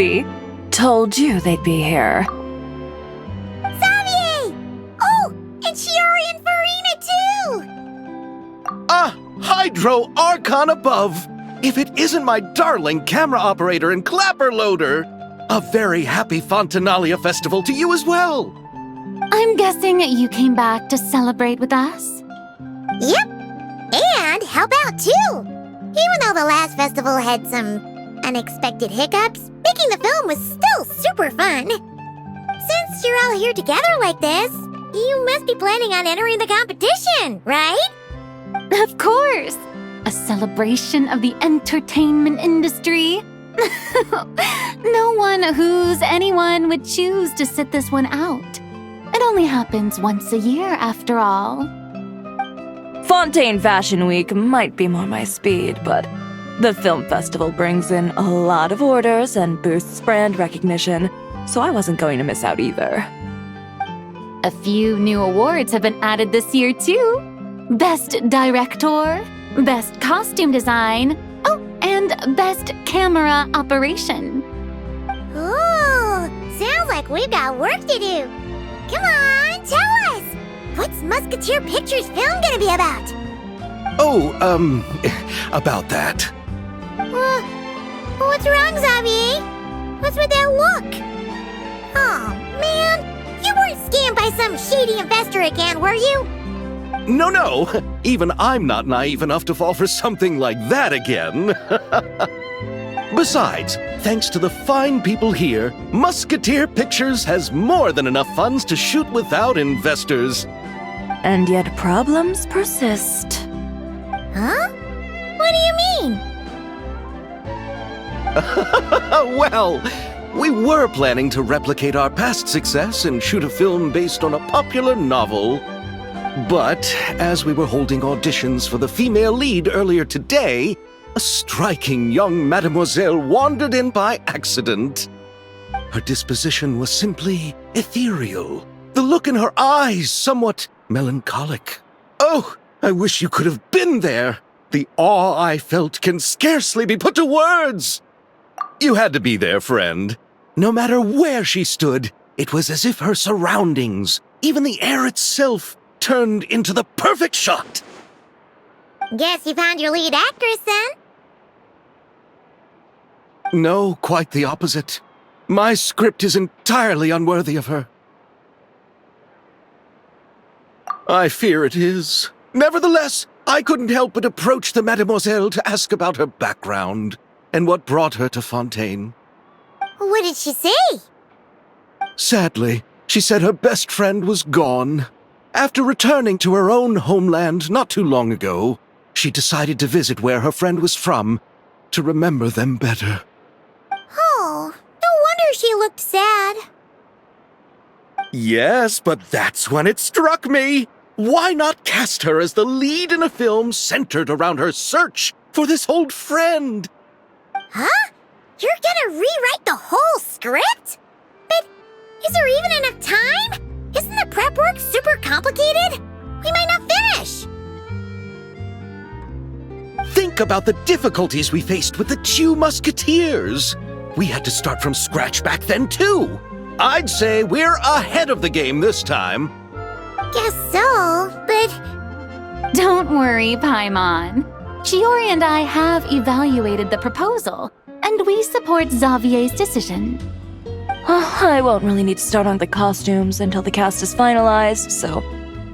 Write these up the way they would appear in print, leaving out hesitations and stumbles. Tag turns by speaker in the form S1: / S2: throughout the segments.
S1: See? Told you they'd be here.
S2: Xavier! Oh, and Shiori and Farina too!
S3: Ah, Hydro Archon above! If it isn't my darling camera operator and clapper loader! A very happy Fontinia festival to you as well!
S4: I'm guessing you came back to celebrate with us?
S2: Yep, and help out too! Even though the last festival had some unexpected hiccups, making the film was still super fun. Since you're all here together like this, you must be planning on entering the competition, right?
S4: Of course! A celebration of the entertainment industry. No one who's anyone would choose to sit this one out. It only happens once a year, after all.
S1: Fontaine Fashion Week might be more my speed, but the film festival brings in a lot of orders and boosts brand recognition, so I wasn't going to miss out either.
S4: A few new awards have been added this year, too. Best Director, Best Costume Design, oh, and Best Camera Operation.
S2: Ooh, sounds like we've got work to do. Come on, tell us! What's Musketeer Pictures film gonna be about?
S3: Oh, about that.
S2: What's wrong, Xavier? What's with that look? Oh, man, you weren't scammed by some shady investor again, were you?
S3: No, even I'm not naive enough to fall for something like that again. Besides, thanks to the fine people here, Musketeer Pictures has more than enough funds to shoot without investors.
S1: And yet problems persist.
S2: Huh? What do you mean?
S3: Well, we were planning to replicate our past success and shoot a film based on a popular novel. But as we were holding auditions for the female lead earlier today, a striking young mademoiselle wandered in by accident. Her disposition was simply ethereal, the look in her eyes somewhat melancholic. Oh, I wish you could have been there. The awe I felt can scarcely be put to words. You had to be there, friend. No matter where she stood, it was as if her surroundings, even the air itself, turned into the perfect shot.
S2: Guess you found your lead actress, then?
S3: No, quite the opposite. My script is entirely unworthy of her. I fear it is. Nevertheless, I couldn't help but approach the mademoiselle to ask about her background and what brought her to Fontaine.
S2: What did she say?
S3: Sadly, she said her best friend was gone. After returning to her own homeland not too long ago, she decided to visit where her friend was from to remember them better.
S2: Oh, no wonder she looked sad.
S3: Yes, but that's when it struck me. Why not cast her as the lead in a film centered around her search for this old friend?
S2: Huh? You're gonna rewrite the whole script? But is there even enough time? Isn't the prep work super complicated? We might not finish.
S3: Think about the difficulties we faced with the two Musketeers. We had to start from scratch back then, too. I'd say we're ahead of the game this time.
S2: Guess so, but...
S4: Don't worry, Paimon. Shiori and I have evaluated the proposal, and we support Xavier's decision.
S1: I won't really need to start on the costumes until the cast is finalized, so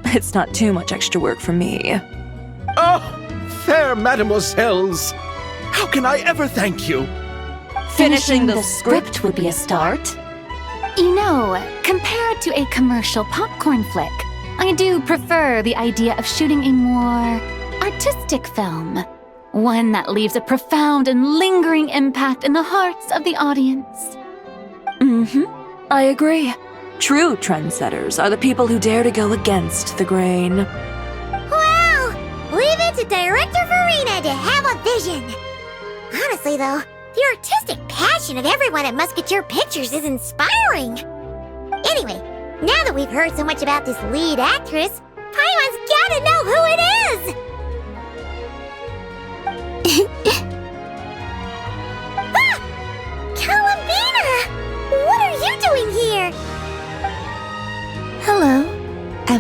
S1: it's not too much extra work for me.
S3: Oh, fair mademoiselles. How can I ever thank you?
S4: Finishing the script would be a start. You know, compared to a commercial popcorn flick, I do prefer the idea of shooting a more artistic film. One that leaves a profound and lingering impact in the hearts of the audience.
S1: I agree. True trendsetters are the people who dare to go against the grain.
S2: Well, leave it to Director Farina to have a vision. Honestly, though, the artistic passion of everyone at Musketeer Pictures is inspiring. Anyway, now that we've heard so much about this lead actress, Paimon's gotta know who it is! Ah! Columbina!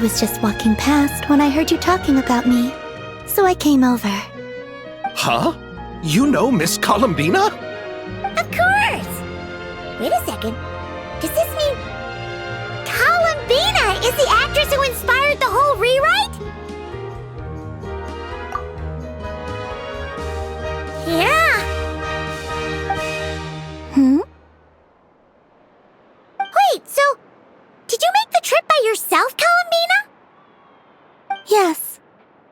S2: was just walking past when I heard you talking about me, so I came over.
S3: Huh? You know Miss Columbina?
S2: Of course! Wait a second. Does this mean Columbina is the actress who inspired the whole rewrite? Yeah. Wait, so did you make the trip by yourself, Columbina? Yes.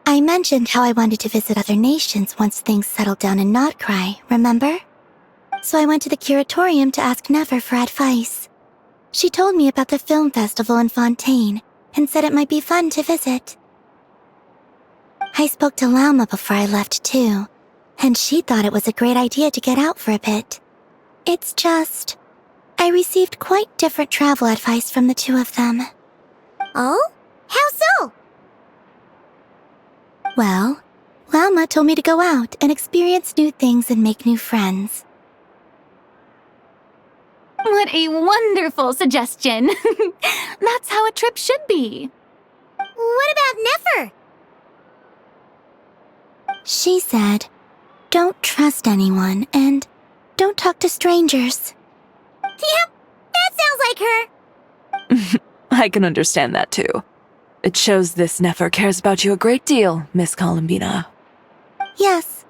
S2: I mentioned how I wanted to visit other nations once things settled down in Notcry, remember? So I went to the curatorium to ask Never for advice. She told me about the film festival in Fontaine and said it might be fun to visit. I spoke to Lauma before I left too, and she thought it was a great idea to get out for a bit. It's just, I received quite different travel advice from the two of them. Oh? How so? Well, Lauma told me to go out and experience new things and make new friends.
S4: What a wonderful suggestion. That's how a trip should be.
S2: What about Nefer? She said, don't trust anyone and don't talk to strangers. Yep, that sounds like her.
S1: I can understand that too. It shows this Nefer cares about you a great deal, Miss Columbina.
S2: Yes,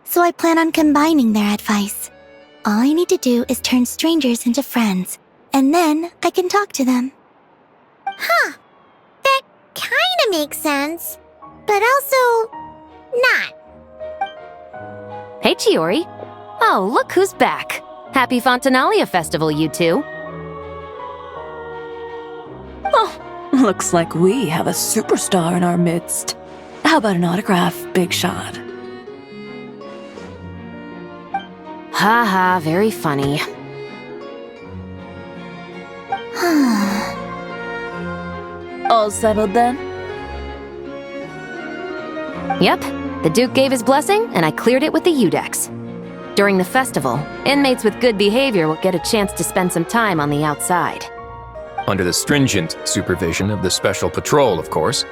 S2: so I plan on combining their advice. All I need to do is turn strangers into friends, and then I can talk to them. Huh. That kinda makes sense, but also not.
S5: Hey, Chiori. Oh, look who's back. Happy Fontinalia Festival, you two.
S1: Oh, looks like we have a superstar in our midst. How about an autograph, Big Shot?
S5: Ha ha, very funny.
S1: All settled then?
S5: Yep, the Duke gave his blessing, and I cleared it with the Udex. During the festival, inmates with good behavior will get a chance to spend some time on the outside.
S6: Under the stringent supervision of the Special Patrol, of course.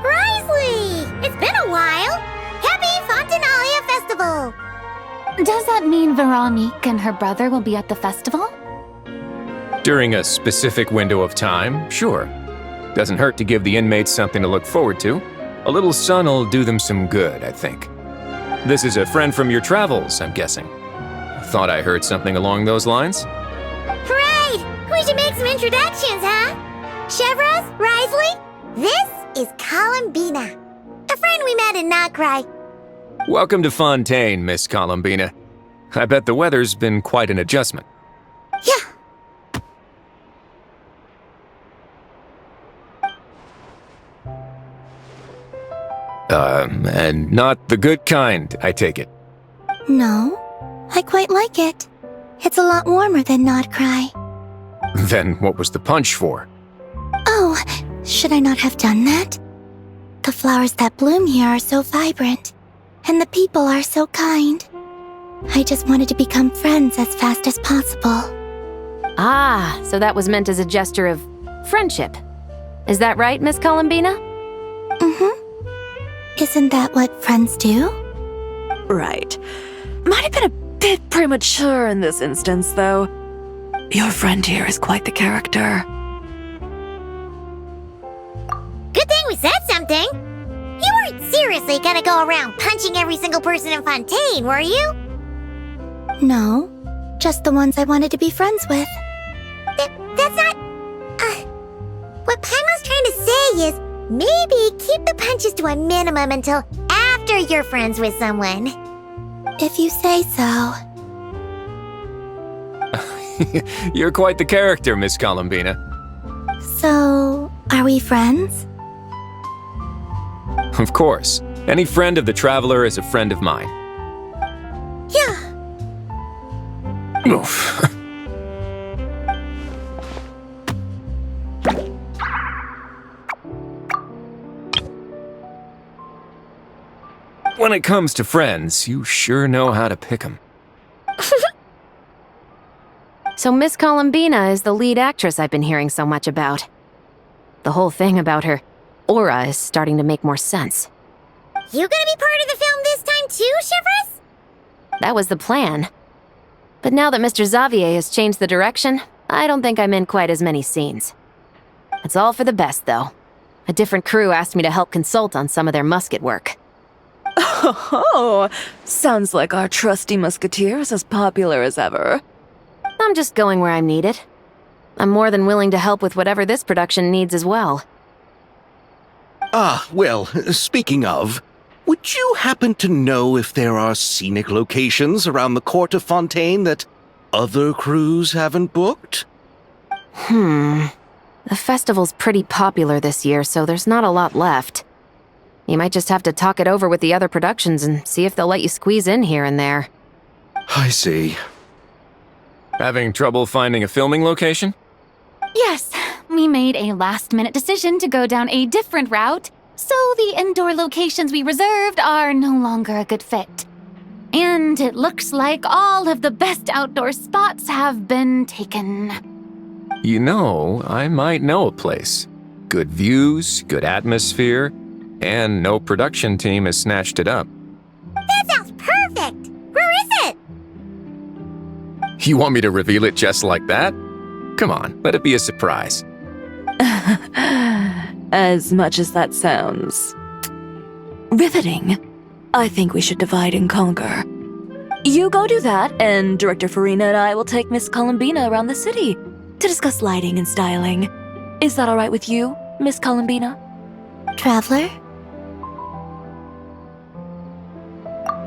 S2: Risley! It's been a while! Happy Fontinalia Festival!
S4: Does that mean Veronique and her brother will be at the festival?
S6: During a specific window of time, sure. Doesn't hurt to give the inmates something to look forward to. A little sun'll do them some good, I think. This is a friend from your travels, I'm guessing. Thought I heard something along those lines?
S2: Right! We should make some introductions, huh? Chevros, Risley, this is Columbina, a friend we met in Notcry.
S6: Welcome to Fontaine, Miss Columbina. I bet the weather's been quite an adjustment.
S2: Yeah.
S6: And not the good kind, I take it.
S2: No, I quite like it. It's a lot warmer than Notcry.
S6: Then what was the punch for?
S2: Oh, should I not have done that? The flowers that bloom here are so vibrant, and the people are so kind. I just wanted to become friends as fast as possible.
S5: Ah, so that was meant as a gesture of friendship. Is that right, Miss Columbina?
S2: Mm-hmm. Isn't that what friends do?
S1: Right. Might have been a bit premature in this instance, though. Your friend here is quite the character.
S2: Good thing we said something. You weren't seriously gonna go around punching every single person in Fontaine, were you? No, just the ones I wanted to be friends with. That's not... what Paimon's trying to say is maybe keep the punches to a minimum until after you're friends with someone. If you say so.
S6: You're quite the character, Miss Columbina.
S2: So, are we friends?
S6: Of course. Any friend of the Traveler is a friend of mine.
S2: Yeah.
S6: Oof. When it comes to friends, you sure know how to pick 'em.
S5: So Miss Columbina is the lead actress I've been hearing so much about. The whole thing about her aura is starting to make more sense.
S2: You gonna be part of the film this time too, Shivers?
S5: That was the plan. But now that Mr. Xavier has changed the direction, I don't think I'm in quite as many scenes. It's all for the best, though. A different crew asked me to help consult on some of their musket work.
S1: Oh, sounds like our trusty musketeer is as popular as ever.
S5: I'm just going where I'm needed. I'm more than willing to help with whatever this production needs as well.
S3: Ah, well, speaking of, would you happen to know if there are scenic locations around the court of Fontaine that other crews haven't booked?
S5: The festival's pretty popular this year, so there's not a lot left. You might just have to talk it over with the other productions and see if they'll let you squeeze in here and there.
S3: I see.
S6: Having trouble finding a filming location?
S4: Yes, we made a last-minute decision to go down a different route, so the indoor locations we reserved are no longer a good fit. And it looks like all of the best outdoor spots have been taken.
S6: You know, I might know a place. Good views, good atmosphere, and no production team has snatched it up.
S2: That sounds perfect! Where is it?
S6: You want me to reveal it just like that? Come on, let it be a surprise.
S1: As much as that sounds riveting, I think we should divide and conquer. You go do that, and Director Farina and I will take Miss Columbina around the city to discuss lighting and styling. Is that all right with you, Miss Columbina?
S2: Traveler?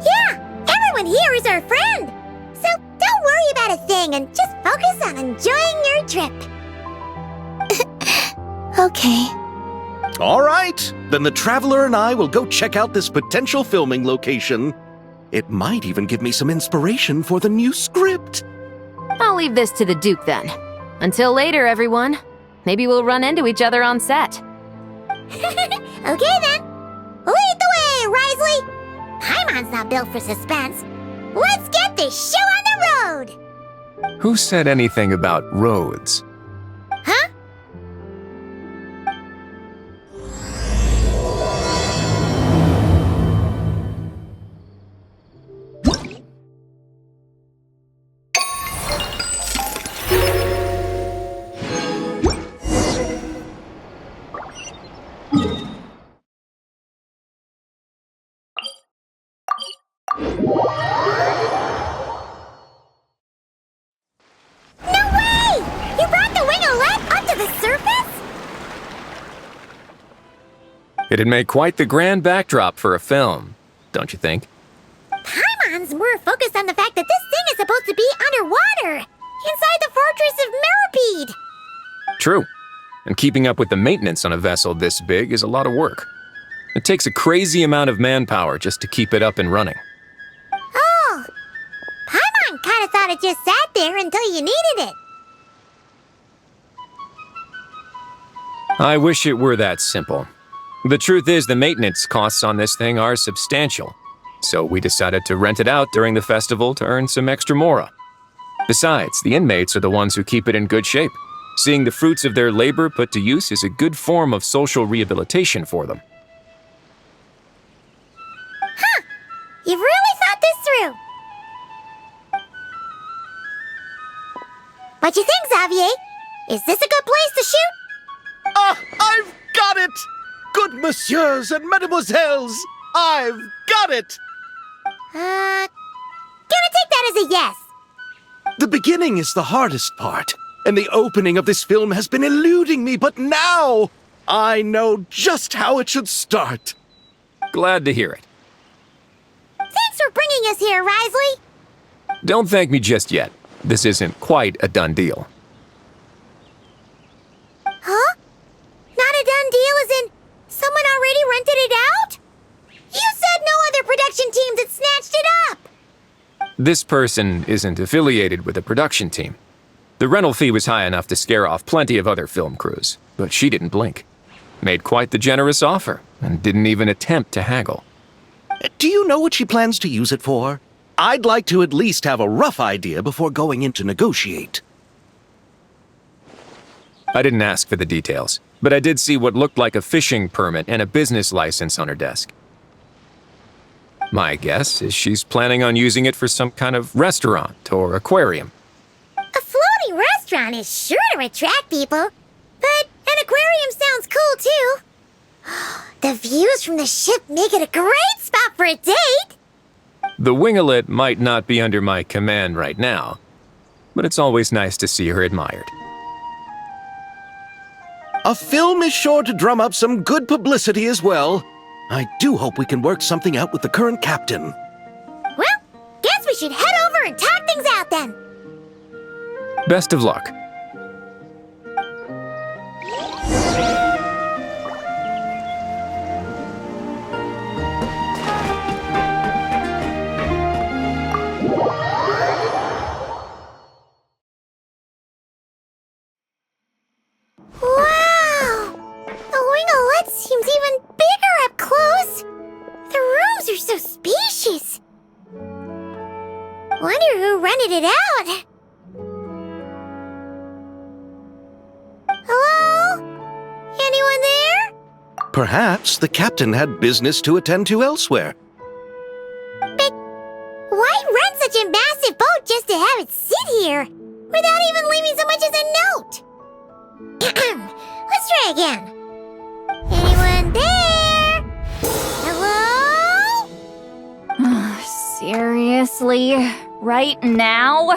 S2: Yeah! Everyone here is our friend! So don't worry about a thing and just focus on enjoying your trip. Okay.
S3: All right, then the Traveler and I will go check out this potential filming location. It might even give me some inspiration for the new script.
S5: I'll leave this to the Duke then. Until later, everyone. Maybe we'll run into each other on set.
S2: Okay then. Lead the way, Risley! Paimon's not built for suspense. Let's get this show on the road!
S6: Who said anything about roads?
S2: Huh?
S6: It'd make quite the grand backdrop for a film, don't you think?
S2: Paimon's more focused on the fact that this thing is supposed to be underwater, inside the fortress of Meripede.
S6: True. And keeping up with the maintenance on a vessel this big is a lot of work. It takes a crazy amount of manpower just to keep it up and running.
S2: Oh, Paimon kind of thought it just sat there until you needed it.
S6: I wish it were that simple. The truth is, the maintenance costs on this thing are substantial. So we decided to rent it out during the festival to earn some extra mora. Besides, the inmates are the ones who keep it in good shape. Seeing the fruits of their labor put to use is a good form of social rehabilitation for them.
S2: Huh! You've really thought this through. What you think, Xavier? Is this a good place to shoot?
S3: Ah, I've got it! Good messieurs and mesdemoiselles, I've got it!
S2: Gonna take that as a yes.
S3: The beginning is the hardest part, and the opening of this film has been eluding me, but now I know just how it should start.
S6: Glad to hear it.
S2: Thanks for bringing us here, Risley.
S6: Don't thank me just yet. This isn't quite a done deal.
S2: Huh? Not a done deal as in someone already rented it out? You said no other production teams had snatched it up!
S6: This person isn't affiliated with a production team. The rental fee was high enough to scare off plenty of other film crews, but she didn't blink. Made quite the generous offer, and didn't even attempt to haggle.
S3: Do you know what she plans to use it for? I'd like to at least have a rough idea before going in to negotiate.
S6: I didn't ask for the details. but I did see what looked like a fishing permit and a business license on her desk. My guess is she's planning on using it for some kind of restaurant or aquarium.
S2: A floating restaurant is sure to attract people, but an aquarium sounds cool too. The views from the ship make it a great spot for a date.
S6: The winglet might not be under my command right now, but it's always nice to see her admired.
S3: A film is sure to drum up some good publicity as well. I do hope we can work something out with the current captain.
S2: Well, guess we should head over and talk things out then.
S6: Best of luck.
S2: Wow! The winglet seems even bigger up close. The rooms are so spacious. Wonder who rented it out. Hello? Anyone there?
S3: Perhaps the captain had business to attend to elsewhere.
S2: But why rent such a massive boat just to have it sit here without even leaving so much as a note? Let's try again. Anyone there? Hello?
S4: Seriously? Right now?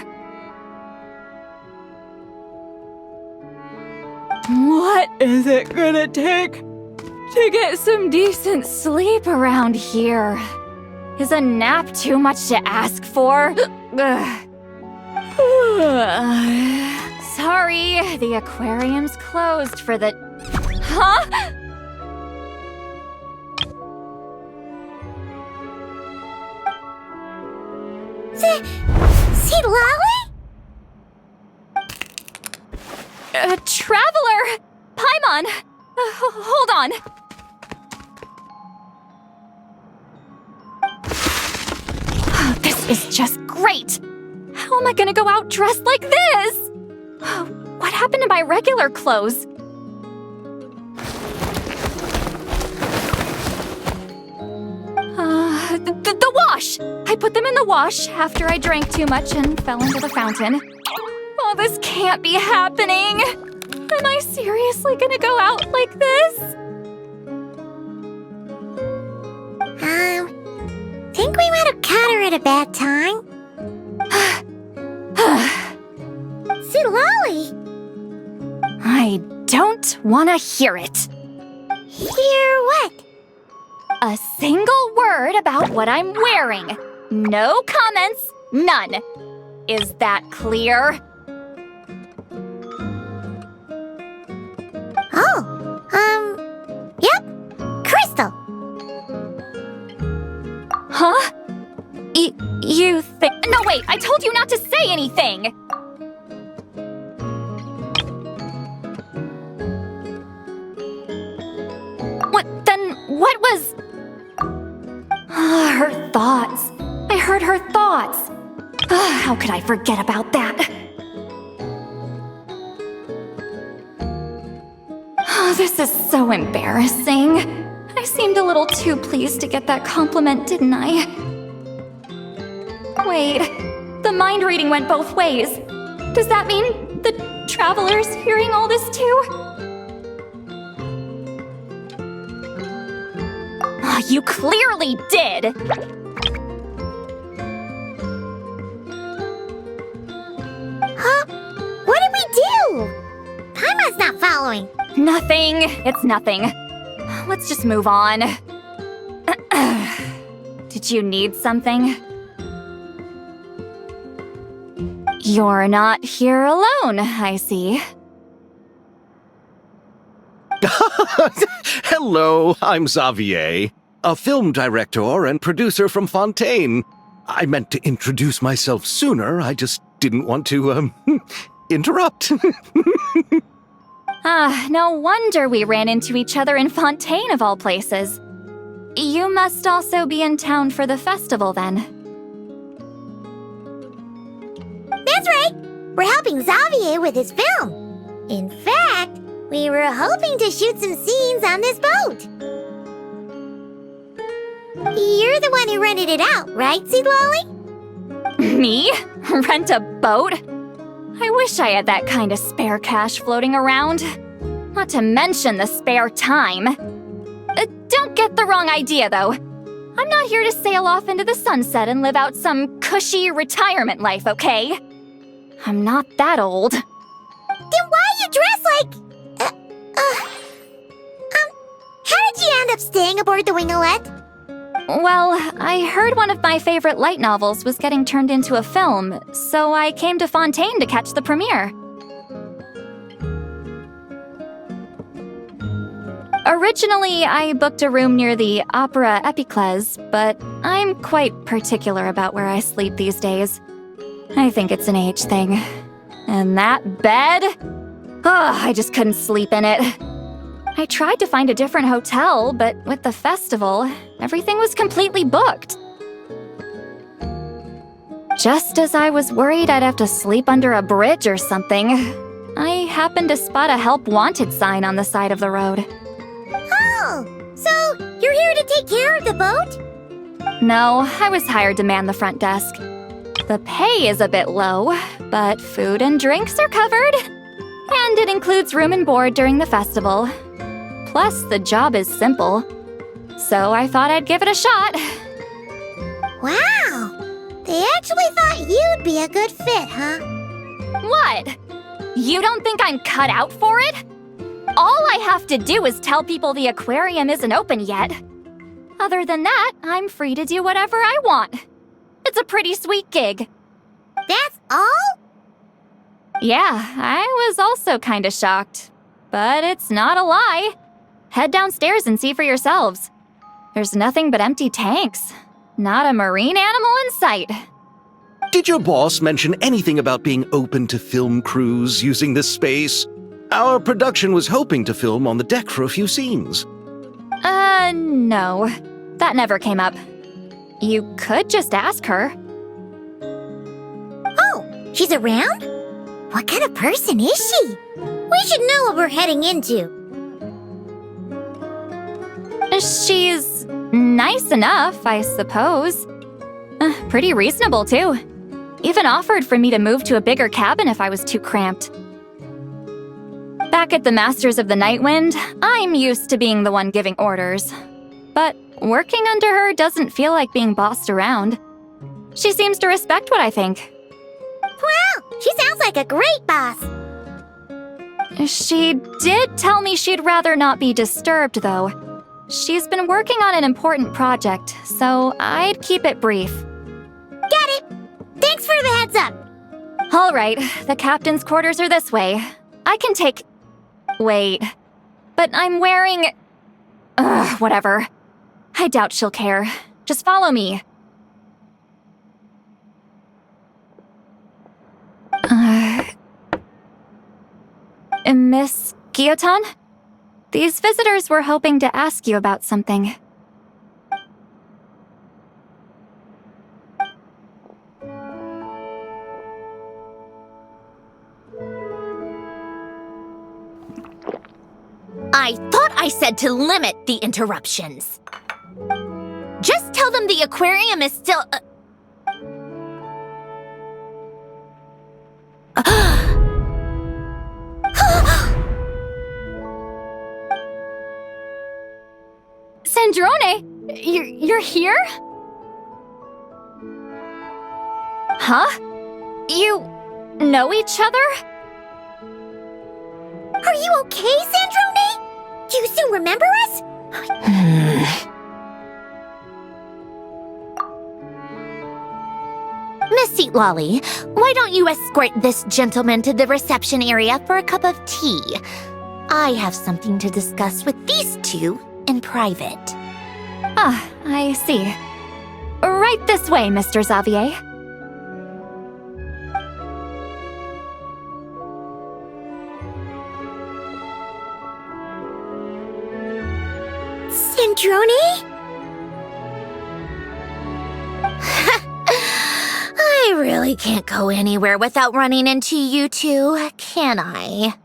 S4: What is it gonna take to get some decent sleep around here? Is a nap too much to ask for? Sorry, the aquarium's closed for the... Huh?
S2: See Lolly?
S4: Traveler! Paimon! Hold on. This is just great! How am I gonna go out dressed like this? What happened to my regular clothes? The wash! I put them in the wash after I drank too much and fell into the fountain. Oh, this can't be happening! Am I seriously gonna go out like this?
S2: Think we might have caught her at a bad time. See Lolly?
S4: I don't want to hear it.
S2: Hear what?
S4: A single word about what I'm wearing. No comments, none. Is that clear?
S2: Yep. Crystal.
S4: Huh? You think... No, wait, I told you not to say anything! What was... her thoughts. I heard her thoughts. How could I forget about that? Oh, this is so embarrassing. I seemed a little too pleased to get that compliment, didn't I? Wait, the mind reading went both ways. Does that mean the traveler's hearing all this too? Oh, you clearly did!
S2: Huh? What did we do? Paimon's not following.
S4: Nothing. It's nothing. Let's just move on. Did you need something? You're not here alone, I see.
S3: Hello, I'm Xavier, a film director and producer from Fontaine. I meant to introduce myself sooner, I just didn't want to, interrupt.
S4: No wonder we ran into each other in Fontaine of all places. You must also be in town for the festival then.
S2: That's right. We're helping Xavier with his film. In fact, We were hoping to shoot some scenes on this boat. You're the one who rented it out, right, Seed Lolly?
S4: Me? Rent a boat? I wish I had that kind of spare cash floating around. Not to mention the spare time. Don't get the wrong idea, though. I'm not here to sail off into the sunset and live out some cushy retirement life, okay? I'm not that old.
S2: Then why you dress like... how did you end up staying aboard the Winglet?
S4: Well, I heard one of my favorite light novels was getting turned into a film, so I came to Fontaine to catch the premiere. Originally, I booked a room near the Opera Epicles, but I'm quite particular about where I sleep these days. I think it's an age thing. And that bed? I just couldn't sleep in it. I tried to find a different hotel, but with the festival, everything was completely booked. Just as I was worried I'd have to sleep under a bridge or something, I happened to spot a Help Wanted sign on the side of the road.
S2: Oh, so you're here to take care of the boat?
S4: No, I was hired to man the front desk. The pay is a bit low, but food and drinks are covered. And it includes room and board during the festival. Plus, the job is simple. So I thought I'd give it a shot.
S2: Wow, they actually thought you'd be a good fit, huh?
S4: What? You don't think I'm cut out for it? All I have to do is tell people the aquarium isn't open yet. Other than that, I'm free to do whatever I want. It's a pretty sweet gig.
S2: That's all?
S4: Yeah, I was also kinda shocked. But it's not a lie. Head downstairs and see for yourselves. There's nothing but empty tanks. Not a marine animal in sight.
S3: Did your boss mention anything about being open to film crews using this space? Our production was hoping to film on the deck for a few scenes.
S4: No. That never came up. You could just ask her.
S2: Oh, she's around? What kind of person is she? We should know what we're heading into.
S4: She's nice enough, I suppose. Pretty reasonable, too. Even offered for me to move to a bigger cabin if I was too cramped. Back at the Masters of the Night Wind, I'm used to being the one giving orders. But working under her doesn't feel like being bossed around. She seems to respect what I think.
S2: Wow, she sounds like a great boss.
S4: She did tell me she'd rather not be disturbed, though. She's been working on an important project, so I'd keep it brief.
S2: Got it. Thanks for the heads up.
S4: All right, the captain's quarters are this way. I can take... Wait. But I'm wearing... whatever. I doubt she'll care. Just follow me. Miss Guillotin? These visitors were hoping to ask you about something.
S7: I thought I said to limit the interruptions. Just tell them the aquarium is still...
S4: Sandrone, you're here? Huh? You know each other?
S2: Are you okay, Sandrone? Do you still remember us?
S7: Miss Seat Lolly, why don't you escort this gentleman to the reception area for a cup of tea? I have something to discuss with these two in private.
S4: Ah, I see. Right this way, Mr. Xavier.
S2: Sandrone?
S7: I really can't go anywhere without running into you two, can I?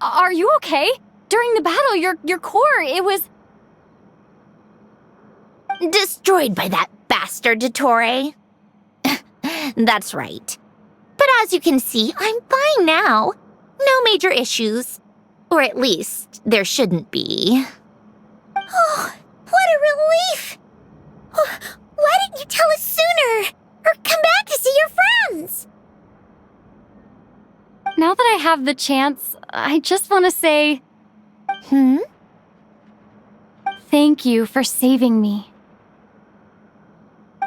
S4: Are you okay? During the battle, your core, it was...
S7: Destroyed by that bastard Dottore. That's right. But as you can see, I'm fine now. No major issues. Or at least, there shouldn't be.
S2: Oh, what a relief! Oh, why didn't you tell us sooner? Or come back to see your friends?
S4: Now that I have the chance, I just want to say... Thank you for saving me.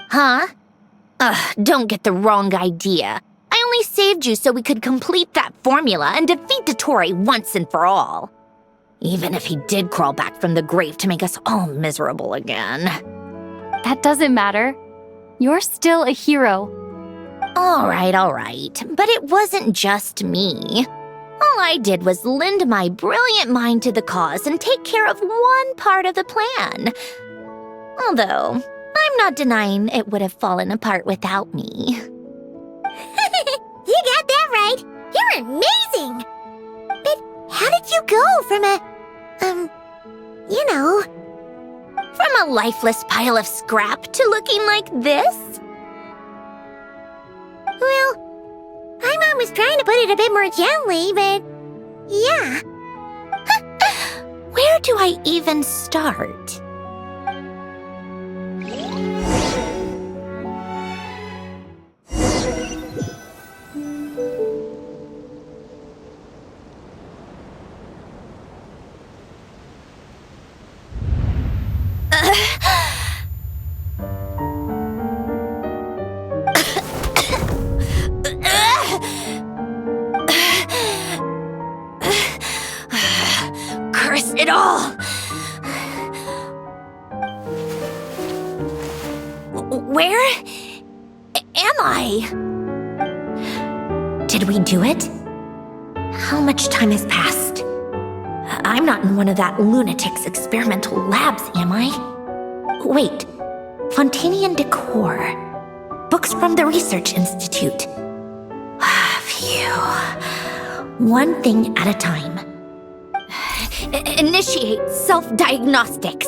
S7: Huh? Don't get the wrong idea. I only saved you so we could complete that formula and defeat Dottore once and for all. Even if he did crawl back from the grave to make us all miserable again.
S4: That doesn't matter. You're still a hero.
S7: All right. But it wasn't just me. All I did was lend my brilliant mind to the cause and take care of one part of the plan. Although, I'm not denying it would have fallen apart without me.
S2: You got that right. You're amazing. But how did you go from
S7: From a lifeless pile of scrap to looking like this?
S2: Well, my mom was trying to put it a bit more gently, but yeah.
S7: Where do I even start? Curse it all! Where am I? Did we do it? How much time has passed? I'm not in one of that lunatic's experimental labs, am I? Wait, Fontinia decor. Books from the Research Institute. Phew. One thing at a time. Initiate self-diagnostics.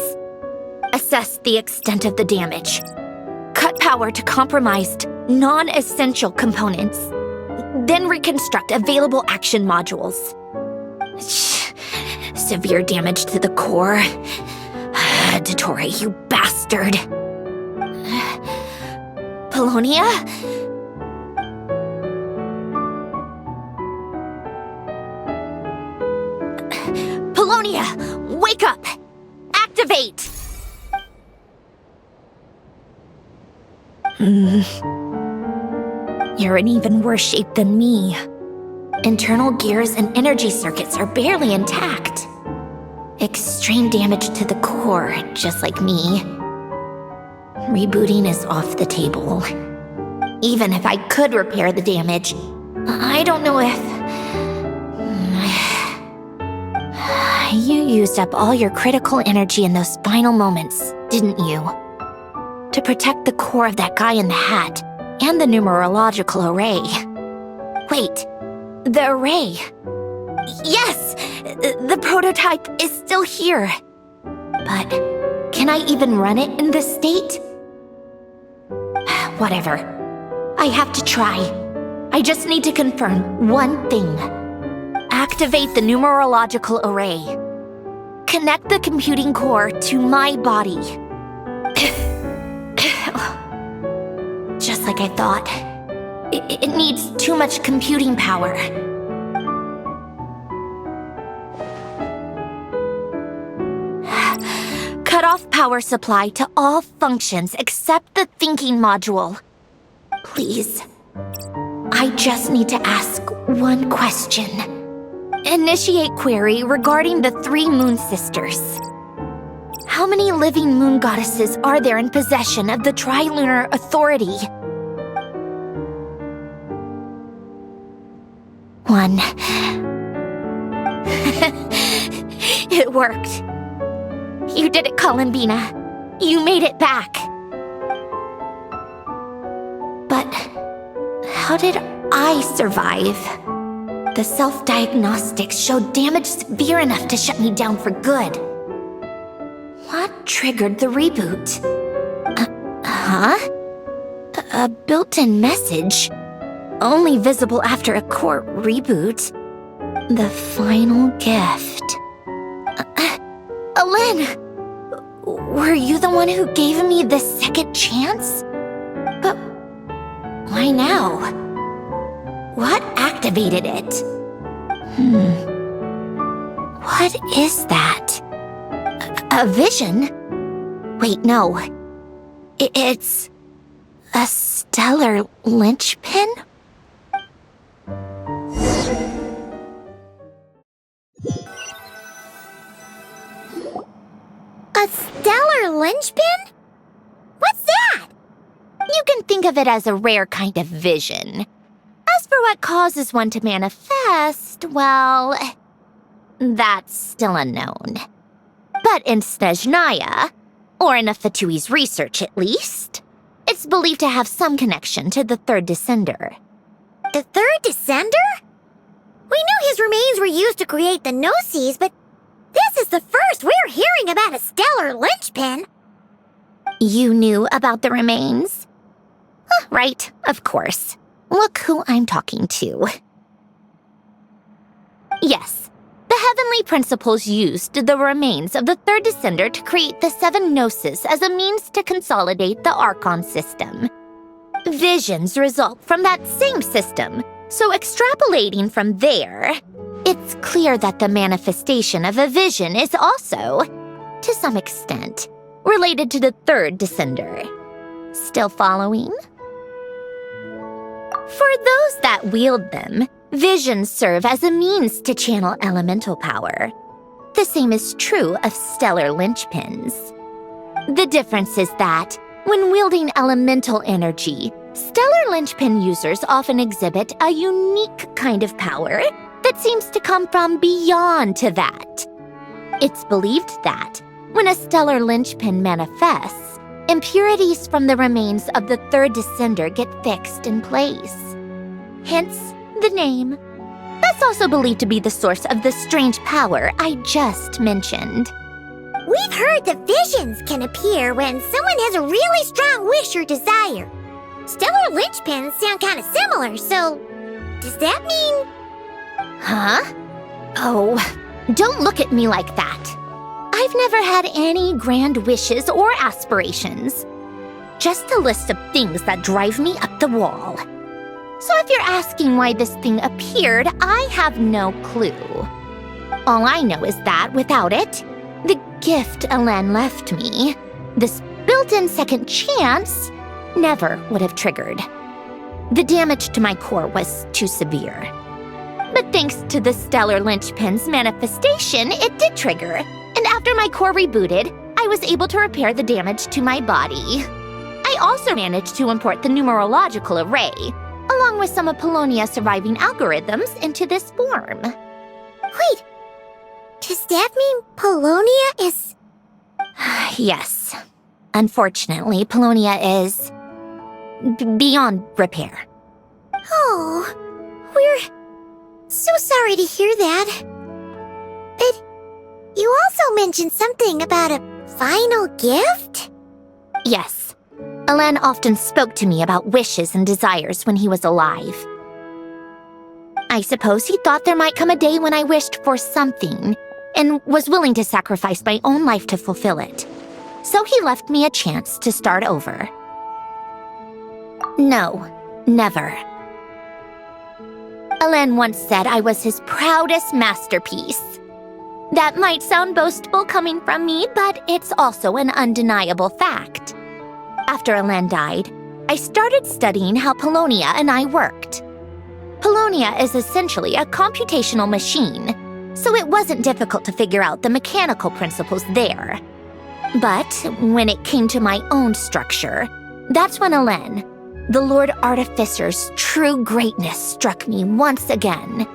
S7: Assess the extent of the damage. Cut power to compromised, non-essential components. Then reconstruct available action modules. Severe damage to the core. Dottore, you bastard. Polonia? Polonia, wake up! Activate! You're in even worse shape than me. Internal gears and energy circuits are barely intact. Extreme damage to the core, just like me. Rebooting is off the table. Even if I could repair the damage, I don't know if... You used up all your critical energy in those final moments, didn't you? To protect the core of that guy in the hat, and the numerological array. Wait, the array. Yes! The prototype is still here. But can I even run it in this state? Whatever. I have to try. I just need to confirm one thing. Activate the numerological array. Connect the computing core to my body. Just like I thought. It needs too much computing power. Cut off power supply to all functions except the thinking module. Please. I just need to ask one question. Initiate query regarding the 3 moon sisters. How many living moon goddesses are there in possession of the Tri-Lunar Authority? 1. It worked. You did it, Columbina. You made it back. But how did I survive? The self-diagnostics showed damage severe enough to shut me down for good. What triggered the reboot? A built-in message, only visible after a core reboot. The final gift. Alen! Were you the one who gave me the second chance? But why now? What activated it? What is that? A vision? Wait, no. It's a stellar linchpin?
S2: A stellar linchpin? What's that?
S7: You can think of it as a rare kind of vision. As for what causes one to manifest, well, that's still unknown. But in Snezhnaya, or in Afatui's research at least, it's believed to have some connection to the third descender.
S2: The third descender? We knew his remains were used to create the Gnosis, but this is the first we're hearing about a stellar linchpin.
S7: You knew about the remains? Right, of course. Look who I'm talking to. Yes, the heavenly principles used the remains of the third descender to create the 7 Gnosis as a means to consolidate the Archon system. Visions result from that same system, so extrapolating from there, it's clear that the manifestation of a vision is also, to some extent, related to the third descender. Still following? For those that wield them, visions serve as a means to channel elemental power. The same is true of stellar linchpins. The difference is that, when wielding elemental energy, stellar linchpin users often exhibit a unique kind of power that seems to come from beyond to that. It's believed that, when a stellar linchpin manifests, impurities from the remains of the third descender get fixed in place. Hence, the name. That's also believed to be the source of the strange power I just mentioned.
S2: We've heard that visions can appear when someone has a really strong wish or desire. Stellar linchpins sound kind of similar, so does that mean...
S7: Huh? Oh, don't look at me like that. I've never had any grand wishes or aspirations. Just a list of things that drive me up the wall. So if you're asking why this thing appeared, I have no clue. All I know is that without it, the gift Alen left me, this built-in second chance, never would have triggered. The damage to my core was too severe. But thanks to the stellar linchpin's manifestation, it did trigger. And after my core rebooted, I was able to repair the damage to my body. I also managed to import the numerological array, along with some of Polonia's surviving algorithms, into this form.
S2: Wait, does that mean Polonia is...
S7: Yes. Unfortunately, Polonia is... beyond repair.
S2: Oh, we're so sorry to hear that. But you also mentioned something about a final gift?
S7: Yes. Alen often spoke to me about wishes and desires when he was alive. I suppose he thought there might come a day when I wished for something, and was willing to sacrifice my own life to fulfill it. So he left me a chance to start over. No, never. Alen once said I was his proudest masterpiece. That might sound boastful coming from me, but it's also an undeniable fact. After Alen died, I started studying how Polonia and I worked. Polonia is essentially a computational machine, so it wasn't difficult to figure out the mechanical principles there. But when it came to my own structure, that's when Alen, the Lord Artificer's true greatness, struck me once again.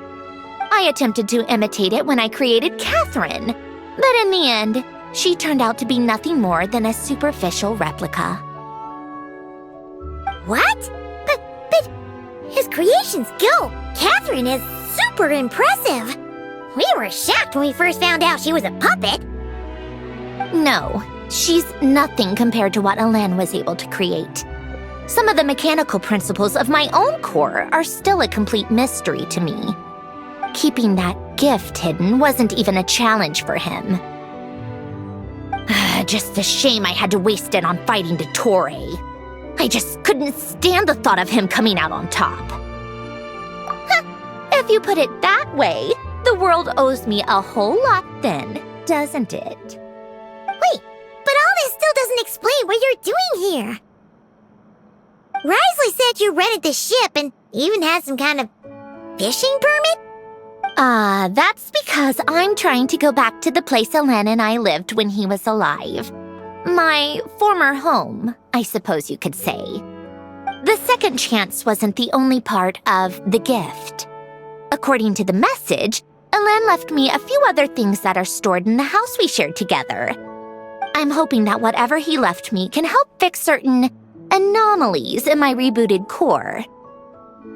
S7: I attempted to imitate it when I created Catherine, but in the end, she turned out to be nothing more than a superficial replica.
S2: What? But his creation skill, Catherine, is super impressive. We were shocked when we first found out she was a puppet.
S7: No, she's nothing compared to what Elen was able to create. Some of the mechanical principles of my own core are still a complete mystery to me. Keeping that gift hidden wasn't even a challenge for him. Just a shame I had to waste it on fighting Dottore. I just couldn't stand the thought of him coming out on top. If you put it that way, the world owes me a whole lot then, doesn't it?
S2: Wait, but all this still doesn't explain what you're doing here. Risley said you rented the ship and even had some kind of fishing permit?
S7: That's because I'm trying to go back to the place Elen and I lived when he was alive. My former home, I suppose you could say. The second chance wasn't the only part of the gift. According to the message, Elen left me a few other things that are stored in the house we shared together. I'm hoping that whatever he left me can help fix certain anomalies in my rebooted core.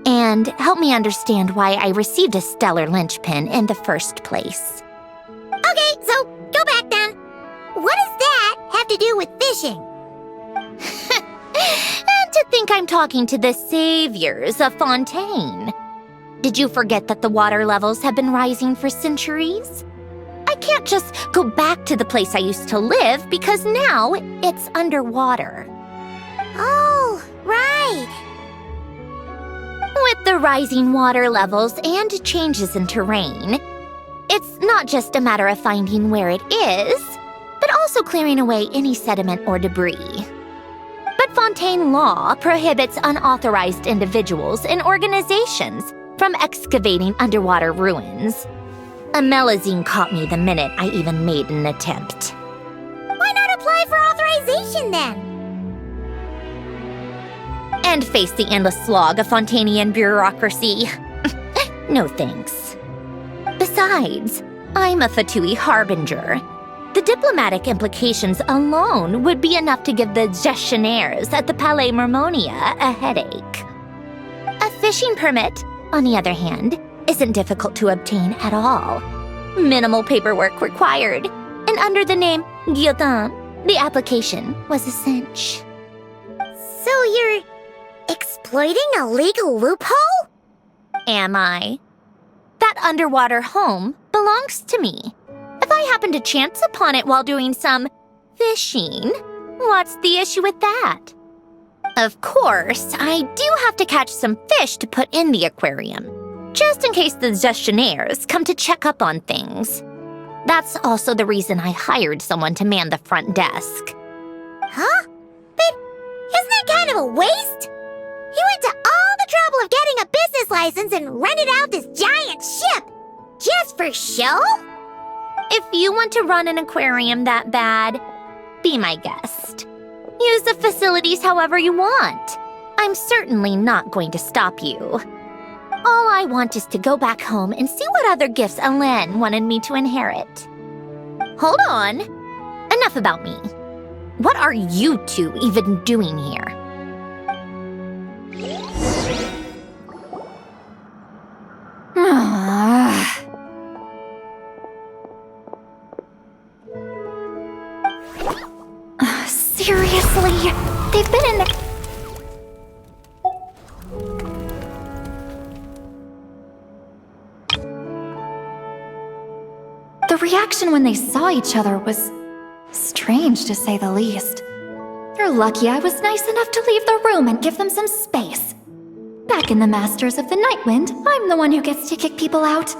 S7: And help me understand why I received a stellar linchpin in the first place.
S2: Okay, so go back then. What does that have to do with fishing?
S7: And to think I'm talking to the saviors of Fontaine. Did you forget that the water levels have been rising for centuries? I can't just go back to the place I used to live because now it's underwater.
S2: Oh, right.
S7: With the rising water levels and changes in terrain, it's not just a matter of finding where it is, but also clearing away any sediment or debris. But Fontaine law prohibits unauthorized individuals and organizations from excavating underwater ruins. A Melazine caught me the minute I even made an attempt.
S2: Why not apply for authorization then?
S7: And face the endless slog of Fontanian bureaucracy. No thanks. Besides, I'm a Fatui harbinger. The diplomatic implications alone would be enough to give the gestionnaires at the Palais Mermonia a headache. A fishing permit, on the other hand, isn't difficult to obtain at all. Minimal paperwork required, and under the name Guillotin, the application was a cinch.
S2: So you're exploiting a legal loophole?
S7: Am I? That underwater home belongs to me. If I happen to chance upon it while doing some fishing, what's the issue with that? Of course, I do have to catch some fish to put in the aquarium, just in case the gestionnaires come to check up on things. That's also the reason I hired someone to man the front desk.
S2: Huh? But isn't that kind of a waste? You went to all the trouble of getting a business license and rented out this giant ship just for show?
S7: If you want to run an aquarium that bad, be my guest. Use the facilities however you want. I'm certainly not going to stop you. All I want is to go back home and see what other gifts Elen wanted me to inherit. Hold on. Enough about me. What are you two even doing here?
S4: Seriously? They've been in there. The reaction when they saw each other was strange, to say the least. You're lucky I was nice enough to leave the room and give them some space. Back in the Masters of the Nightwind, I'm the one who gets to kick people out.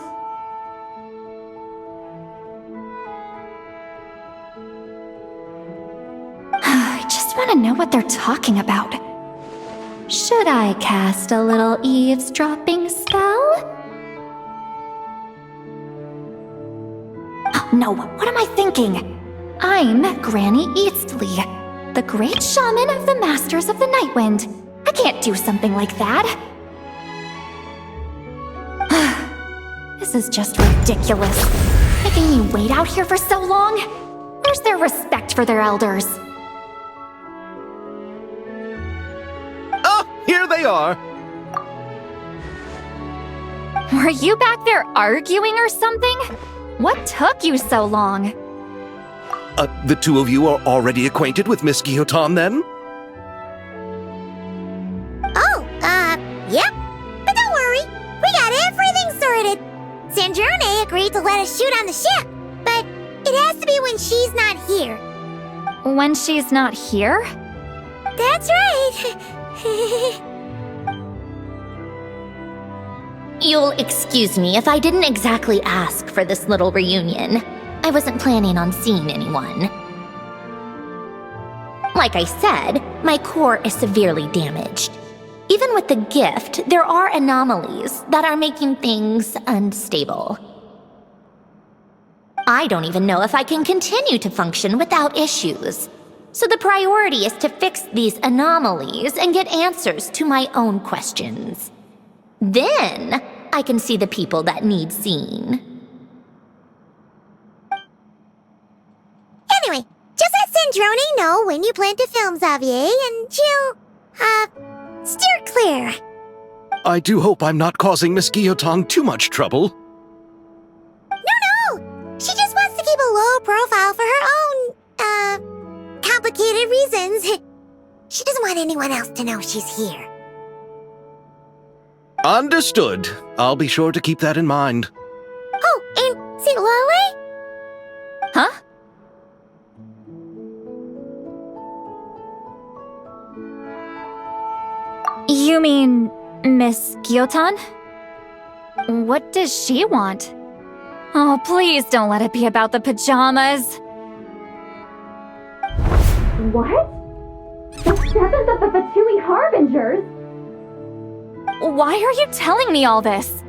S4: I just want to know what they're talking about. Should I cast a little eavesdropping spell? No, what am I thinking? I'm Granny Eastley, the great shaman of the Masters of the Nightwind. I can't do something like that. This is just ridiculous. Making me wait out here for so long? Where's their respect for their elders?
S3: Oh, here they are.
S4: Were you back there arguing or something? What took you so long?
S3: The two of you are already acquainted with Miss Guillotin, then?
S2: Oh, yep. But don't worry, we got everything sorted. Sandrone agreed to let us shoot on the ship, but it has to be when she's not here.
S4: When she's not here?
S2: That's right.
S7: You'll excuse me if I didn't exactly ask for this little reunion. I wasn't planning on seeing anyone. Like I said, my core is severely damaged. Even with the gift, there are anomalies that are making things unstable. I don't even know if I can continue to function without issues. So the priority is to fix these anomalies and get answers to my own questions. Then, I can see the people that need seeing.
S2: Anyway, just let Sandrone know when you plan to film Xavier, and she'll, steer clear.
S3: I do hope I'm not causing Miss Guillotin too much trouble.
S2: No! She just wants to keep a low profile for her own, complicated reasons. She doesn't want anyone else to know she's here.
S3: Understood. I'll be sure to keep that in mind.
S2: Oh, and see Lale?
S4: Huh? You mean Miss Guillotin? What does she want? Oh, please don't let it be about the pajamas. What? The seventh of the Fatui Harbingers? Why are you telling me all this?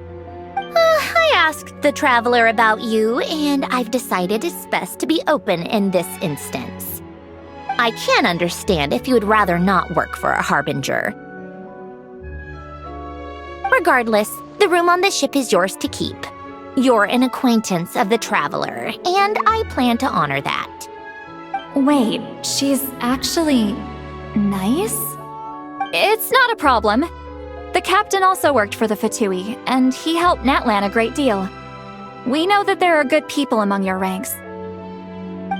S7: I asked the Traveler about you, and I've decided it's best to be open in this instance. I can understand if you would rather not work for a Harbinger. Regardless, the room on the ship is yours to keep. You're an acquaintance of the Traveler, and I plan to honor that.
S4: Wait, she's actually nice? It's not a problem. The captain also worked for the Fatui, and he helped Natlan a great deal. We know that there are good people among your ranks.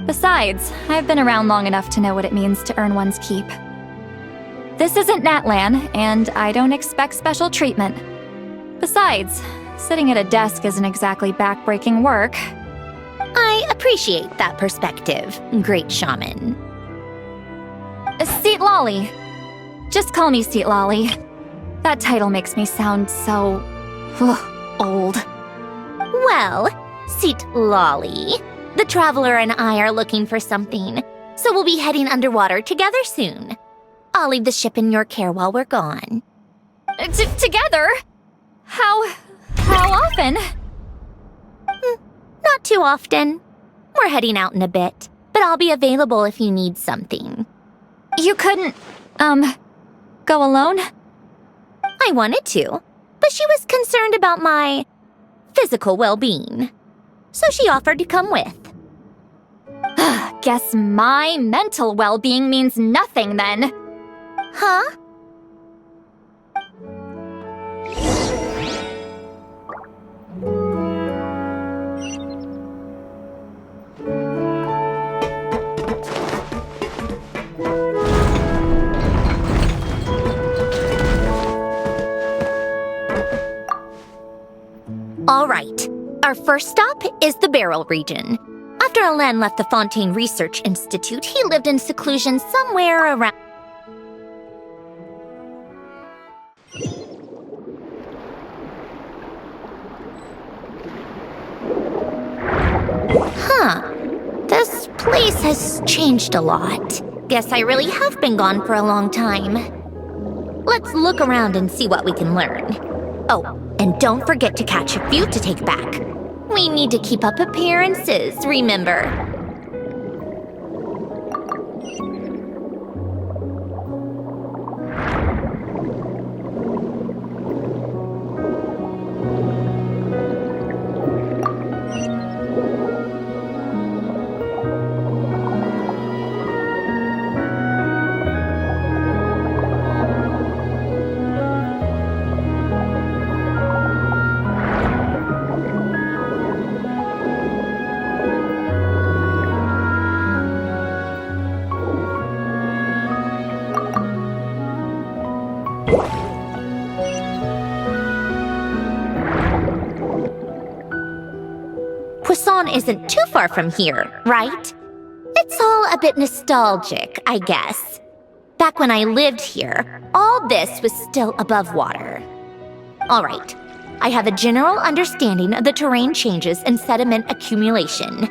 S4: Besides, I've been around long enough to know what it means to earn one's keep. This isn't Natlan, and I don't expect special treatment. Besides, sitting at a desk isn't exactly backbreaking work.
S7: I appreciate that perspective, great shaman.
S4: Seat Lolly. Just call me Seat Lolly. That title makes me sound so... old.
S7: Well, Seat Lolly, the Traveler and I are looking for something, so we'll be heading underwater together soon. I'll leave the ship in your care while we're gone.
S4: Together? How often?
S7: Not too often. We're heading out in a bit, but I'll be available if you need something.
S4: You couldn't, go alone?
S7: I wanted to, but she was concerned about my physical well-being, so she offered to come with.
S4: Guess my mental well-being means nothing then.
S7: Huh? All right, our first stop is the Barrel region. After Alain left the Fontaine Research Institute, he lived in seclusion somewhere around... Huh. This place has changed a lot. Guess I really have been gone for a long time. Let's look around and see what we can learn. Oh, and don't forget to catch a few to take back. We need to keep up appearances, remember? Poisson isn't too far from here, right? It's all a bit nostalgic, I guess. Back when I lived here, all this was still above water. All right, I have a general understanding of the terrain changes and sediment accumulation.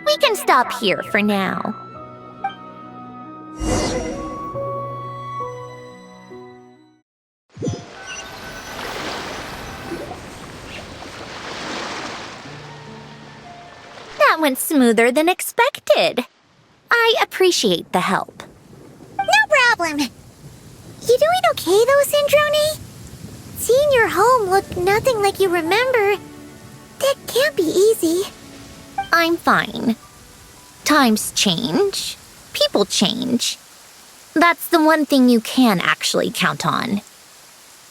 S7: We can stop here for now. That went smoother than expected. I appreciate the help.
S2: No problem. You doing okay though, Syndrone? Seeing your home look nothing like you remember, that can't be easy.
S7: I'm fine. Times change. People change. That's the one thing you can actually count on.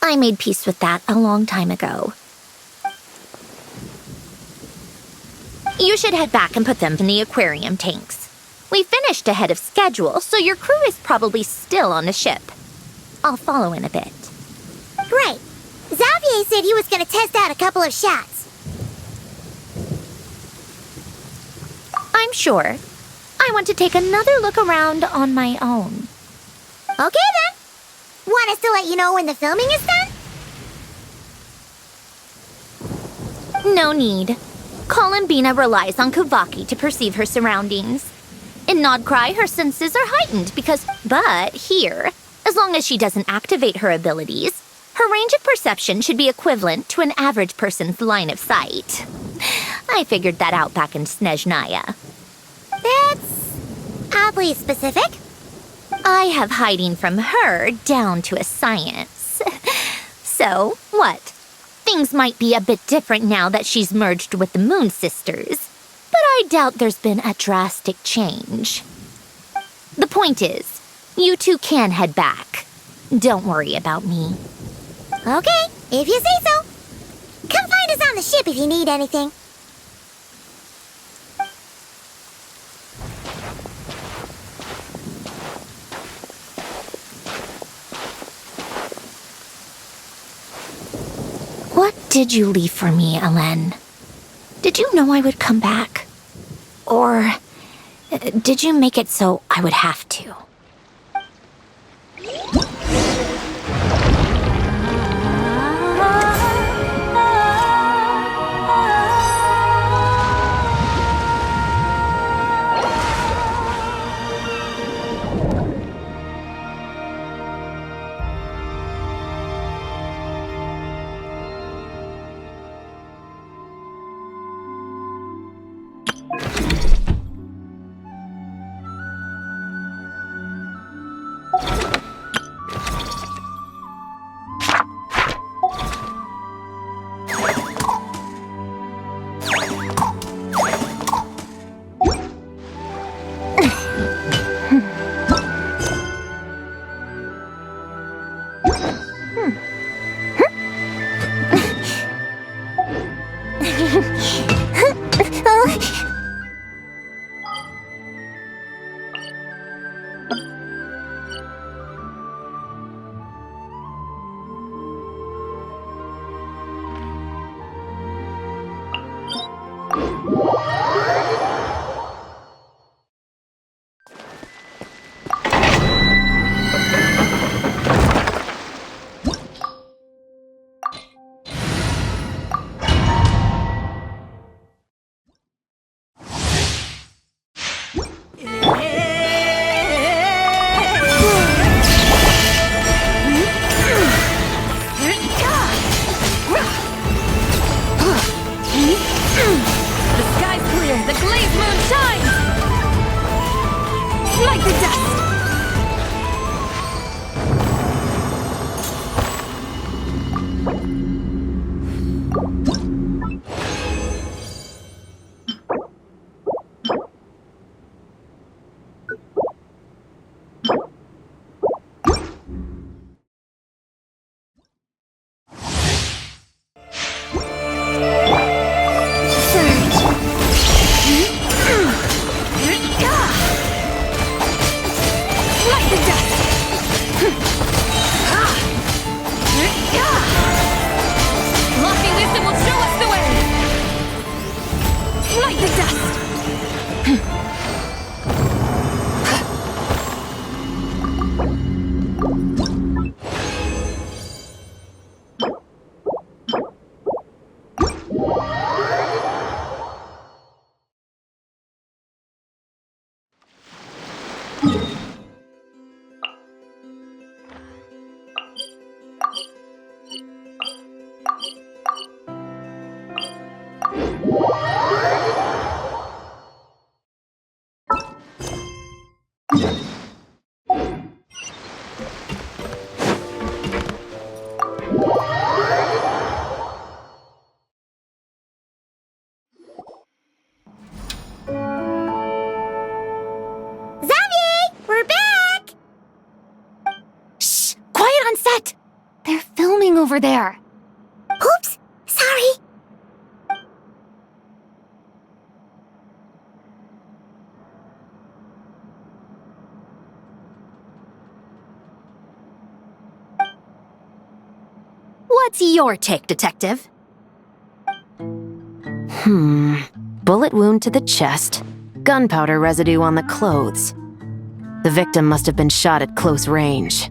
S7: I made peace with that a long time ago. You should head back and put them in the aquarium tanks. We finished ahead of schedule, so your crew is probably still on the ship. I'll follow in a bit.
S2: Great. Xavier said he was going to test out a couple of shots.
S7: I'm sure. I want to take another look around on my own.
S2: Okay then. Want us to let you know when the filming is done?
S7: No need. Columbina relies on Kuvaki to perceive her surroundings. In Nodcry, her senses are heightened but here, as long as she doesn't activate her abilities, her range of perception should be equivalent to an average person's line of sight. I figured that out back in Snezhnaya.
S2: That's oddly specific.
S7: I have hiding from her down to a science. So, what? Things might be a bit different now that she's merged with the Moon Sisters, but I doubt there's been a drastic change. The point is, you two can head back. Don't worry about me.
S2: Okay, if you say so. Come find us on the ship if you need anything.
S7: What did you leave for me, Elen? Did you know I would come back? Or did you make it so I would have to?
S4: on set! They're filming over there.
S2: Oops, sorry.
S4: What's your take, Detective?
S5: Bullet wound to the chest, gunpowder residue on the clothes. The victim must have been shot at close range.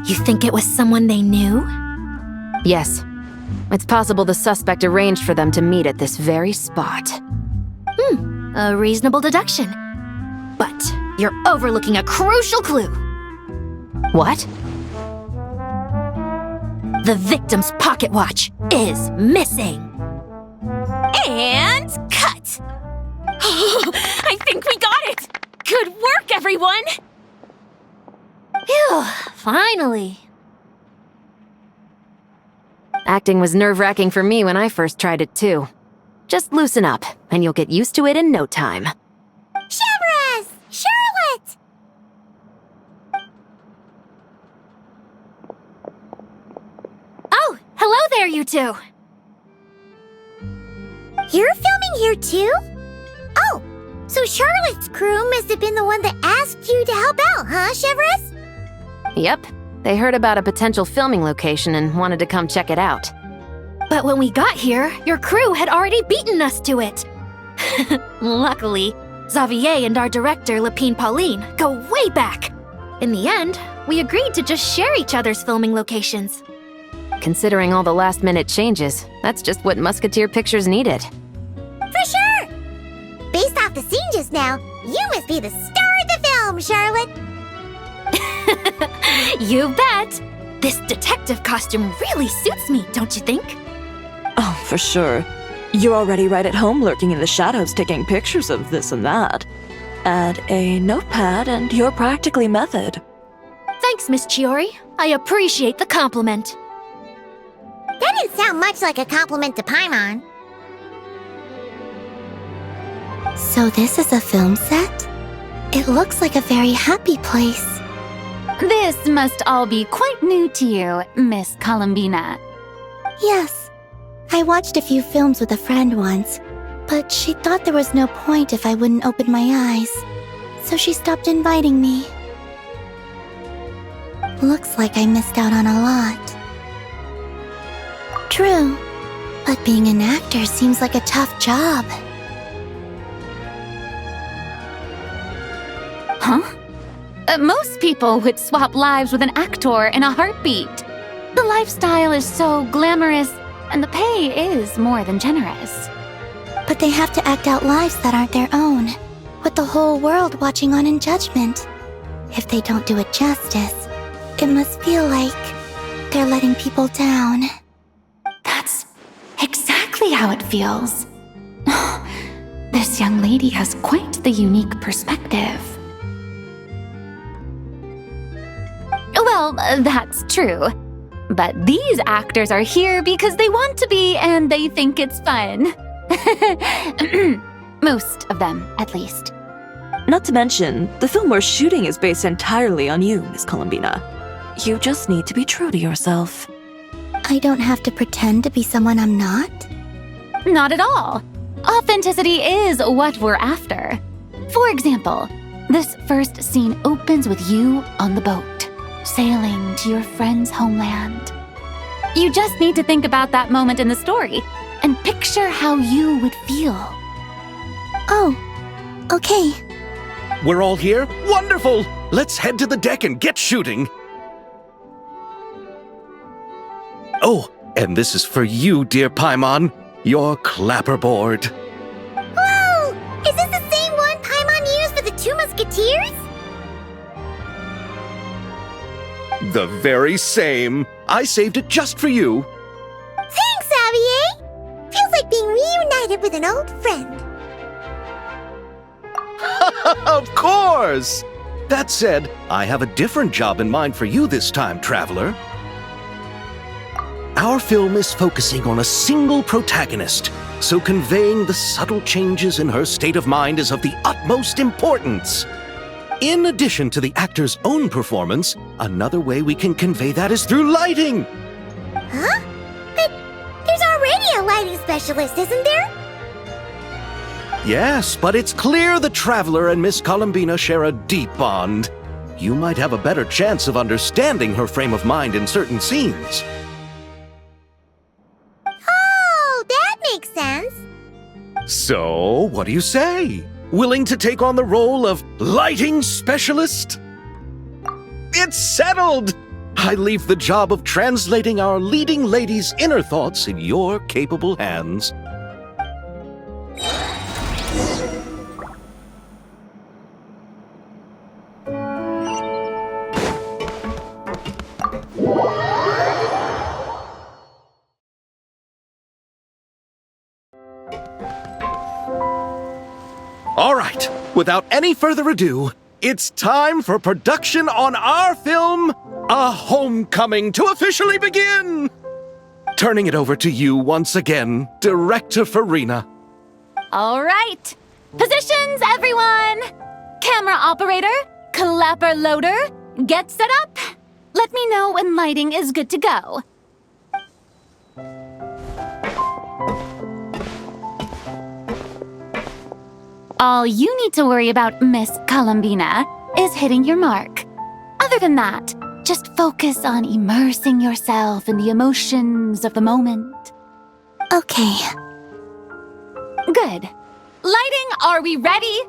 S7: You think it was someone they knew?
S5: Yes. It's possible the suspect arranged for them to meet at this very spot.
S7: A reasonable deduction. But you're overlooking a crucial clue.
S5: What?
S7: The victim's pocket watch is missing.
S4: And cut! I think we got it! Good work, everyone!
S7: Phew, finally.
S5: Acting was nerve-wracking for me when I first tried it too. Just loosen up, and you'll get used to it in no time.
S2: Chevrez! Charlotte!
S7: Oh, hello there, you two.
S2: You're filming here too? Oh, so Charlotte's crew must have been the one that asked you to help out, huh, Chevrez?
S5: Yep. They heard about a potential filming location and wanted to come check it out.
S7: But when we got here, your crew had already beaten us to it. Luckily, Xavier and our director, Lapine Pauline, go way back. In the end, we agreed to just share each other's filming locations.
S5: Considering all the last-minute changes, that's just what Musketeer Pictures needed.
S2: For sure! Based off the scene just now, you must be the star of the film, Charlotte!
S7: You bet! This detective costume really suits me, don't you think?
S1: Oh, for sure. You're already right at home lurking in the shadows taking pictures of this and that. Add a notepad and you're practically method.
S7: Thanks, Miss Chiori. I appreciate the compliment.
S2: That didn't sound much like a compliment to Paimon.
S7: So this is a film set? It looks like a very happy place.
S4: This must all be quite new to you, Miss Columbina.
S7: Yes. I watched a few films with a friend once, but she thought there was no point if I wouldn't open my eyes. So she stopped inviting me. Looks like I missed out on a lot. True, but being an actor seems like a tough job.
S4: Huh? Most people would swap lives with an actor in a heartbeat. The lifestyle is so glamorous, and the pay is more than generous.
S7: But they have to act out lives that aren't their own, with the whole world watching on in judgment. If they don't do it justice, it must feel like they're letting people down.
S4: That's exactly how it feels. This young lady has quite the unique perspective. Well, that's true. But these actors are here because they want to be and they think it's fun. Most of them, at least.
S1: Not to mention, the film we're shooting is based entirely on you, Miss Columbina. You just need to be true to yourself.
S7: I don't have to pretend to be someone I'm not?
S4: Not at all. Authenticity is what we're after. For example, this first scene opens with you on the boat, sailing to your friend's homeland. You just need to think about that moment in the story and picture how you would feel.
S7: Oh, okay.
S3: We're all here? Wonderful! Let's head to the deck and get shooting. Oh, and this is for you, dear Paimon. Your clapperboard.
S2: Whoa! Is this the same one Paimon used for the Two Musketeers?
S3: The very same. I saved it just for you.
S2: Thanks, Xavier! Feels like being reunited with an old friend.
S3: Of course! That said, I have a different job in mind for you this time, traveler. Our film is focusing on a single protagonist, so conveying the subtle changes in her state of mind is of the utmost importance. In addition to the actor's own performance, another way we can convey that is through lighting.
S2: Huh? But there's already a lighting specialist, isn't there?
S3: Yes, but it's clear the Traveler and Miss Columbina share a deep bond. You might have a better chance of understanding her frame of mind in certain scenes.
S2: Oh, that makes sense.
S3: So, what do you say? Willing to take on the role of lighting specialist? It's settled! I leave the job of translating our leading lady's inner thoughts in your capable hands. All right, without any further ado, it's time for production on our film, A Homecoming, to officially begin! Turning it over to you once again, Director Farina.
S4: All right. Positions, everyone! Camera operator, clapper loader, get set up. Let me know when lighting is good to go. All you need to worry about, Miss Columbina, is hitting your mark. Other than that, just focus on immersing yourself in the emotions of the moment.
S7: Okay.
S4: Good. Lighting, are we ready?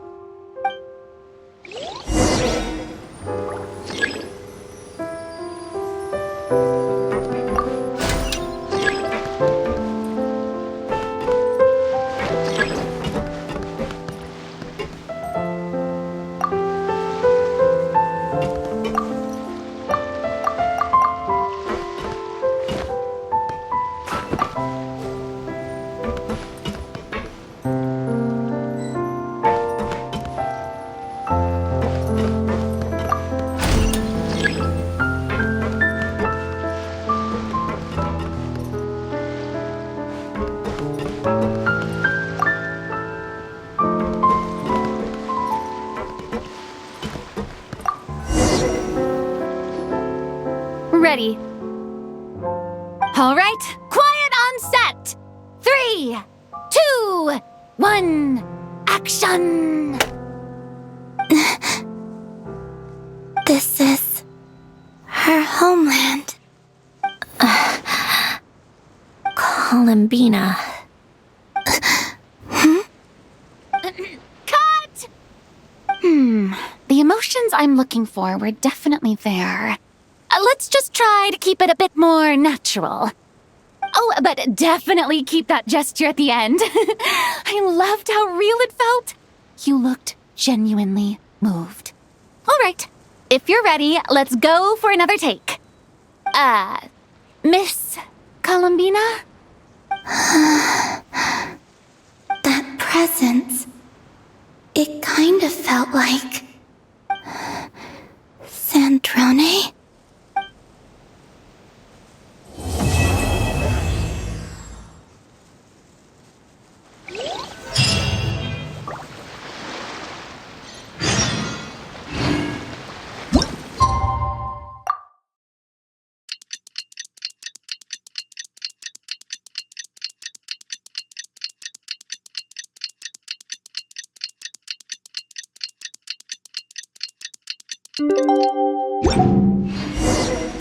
S4: Ready. All right, quiet on set. 3, 2, 1, action!
S7: This is her homeland. Columbina.
S4: Cut! The emotions I'm looking for were definitely there. Let's just try to keep it a bit more natural. Oh, but definitely keep that gesture at the end. I loved how real it felt. You looked genuinely moved. All right, if you're ready, let's go for another take. Miss Columbina?
S7: That presence. It kind of felt like Sandrone?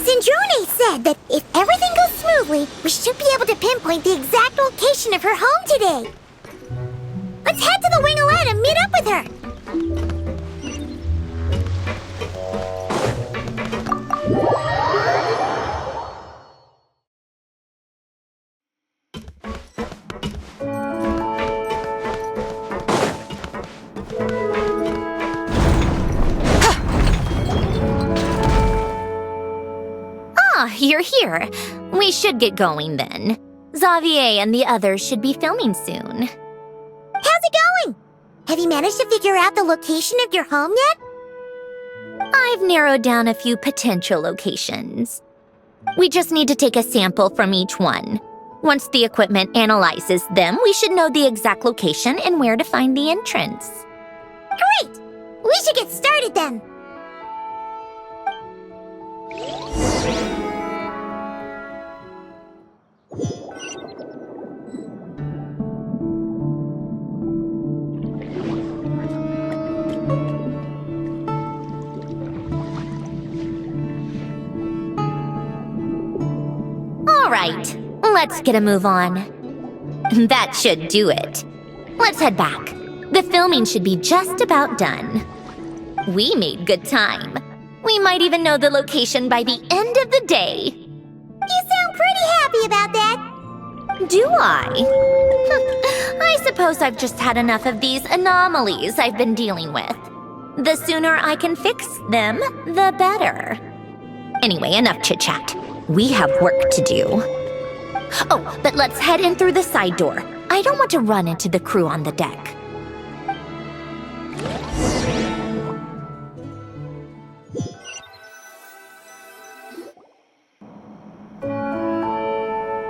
S2: Sandrone said that if everything goes smoothly, we should be able to pinpoint the exact location of her home today. Let's head to the wing ahead and meet up with her.
S7: You're here. We should get going then. Xavier and the others should be filming soon.
S2: How's it going? Have you managed to figure out the location of your home yet?
S7: I've narrowed down a few potential locations. We just need to take a sample from each one. Once the equipment analyzes them, we should know the exact location and where to find the entrance.
S2: Great! We should get started then.
S7: All right, let's get a move on. That should do it. Let's head back. The filming should be just about done. We made good time. We might even know the location by the end of the day.
S2: You sound pretty happy about that.
S7: Do I? I suppose I've just had enough of these anomalies I've been dealing with. The sooner I can fix them, the better. Anyway, enough chit-chat. We have work to do. Oh, but let's head in through the side door. I don't want to run into the crew on the deck.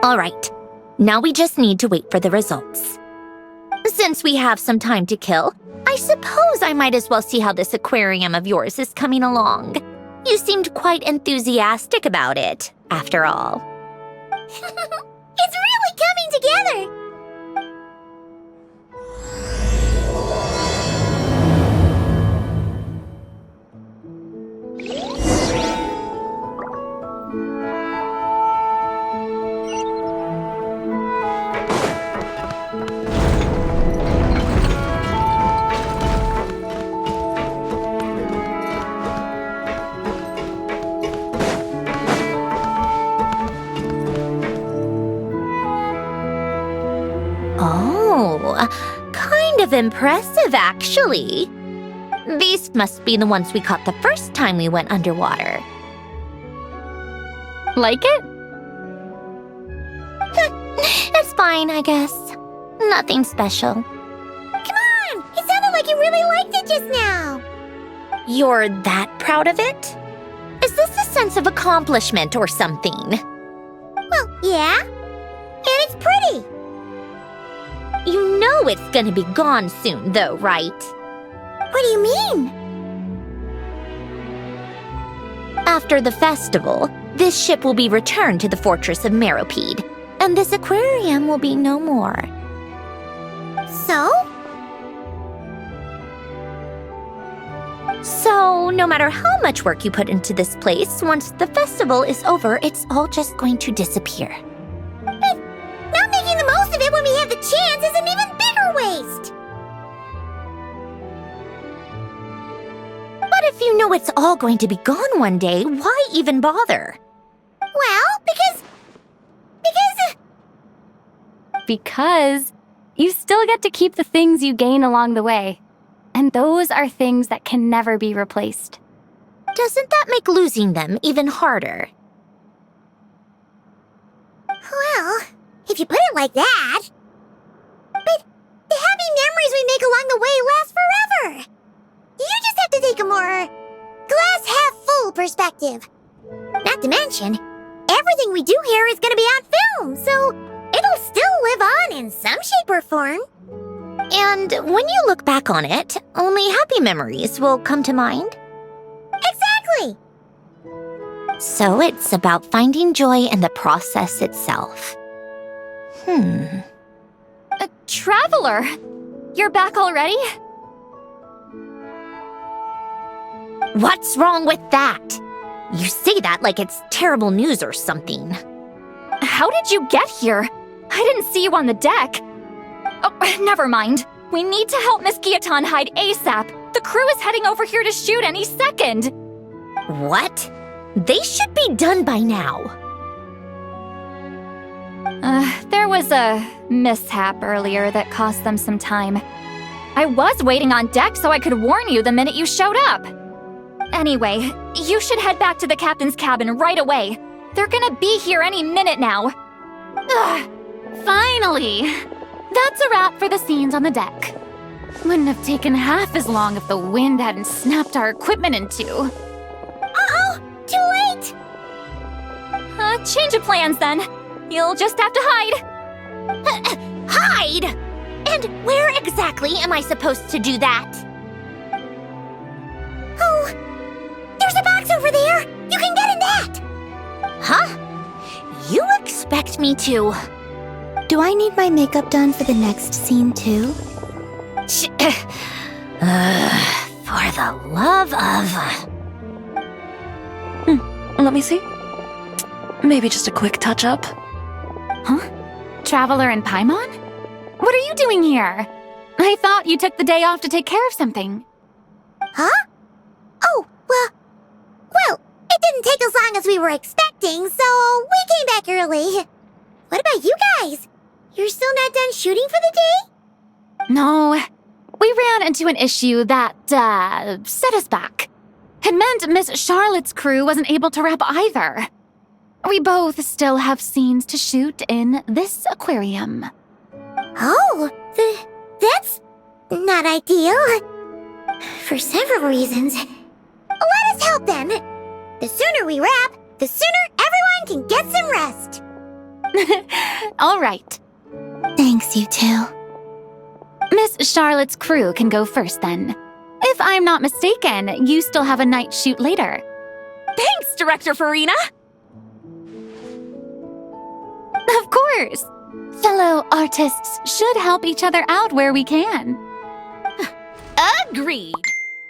S7: All right, now we just need to wait for the results. Since we have some time to kill, I suppose I might as well see how this aquarium of yours is coming along. You seemed quite enthusiastic about it, after all.
S2: It's really coming together.
S7: Oh, kind of impressive, actually. These must be the ones we caught the first time we went underwater.
S4: Like it?
S7: It's fine, I guess. Nothing special.
S2: Come on! It sounded like you really liked it just now.
S7: You're that proud of it? Is this a sense of accomplishment or something?
S2: Well, yeah. And it's pretty.
S7: You know it's gonna be gone soon, though, right?
S2: What do you mean?
S7: After the festival, this ship will be returned to the fortress of Meropide, and this aquarium will be no more.
S2: So?
S7: So, no matter how much work you put into this place, once the festival is over, it's all just going to disappear.
S2: But not making the most of it when we have the chance is an even bigger waste.
S7: But if you know it's all going to be gone one day, why even bother?
S2: Well, because
S4: Because you still get to keep the things you gain along the way. And those are things that can never be replaced.
S7: Doesn't that make losing them even harder?
S2: well, if you put it like that. But the happy memories we make along the way last forever. You just have to take a more glass half full perspective. Not to mention, everything we do here is going to be on film, so it'll still live on in some shape or form.
S7: And when you look back on it, only happy memories will come to mind.
S2: Exactly.
S7: So it's about finding joy in the process itself.
S4: Traveler! You're back already?
S7: What's wrong with that? You say that like it's terrible news or something.
S4: How did you get here? I didn't see you on the deck. Oh, never mind. We need to help Miss Guillotin hide ASAP. The crew is heading over here to shoot any second.
S7: What? They should be done by now.
S4: There was a mishap earlier that cost them some time. I was waiting on deck so I could warn you the minute you showed up. Anyway, you should head back to the captain's cabin right away. They're gonna be here any minute now. Finally! That's a wrap for the scenes on the deck. Wouldn't have taken half as long if the wind hadn't snapped our equipment in two.
S2: Uh-oh! Too late!
S4: Change of plans then. You'll just have to hide.
S7: Hide? And where exactly am I supposed to do that? me to.
S2: Do I need my makeup done for the next scene too?
S7: For the love of...
S1: Let me see. Maybe just a quick touch-up.
S4: Huh? Traveler and Paimon? What are you doing here? I thought you took the day off to take care of something.
S2: Huh? Oh, well, it didn't take as long as we were expecting, so we came back early. What about you guys? You're still not done shooting for the day?
S4: No, we ran into an issue that, set us back. It meant Miss Charlotte's crew wasn't able to wrap either. We both still have scenes to shoot in this aquarium.
S2: Oh, that's not ideal. For several reasons. Let us help then. The sooner we wrap, the sooner everyone can get some rest.
S4: All right.
S2: Thanks, you two.
S4: Miss Charlotte's crew can go first then. If I'm not mistaken, you still have a night shoot later.
S1: Thanks, Director Farina!
S4: Of course! Fellow artists should help each other out where we can.
S1: Agreed!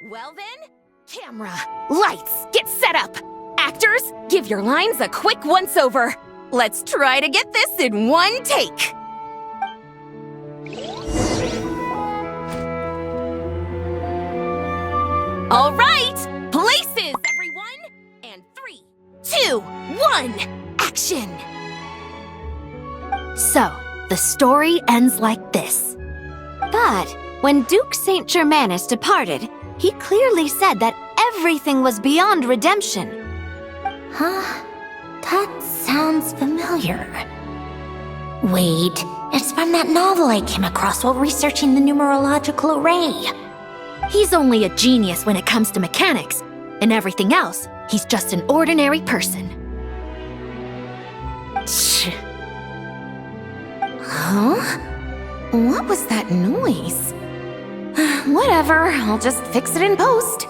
S1: Well then, camera, lights, get set up! Actors, give your lines a quick once-over. Let's try to get this in one take! All right, places, everyone! And 3, 2, 1, action!
S5: So, the story ends like this. But when Duke Saint Germanus departed, he clearly said that everything was beyond redemption.
S7: Huh? That sounds familiar. Wait, it's from that novel I came across while researching the numerological array.
S5: He's only a genius when it comes to mechanics. In everything else, he's just an ordinary person.
S7: Huh? What was that noise? Whatever, I'll just fix it in post.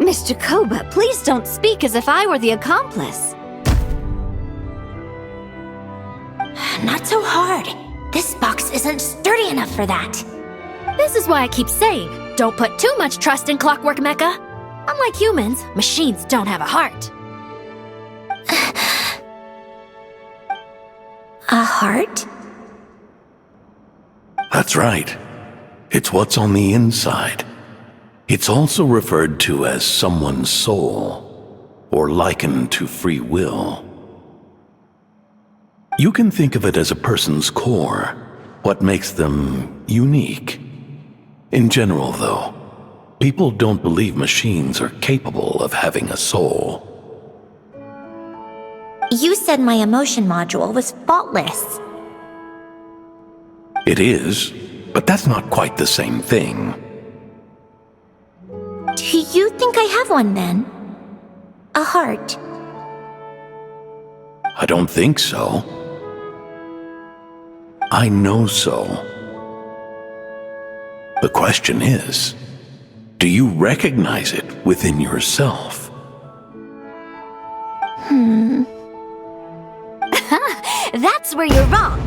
S5: Miss Jacoba, please don't speak as if I were the accomplice.
S7: Not so hard. This box isn't sturdy enough for that.
S5: This is why I keep saying, don't put too much trust in Clockwork Mecha. Unlike humans, machines don't have a heart.
S7: A heart?
S8: That's right. It's what's on the inside. It's also referred to as someone's soul, or likened to free will. You can think of it as a person's core, what makes them unique. In general, though, people don't believe machines are capable of having a soul.
S7: You said my emotion module was faultless.
S8: It is, but that's not quite the same thing.
S7: Do you think I have one then? A heart?
S8: I don't think so. I know so. The question is, do you recognize it within yourself?
S5: That's where you're wrong.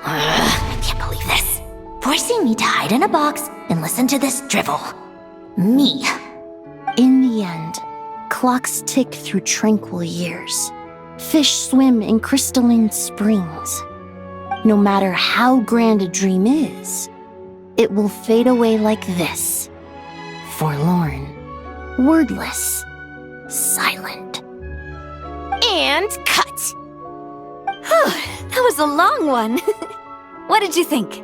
S7: I can't believe this. Forcing me to hide in a box and listen to this drivel. Me.
S9: In the end, clocks tick through tranquil years. Fish swim in crystalline springs. No matter how grand a dream is, it will fade away like this. Forlorn, wordless, silent.
S5: And cut. That was a long one. What did you think?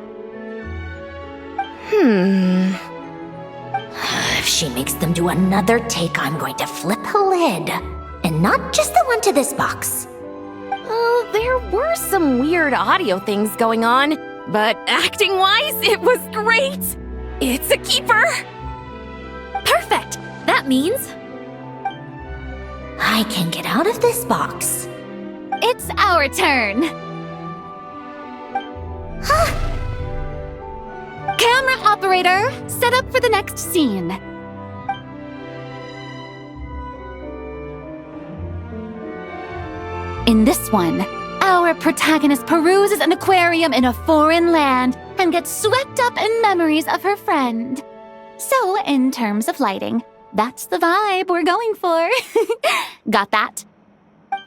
S7: If she makes them do another take, I'm going to flip a lid. And not just the one to this box.
S1: Oh, there were some weird audio things going on, but acting-wise, it was great! It's a keeper!
S5: Perfect! That means
S7: I can get out of this box.
S4: It's our turn. Camera operator, set up for the next scene. In this one, our protagonist peruses an aquarium in a foreign land and gets swept up in memories of her friend. So, in terms of lighting, that's the vibe we're going for. Got that?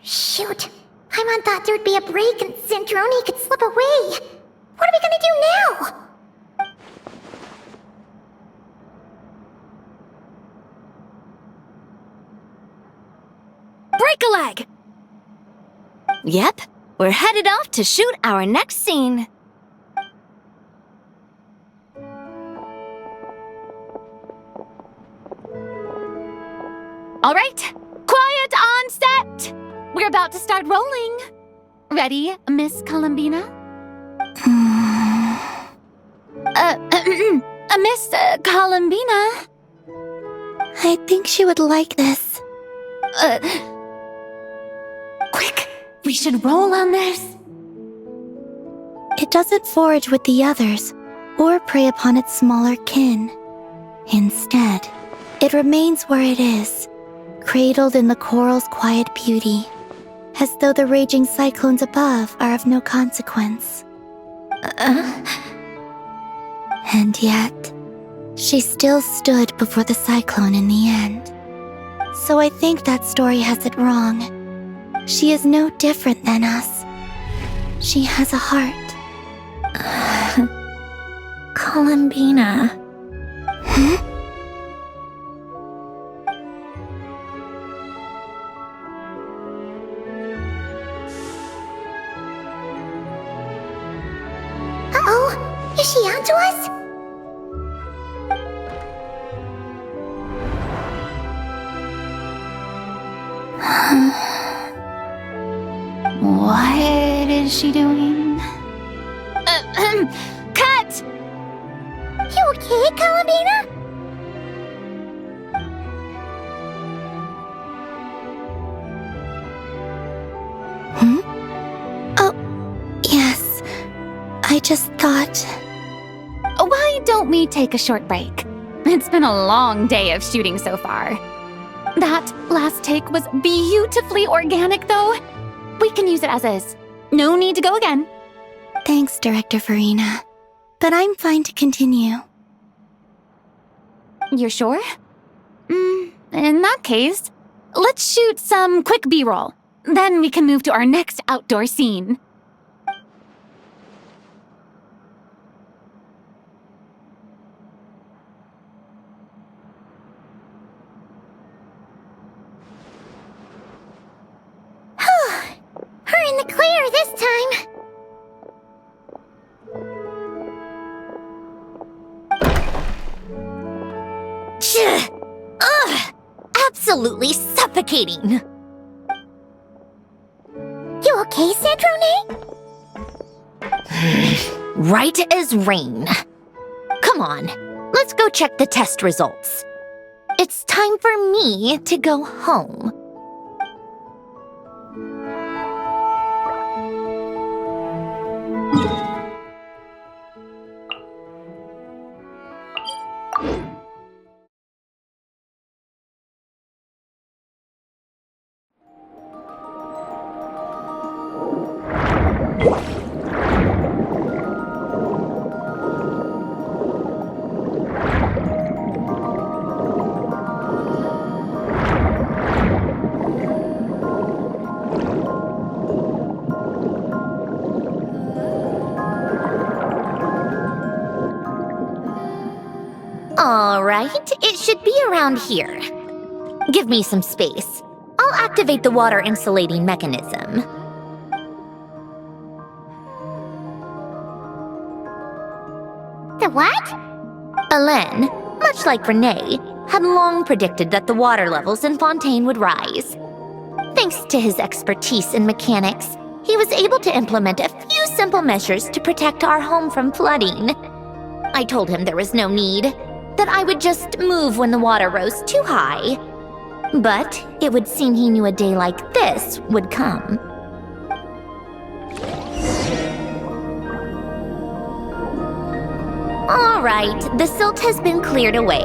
S2: Shoot. Paimon thought there'd be a break and Sandrone could slip away. What are we gonna do now?
S5: Break a leg! Yep, we're headed off to shoot our next scene.
S4: All right, quiet on set! We're about to start rolling. Ready, Miss Columbina? Miss Columbina?
S9: I think she would like this.
S4: Quick, we should roll on this.
S9: It doesn't forage with the others or prey upon its smaller kin. Instead, it remains where it is, cradled in the coral's quiet beauty, as though the raging cyclones above are of no consequence. And yet, she still stood before the cyclone in the end. So I think that story has it wrong. She is no different than us. She has a heart.
S7: Columbina.
S2: Uh-oh, is she onto us?
S4: What is she doing? Cut!
S2: You okay, Columbina?
S9: Oh, yes. I just thought...
S4: Why don't we take a short break? It's been a long day of shooting so far. That last take was beautifully organic, though. We can use it as is. No need to go again.
S9: Thanks, Director Farina. But I'm fine to continue.
S4: You're sure? In that case, let's shoot some quick B-roll. Then we can move to our next outdoor scene.
S2: We're in the clear this time.
S7: Ugh! Absolutely suffocating.
S2: You okay, Sandrone?
S7: Right as rain. Come on, let's go check the test results. It's time for me to go home. All right, it should be around here. Give me some space. I'll activate the water insulating mechanism.
S2: The what?
S7: Alain, much like Renee, had long predicted that the water levels in Fontaine would rise. Thanks to his expertise in mechanics, he was able to implement a few simple measures to protect our home from flooding. I told him there was no need, that I would just move when the water rose too high. But it would seem he knew a day like this would come. All right, the silt has been cleared away.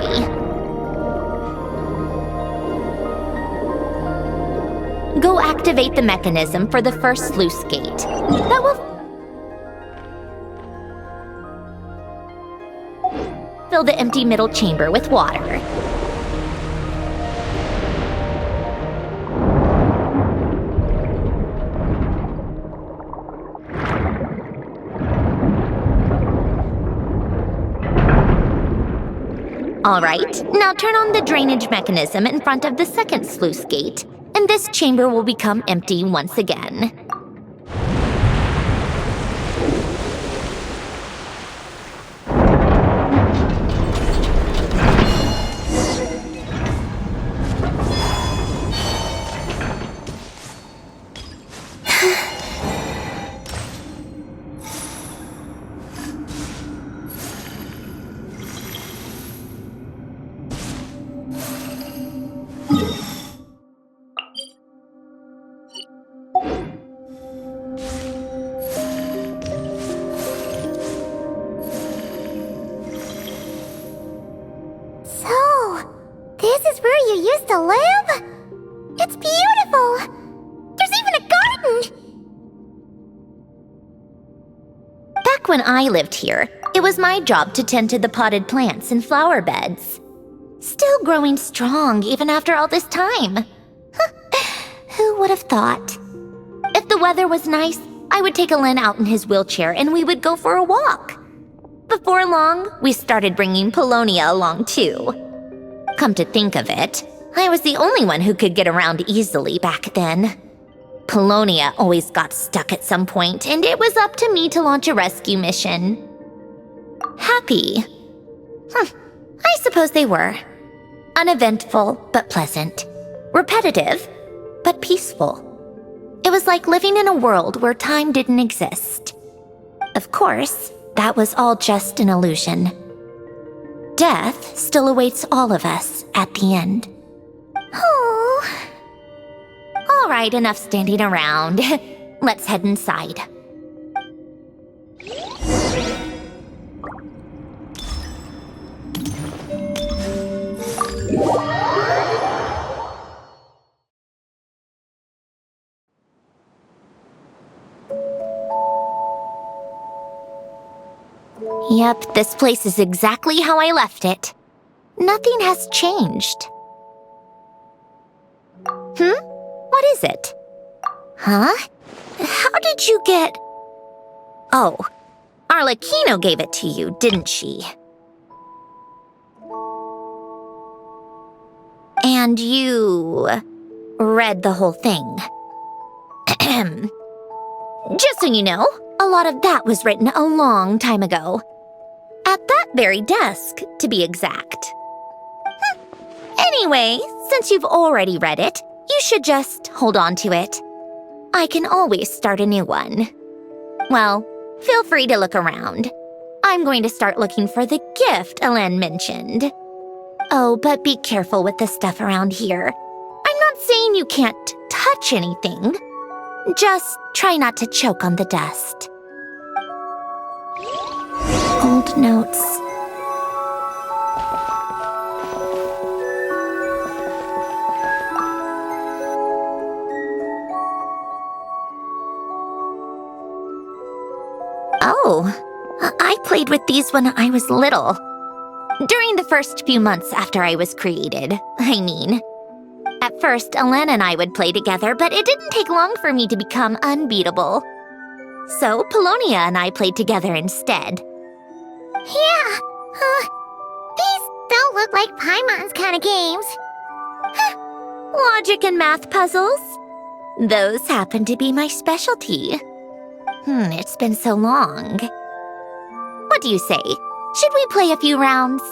S7: Go activate the mechanism for the first sluice gate. That will fill the empty middle chamber with water. All right, now turn on the drainage mechanism in front of the second sluice gate, and this chamber will become empty once again.
S2: This is where you used to live? It's beautiful! There's even a garden!
S7: Back when I lived here, it was my job to tend to the potted plants and flower beds. Still growing strong even after all this time. Who would have thought? If the weather was nice, I would take Alen out in his wheelchair and we would go for a walk. Before long, we started bringing Polonia along too. Come to think of it, I was the only one who could get around easily back then. Polonia always got stuck at some point, and it was up to me to launch a rescue mission. Happy? I suppose they were. Uneventful, but pleasant. Repetitive, but peaceful. It was like living in a world where time didn't exist. Of course, that was all just an illusion. Death still awaits all of us at the end.
S2: Oh.
S7: All right, enough standing around. Let's head inside. Yep, this place is exactly how I left it. Nothing has changed. What is it? Huh? How did you get... Oh, Arlecchino gave it to you, didn't she? And you... read the whole thing. Just so you know, a lot of that was written a long time ago. At that very desk, to be exact. Anyway, since you've already read it, you should just hold on to it. I can always start a new one. Well, feel free to look around. I'm going to start looking for the gift Alen mentioned. Oh, but be careful with the stuff around here. I'm not saying you can't touch anything. Just try not to choke on the dust. Old notes. Oh, I played with these when I was little. During the first few months after I was created, I mean. At first, Alen and I would play together, but it didn't take long for me to become unbeatable. So, Polonia and I played together instead.
S2: Yeah, these don't look like Paimon's kind of games.
S7: Logic and math puzzles? Those happen to be my specialty. It's been so long. What do you say? Should we play a few rounds?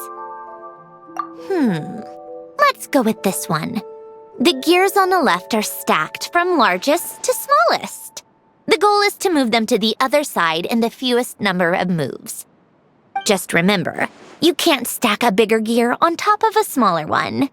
S7: Let's go with this one. The gears on the left are stacked from largest to smallest. The goal is to move them to the other side in the fewest number of moves. Just remember, you can't stack a bigger gear on top of a smaller one.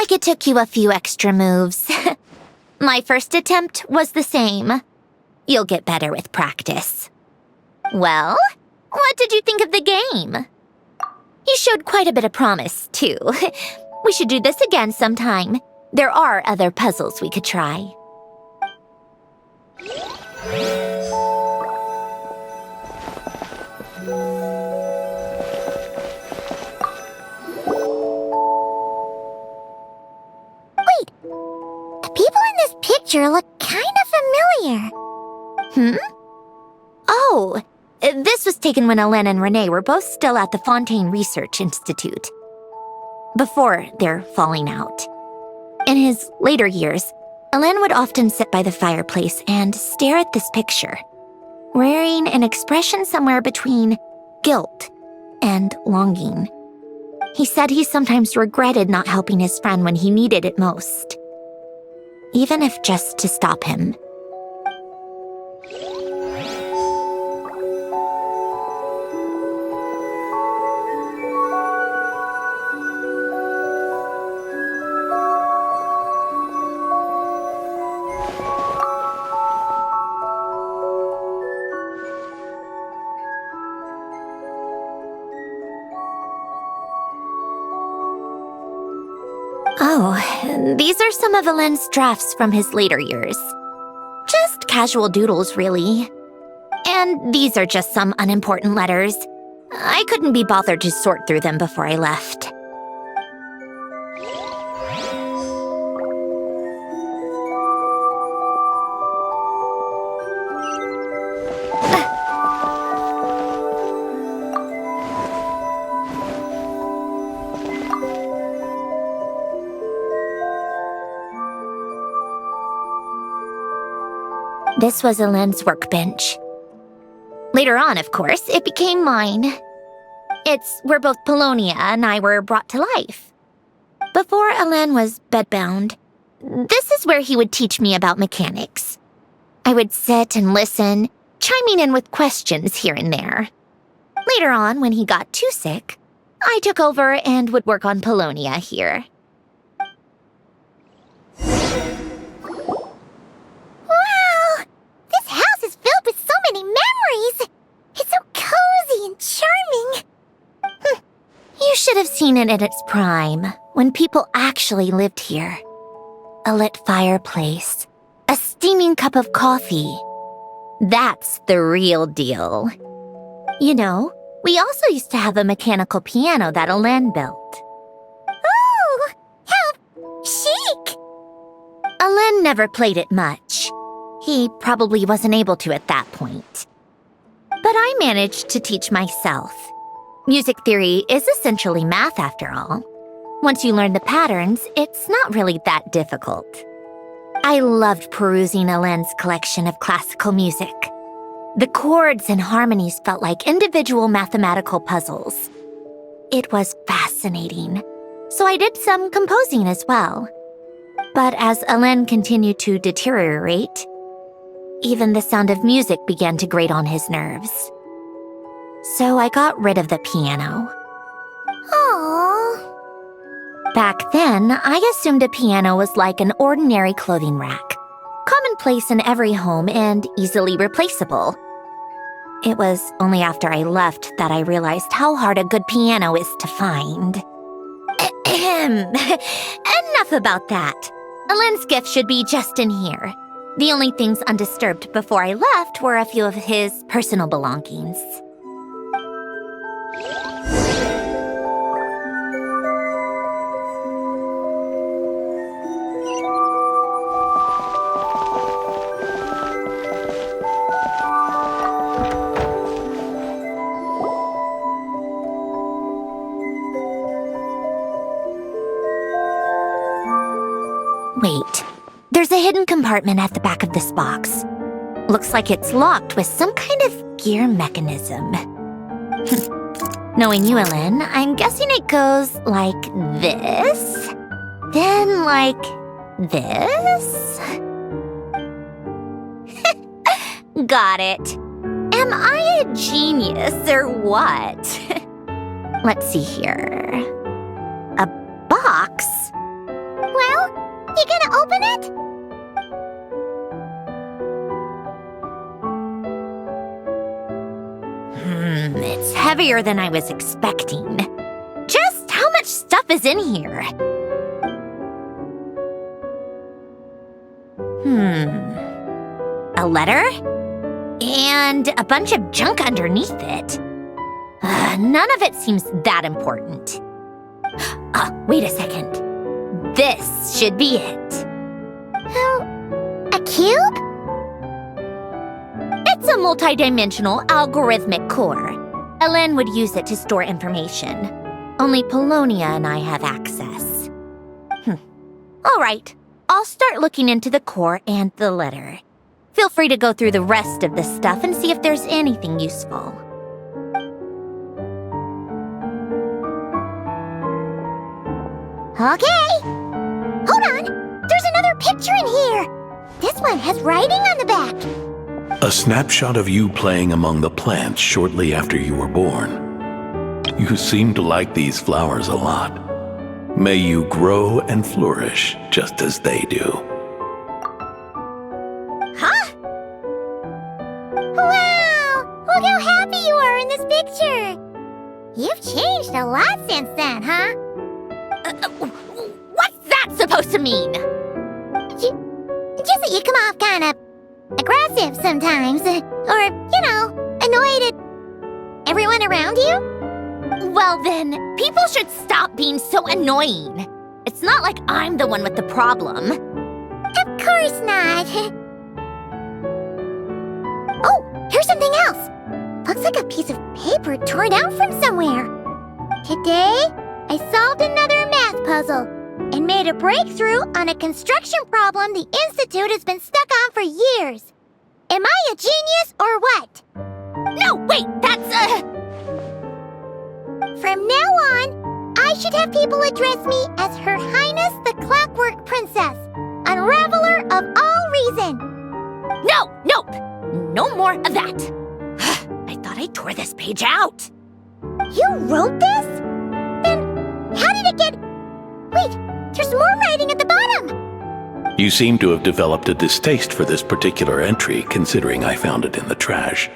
S7: like it took you a few extra moves. My first attempt was the same. You'll get better with practice. Well, what did you think of the game? You showed quite a bit of promise, too. We should do this again sometime. There are other puzzles we could try.
S2: Wait, the people in this picture look kind of familiar.
S7: Oh, this was taken when Hélène and Renee were both still at the Fontaine Research Institute. Before their falling out. In his later years, Hélène would often sit by the fireplace and stare at this picture, wearing an expression somewhere between guilt and longing. He said he sometimes regretted not helping his friend when he needed it most, even if just to stop him. Oh, these are some of Hélène's drafts from his later years. Just casual doodles, really. And these are just some unimportant letters. I couldn't be bothered to sort through them before I left. This was Hélène's workbench. Later on, of course, it became mine. It's where both Polonia and I were brought to life. Before Hélène was bedbound, this is where he would teach me about mechanics. I would sit and listen, chiming in with questions here and there. Later on, when he got too sick, I took over and would work on Polonia here.
S2: Many memories! It's so cozy and charming!
S7: You should have seen it in its prime, when people actually lived here. A lit fireplace, a steaming cup of coffee. That's the real deal. You know, we also used to have a mechanical piano that Hélène built.
S2: Oh, how chic!
S7: Hélène never played it much. He probably wasn't able to at that point. But I managed to teach myself. Music theory is essentially math after all. Once you learn the patterns, it's not really that difficult. I loved perusing Hélène's collection of classical music. The chords and harmonies felt like individual mathematical puzzles. It was fascinating, so I did some composing as well. But as Hélène continued to deteriorate, even the sound of music began to grate on his nerves. So I got rid of the piano.
S2: Aww.
S7: Back then, I assumed a piano was like an ordinary clothing rack, commonplace in every home and easily replaceable. It was only after I left that I realized how hard a good piano is to find. Enough about that. Hélène's gift should be just in here. The only things undisturbed before I left were a few of his personal belongings. Wait. There's a hidden compartment at the back of this box. Looks like it's locked with some kind of gear mechanism. Knowing you, Hélène, I'm guessing it goes like this, then like this. Got it. Am I a genius or what? Let's see here. A box? heavier than I was expecting. Just how much stuff is in here? A letter? And a bunch of junk underneath it. None of it seems that important. Wait a second. This should be it.
S2: A cube?
S7: It's a multidimensional algorithmic core. Ellen would use it to store information. Only Polonia and I have access. All right, I'll start looking into the core and the letter. Feel free to go through the rest of the stuff and see if there's anything useful.
S2: Okay. Hold on. There's another picture in here. This one has writing on the back.
S8: A snapshot of you playing among the plants shortly after you were born. You seem to like these flowers a lot. May you grow and flourish just as they do.
S2: Huh? Wow! Look how happy you are in this picture. You've changed a lot since then, huh?
S7: What's that supposed to mean?
S2: Just that you come off kind of aggressive sometimes. Or, annoyed at everyone around you.
S7: Well then, people should stop being so annoying. It's not like I'm the one with the problem.
S2: Of course not. Oh, here's something else. Looks like a piece of paper torn out from somewhere. Today, I solved another math puzzle and made a breakthrough on a construction problem the Institute has been stuck on for years. Am I a genius or what?
S7: No, wait, that's
S2: From now on, I should have people address me as Her Highness the Clockwork Princess, Unraveler of all reason.
S7: Nope, no more of that. I thought I tore this page out.
S2: You wrote this? Then how did it get... Wait, there's more writing at the bottom.
S8: You seem to have developed a distaste for this particular entry, considering I found it in the trash.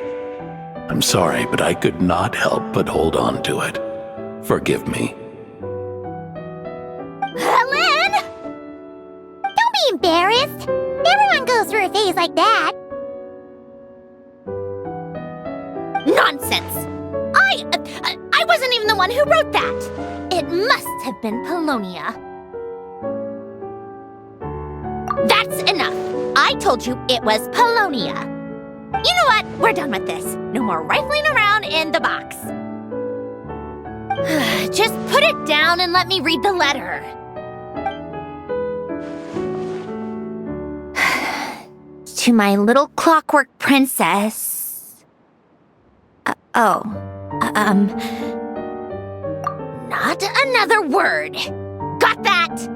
S8: I'm sorry, but I could not help but hold on to it. Forgive me.
S2: Helen! Don't be embarrassed. Everyone goes through a phase like that.
S7: Nonsense! I wasn't even the one who wrote that. It must have been Polonia. That's enough. I told you it was Polonia. You know what? We're done with this. No more rifling around in the box. Just put it down and let me read the letter. To my little clockwork princess. Not another word. Got that?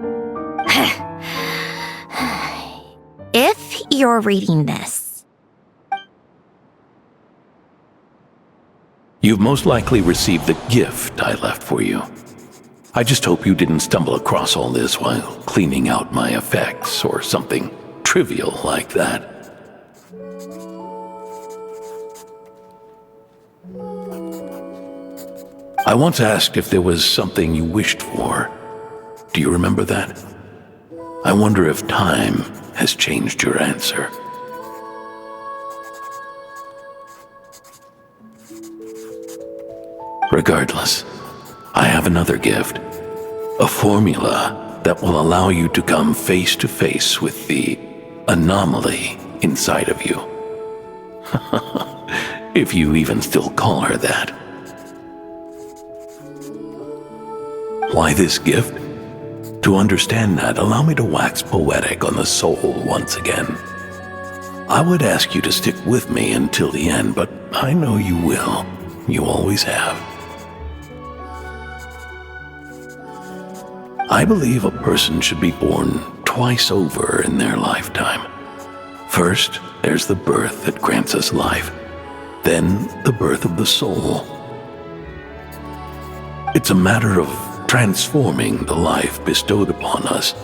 S7: If you're reading this,
S8: You've most likely received the gift I left for you. I just hope you didn't stumble across all this while cleaning out my effects or something trivial like that. I once asked if there was something you wished for. Do you remember that? I wonder if time has changed your answer. Regardless, I have another gift. A formula that will allow you to come face to face with the anomaly inside of you. If you even still call her that. Why this gift? To understand that, allow me to wax poetic on the soul once again. I would ask you to stick with me until the end, but I know you will. You always have. I believe a person should be born twice over in their lifetime. First, there's the birth that grants us life. Then, the birth of the soul. It's a matter of transforming the life bestowed upon us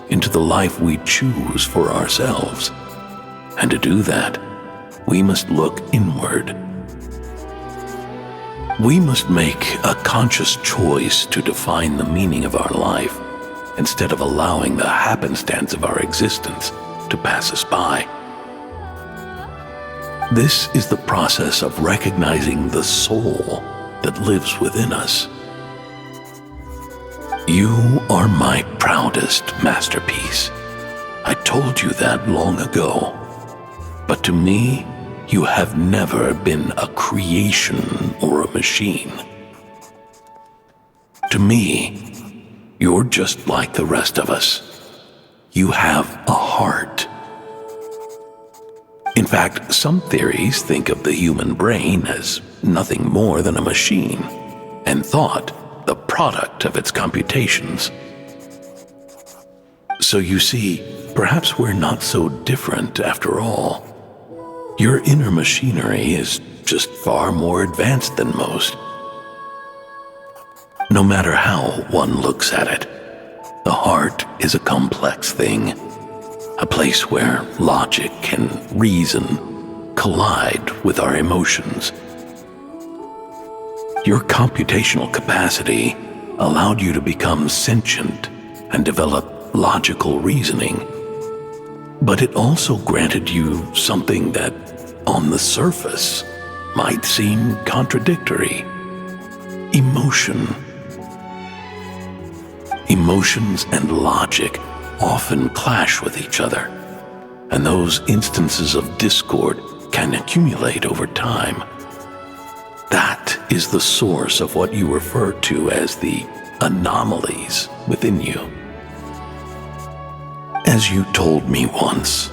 S8: into the life we choose for ourselves. And to do that, we must look inward. We must make a conscious choice to define the meaning of our life instead of allowing the happenstance of our existence to pass us by. This is the process of recognizing the soul that lives within us. You are my proudest masterpiece. I told you that long ago. But to me, you have never been a creation or a machine. To me, you're just like the rest of us. You have a heart. In fact, some theories think of the human brain as nothing more than a machine, and thought the product of its computations. So you see, perhaps we're not so different after all. Your inner machinery is just far more advanced than most. No matter how one looks at it, the heart is a complex thing, a place where logic and reason collide with our emotions. Your computational capacity allowed you to become sentient and develop logical reasoning. But it also granted you something that, on the surface, might seem contradictory: emotion. Emotions and logic often clash with each other, and those instances of discord can accumulate over time. That is the source of what you refer to as the anomalies within you. As you told me once,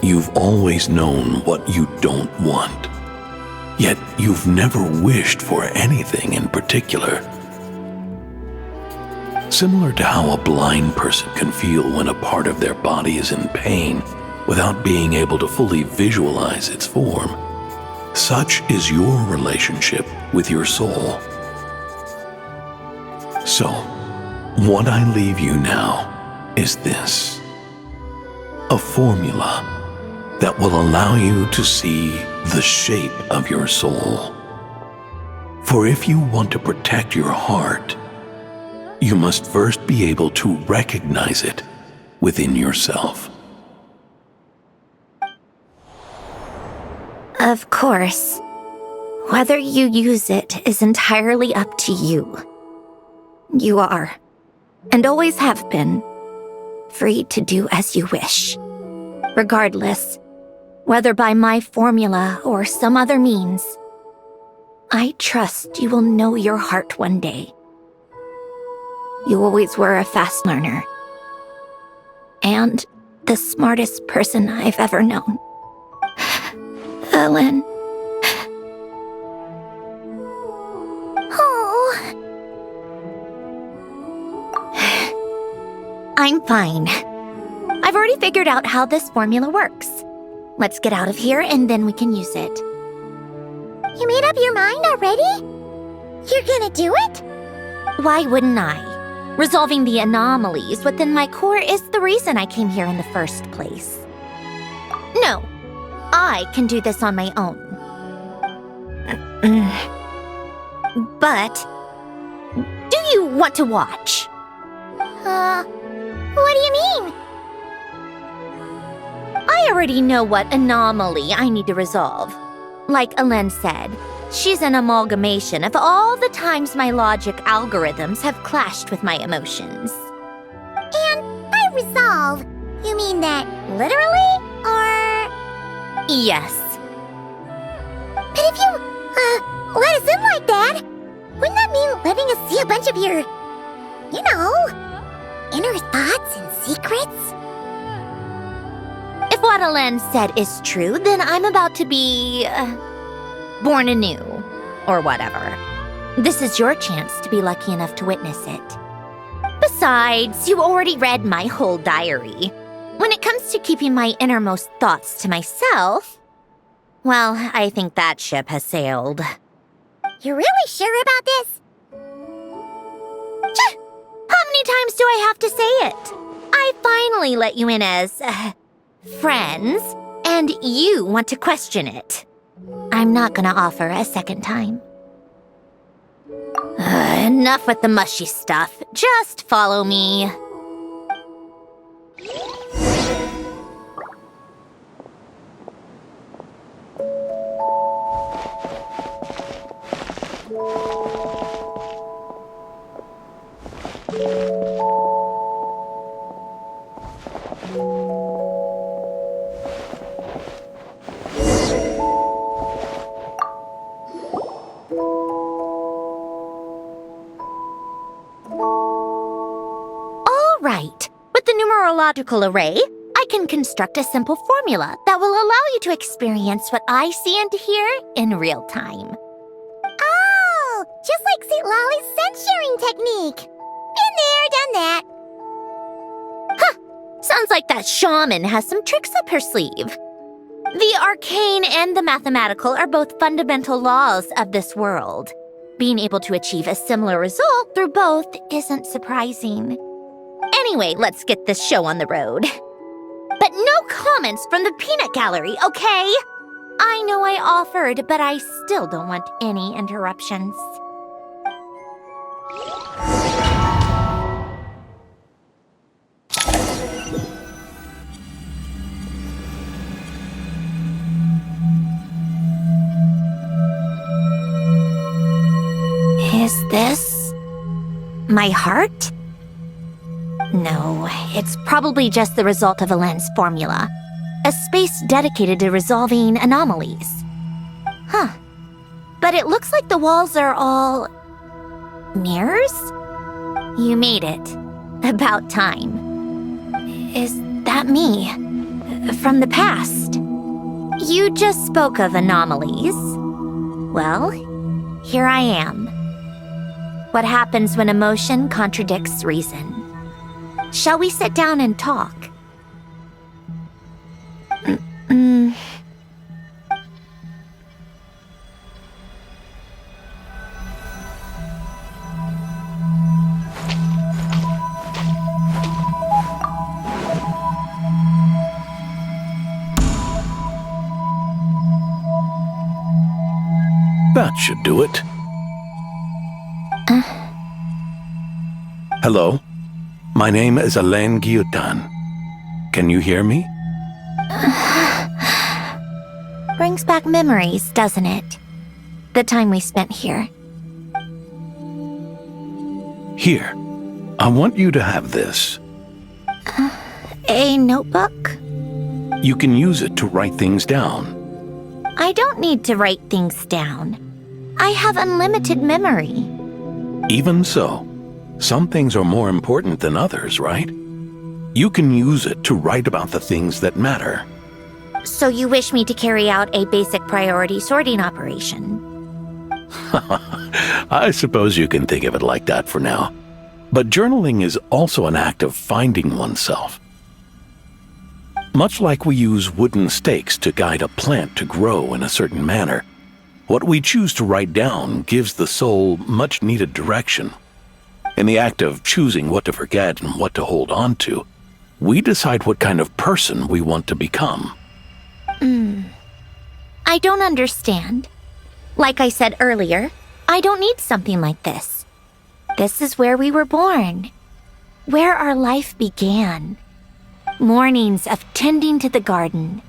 S8: you've always known what you don't want, yet you've never wished for anything in particular. Similar to how a blind person can feel when a part of their body is in pain without being able to fully visualize its form, such is your relationship with your soul. So, what I leave you now is this: a formula that will allow you to see the shape of your soul. For if you want to protect your heart, you must first be able to recognize it within yourself.
S7: Of course, whether you use it is entirely up to you. You are, and always have been, free to do as you wish. Regardless, whether by my formula or some other means, I trust you will know your heart one day. You always were a fast learner, and the smartest person I've ever known. Ellen. Oh. I'm fine. I've already figured out how this formula works. Let's get out of here and then we can use it.
S2: You made up your mind already? You're gonna do it?
S7: Why wouldn't I? Resolving the anomalies within my core is the reason I came here in the first place. No, I can do this on my own. But, do you want to watch?
S2: What do you mean?
S7: I already know what anomaly I need to resolve. Like Ellen said, she's an amalgamation of all the times my logic algorithms have clashed with my emotions.
S2: And by resolve, you mean that literally, or...?
S7: Yes.
S2: But if you, let us in like that, wouldn't that mean letting us see a bunch of your, you know, inner thoughts and secrets?
S7: If what Ellen said is true, then I'm about to be, born anew, or whatever. This is your chance to be lucky enough to witness it. Besides, you already read my whole diary. When it comes to keeping my innermost thoughts to myself, well, I think that ship has sailed.
S2: You're really sure about this?
S7: How many times do I have to say it? I finally let you in as, friends, and you want to question it. I'm not gonna offer a second time. Enough with the mushy stuff. Just follow me. Right. With the numerological array, I can construct a simple formula that will allow you to experience what I see and hear in real time.
S2: Oh, just like St. Lolly's sense-sharing technique. Been there, done that.
S7: Sounds like that shaman has some tricks up her sleeve. The arcane and the mathematical are both fundamental laws of this world. Being able to achieve a similar result through both isn't surprising. Anyway, let's get this show on the road. But no comments from the peanut gallery, okay? I know I offered, but I still don't want any interruptions. Is this my heart? No, it's probably just the result of a lens formula. A space dedicated to resolving anomalies. But it looks like the walls are all... mirrors? You made it. About time. Is that me? From the past? You just spoke of anomalies. Well, here I am. What happens when emotion contradicts reason? Shall we sit down and talk?
S8: That should do it. Hello? My name is Alain Guillotin. Can you hear me?
S7: Brings back memories, doesn't it? The time we spent here.
S8: Here. I want you to have this.
S7: A notebook?
S8: You can use it to write things down.
S7: I don't need to write things down. I have unlimited memory.
S8: Even so, some things are more important than others, right? You can use it to write about the things that matter.
S7: So you wish me to carry out a basic priority sorting operation?
S8: I suppose you can think of it like that for now. But journaling is also an act of finding oneself. Much like we use wooden stakes to guide a plant to grow in a certain manner, what we choose to write down gives the soul much-needed direction. In the act of choosing what to forget and what to hold on to, we decide what kind of person we want to become.
S7: I don't understand. Like I said earlier, I don't need something like this. This is where we were born, where our life began. Mornings of tending to the garden,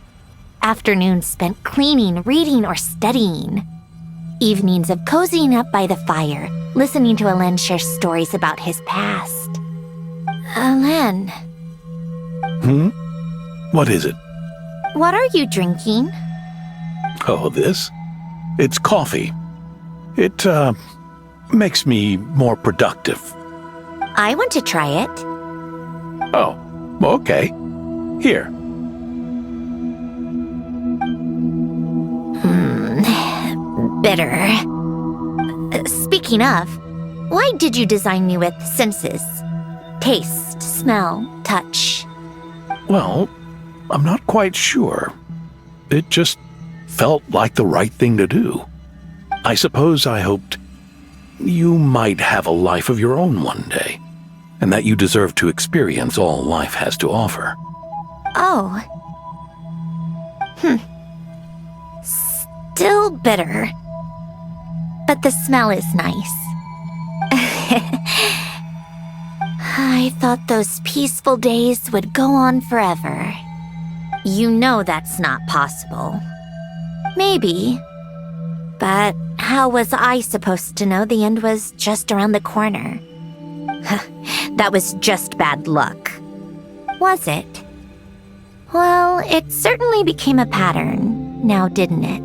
S7: afternoons spent cleaning, reading, or studying, evenings of cozying up by the fire, listening to Alain share stories about his past. Alain.
S8: What is it?
S7: What are you drinking?
S8: Oh, this? It's coffee. It, makes me more productive.
S7: I want to try it.
S8: Oh, okay. Here.
S7: Bitter. Speaking of, why did you design me with senses? Taste, smell, touch.
S8: Well, I'm not quite sure. It just felt like the right thing to do. I suppose I hoped you might have a life of your own one day, and that you deserve to experience all life has to offer.
S7: Oh. Still bitter. But the smell is nice. I thought those peaceful days would go on forever. You know that's not possible. Maybe. But how was I supposed to know the end was just around the corner? That was just bad luck. Was it? Well, it certainly became a pattern, now didn't it?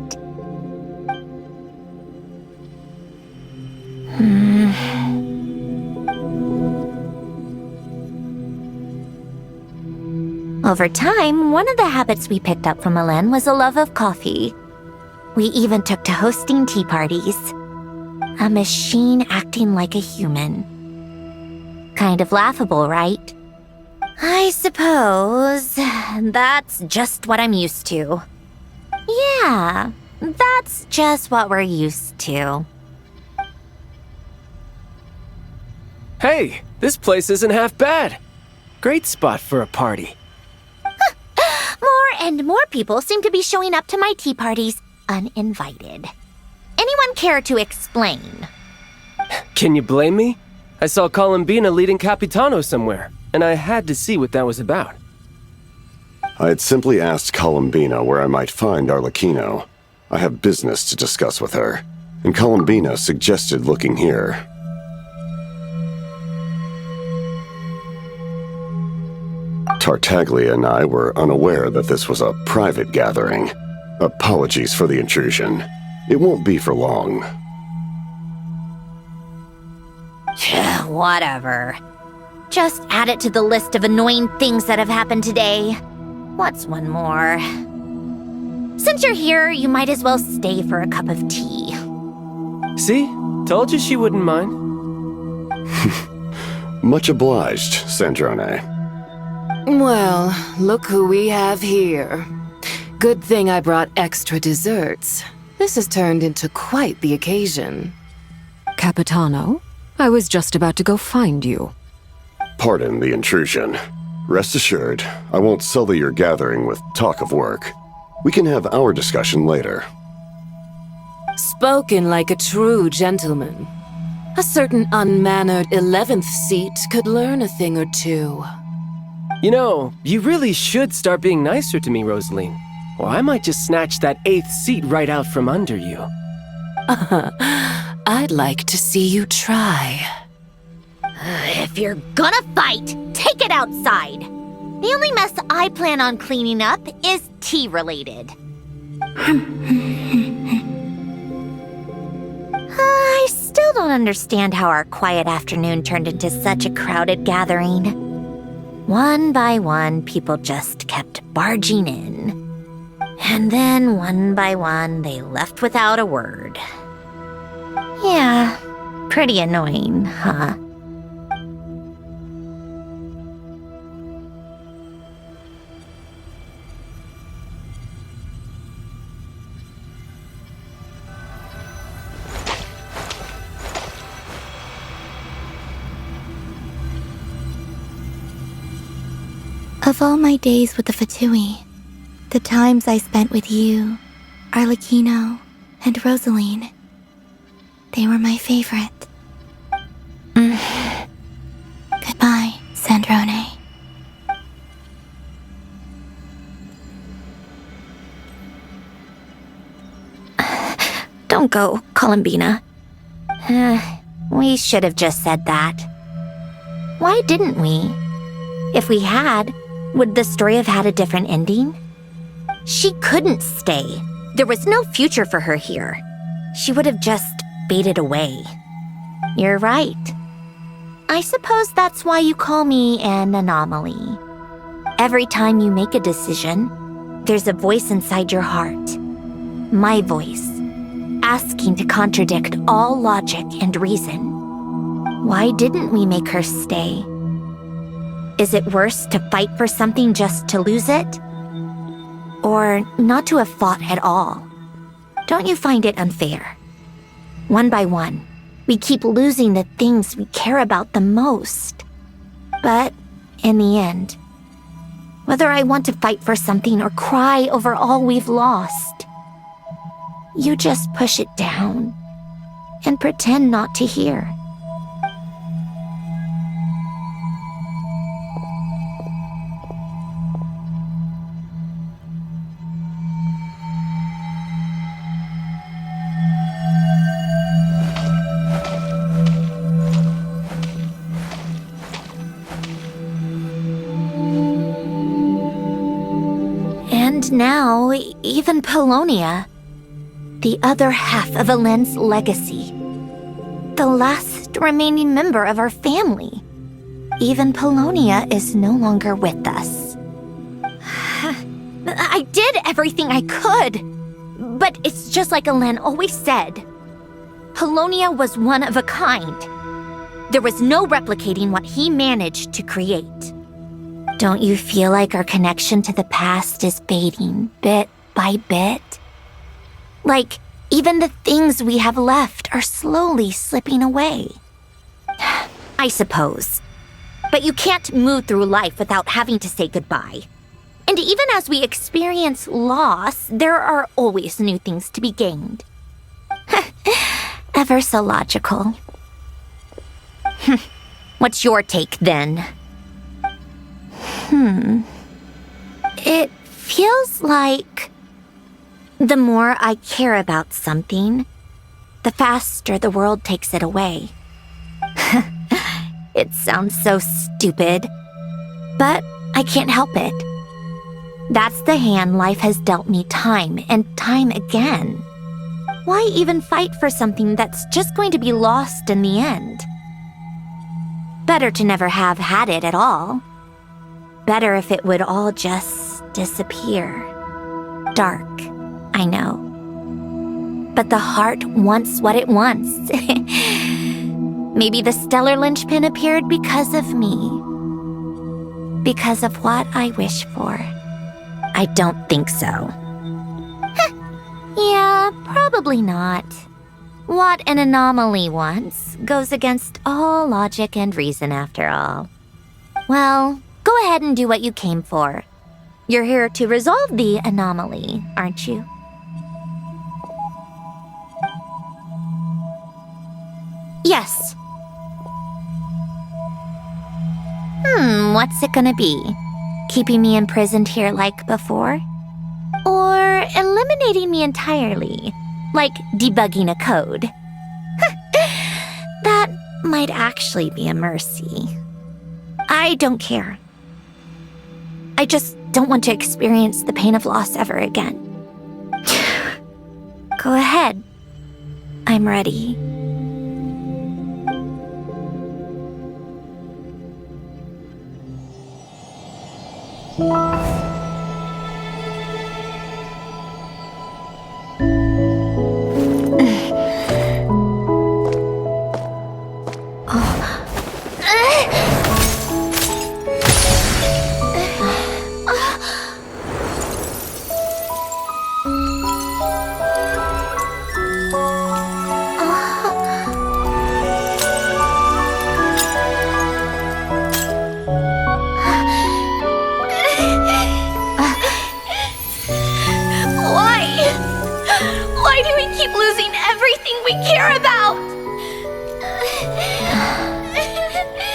S7: Over time, one of the habits we picked up from Elen was a love of coffee. We even took to hosting tea parties. A machine acting like a human. Kind of laughable, right? I suppose that's just what I'm used to. Yeah, that's just what we're used to.
S10: Hey, this place isn't half bad. Great spot for a party.
S7: More and more people seem to be showing up to my tea parties uninvited. Anyone care to explain?
S10: Can you blame me? I saw Columbina leading Capitano somewhere, and I had to see what that was about.
S11: I had simply asked Columbina where I might find Arlecchino. I have business to discuss with her, and Columbina suggested looking here. Tartaglia and I were unaware that this was a private gathering. Apologies for the intrusion. It won't be for long.
S7: Whatever. Just add it to the list of annoying things that have happened today. What's one more? Since you're here, you might as well stay for a cup of tea.
S10: See? Told you she wouldn't mind.
S11: Much obliged, Sandrone.
S12: Well, look who we have here. Good thing I brought extra desserts. This has turned into quite the occasion. Capitano, I was just about to go find you.
S11: Pardon the intrusion. Rest assured, I won't sully your gathering with talk of work. We can have our discussion later.
S12: Spoken like a true gentleman. A certain unmannered 11th seat could learn a thing or two.
S10: You know, you really should start being nicer to me, Rosaline. Or I might just snatch that 8th seat right out from under you.
S12: I'd like to see you try.
S7: If you're gonna fight, take it outside. The only mess I plan on cleaning up is tea-related. I still don't understand how our quiet afternoon turned into such a crowded gathering. One by one, people just kept barging in. And then, one by one, they left without a word. Yeah, pretty annoying, huh?
S2: Of all my days with the Fatui, the times I spent with you, Arlecchino, and Rosaline, they were my favorite. Goodbye, Sandrone.
S7: Don't go, Columbina. We should have just said that. Why didn't we? If we had, would the story have had a different ending? She couldn't stay. There was no future for her here. She would have just faded away. You're right. I suppose that's why you call me an anomaly. Every time you make a decision, there's a voice inside your heart. My voice, asking to contradict all logic and reason. Why didn't we make her stay? Is it worse to fight for something just to lose it? Or not to have fought at all? Don't you find it unfair? One by one, we keep losing the things we care about the most. But in the end, whether I want to fight for something or cry over all we've lost, you just push it down and pretend not to hear. And now, even Polonia, the other half of Elend's legacy, the last remaining member of our family. Even Polonia is no longer with us. I did everything I could, but it's just like Elend always said. Polonia was one of a kind. There was no replicating what he managed to create. Don't you feel like our connection to the past is fading bit by bit? Like, even the things we have left are slowly slipping away. I suppose. But you can't move through life without having to say goodbye. And even as we experience loss, there are always new things to be gained. Ever so logical. What's your take, then? It feels like the more I care about something, the faster the world takes it away. It sounds so stupid, but I can't help it. That's the hand life has dealt me time and time again. Why even fight for something that's just going to be lost in the end? Better to never have had it at all. Better if it would all just disappear. Dark, I know. But the heart wants what it wants. Maybe the stellar linchpin appeared because of me. Because of what I wish for. I don't think so. Yeah, probably not. What an anomaly wants goes against all logic and reason after all. Well, go ahead and do what you came for. You're here to resolve the anomaly, aren't you? Yes. What's it gonna be? Keeping me imprisoned here like before? Or eliminating me entirely, like debugging a code? That might actually be a mercy. I don't care. I just don't want to experience the pain of loss ever again. Go ahead. I'm ready. Why do we keep losing everything we care about?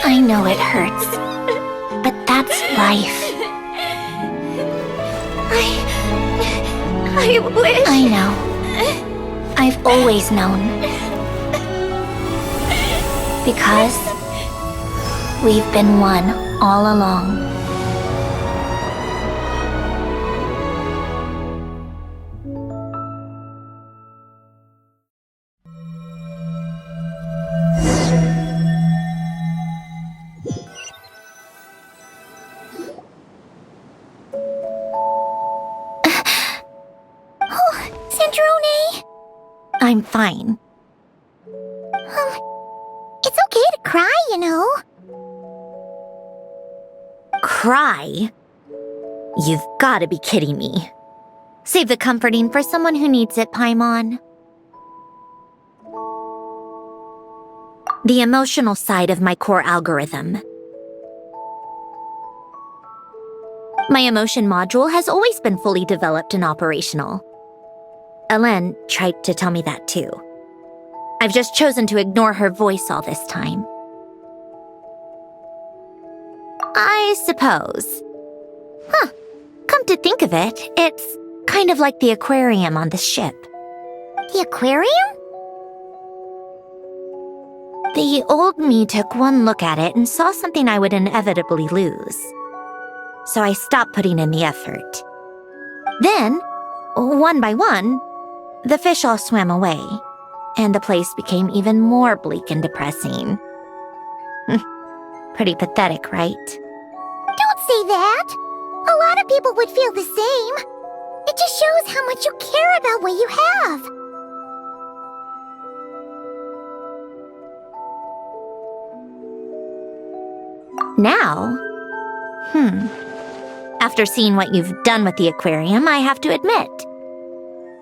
S7: I know it hurts, but that's life. I wish... I know. I've always known. Because we've been one all along. I'm fine.
S2: It's okay to cry, you know.
S7: Cry? You've got to be kidding me. Save the comforting for someone who needs it, Paimon. The emotional side of my core algorithm. My emotion module has always been fully developed and operational. Elend tried to tell me that too. I've just chosen to ignore her voice all this time. I suppose. Come to think of it, it's kind of like the aquarium on the ship.
S2: The aquarium?
S7: The old me took one look at it and saw something I would inevitably lose. So I stopped putting in the effort. Then, one by one, the fish all swam away, and the place became even more bleak and depressing. Pretty pathetic, right?
S2: Don't say that. A lot of people would feel the same. It just shows how much you care about what you have.
S7: Now, after seeing what you've done with the aquarium, I have to admit,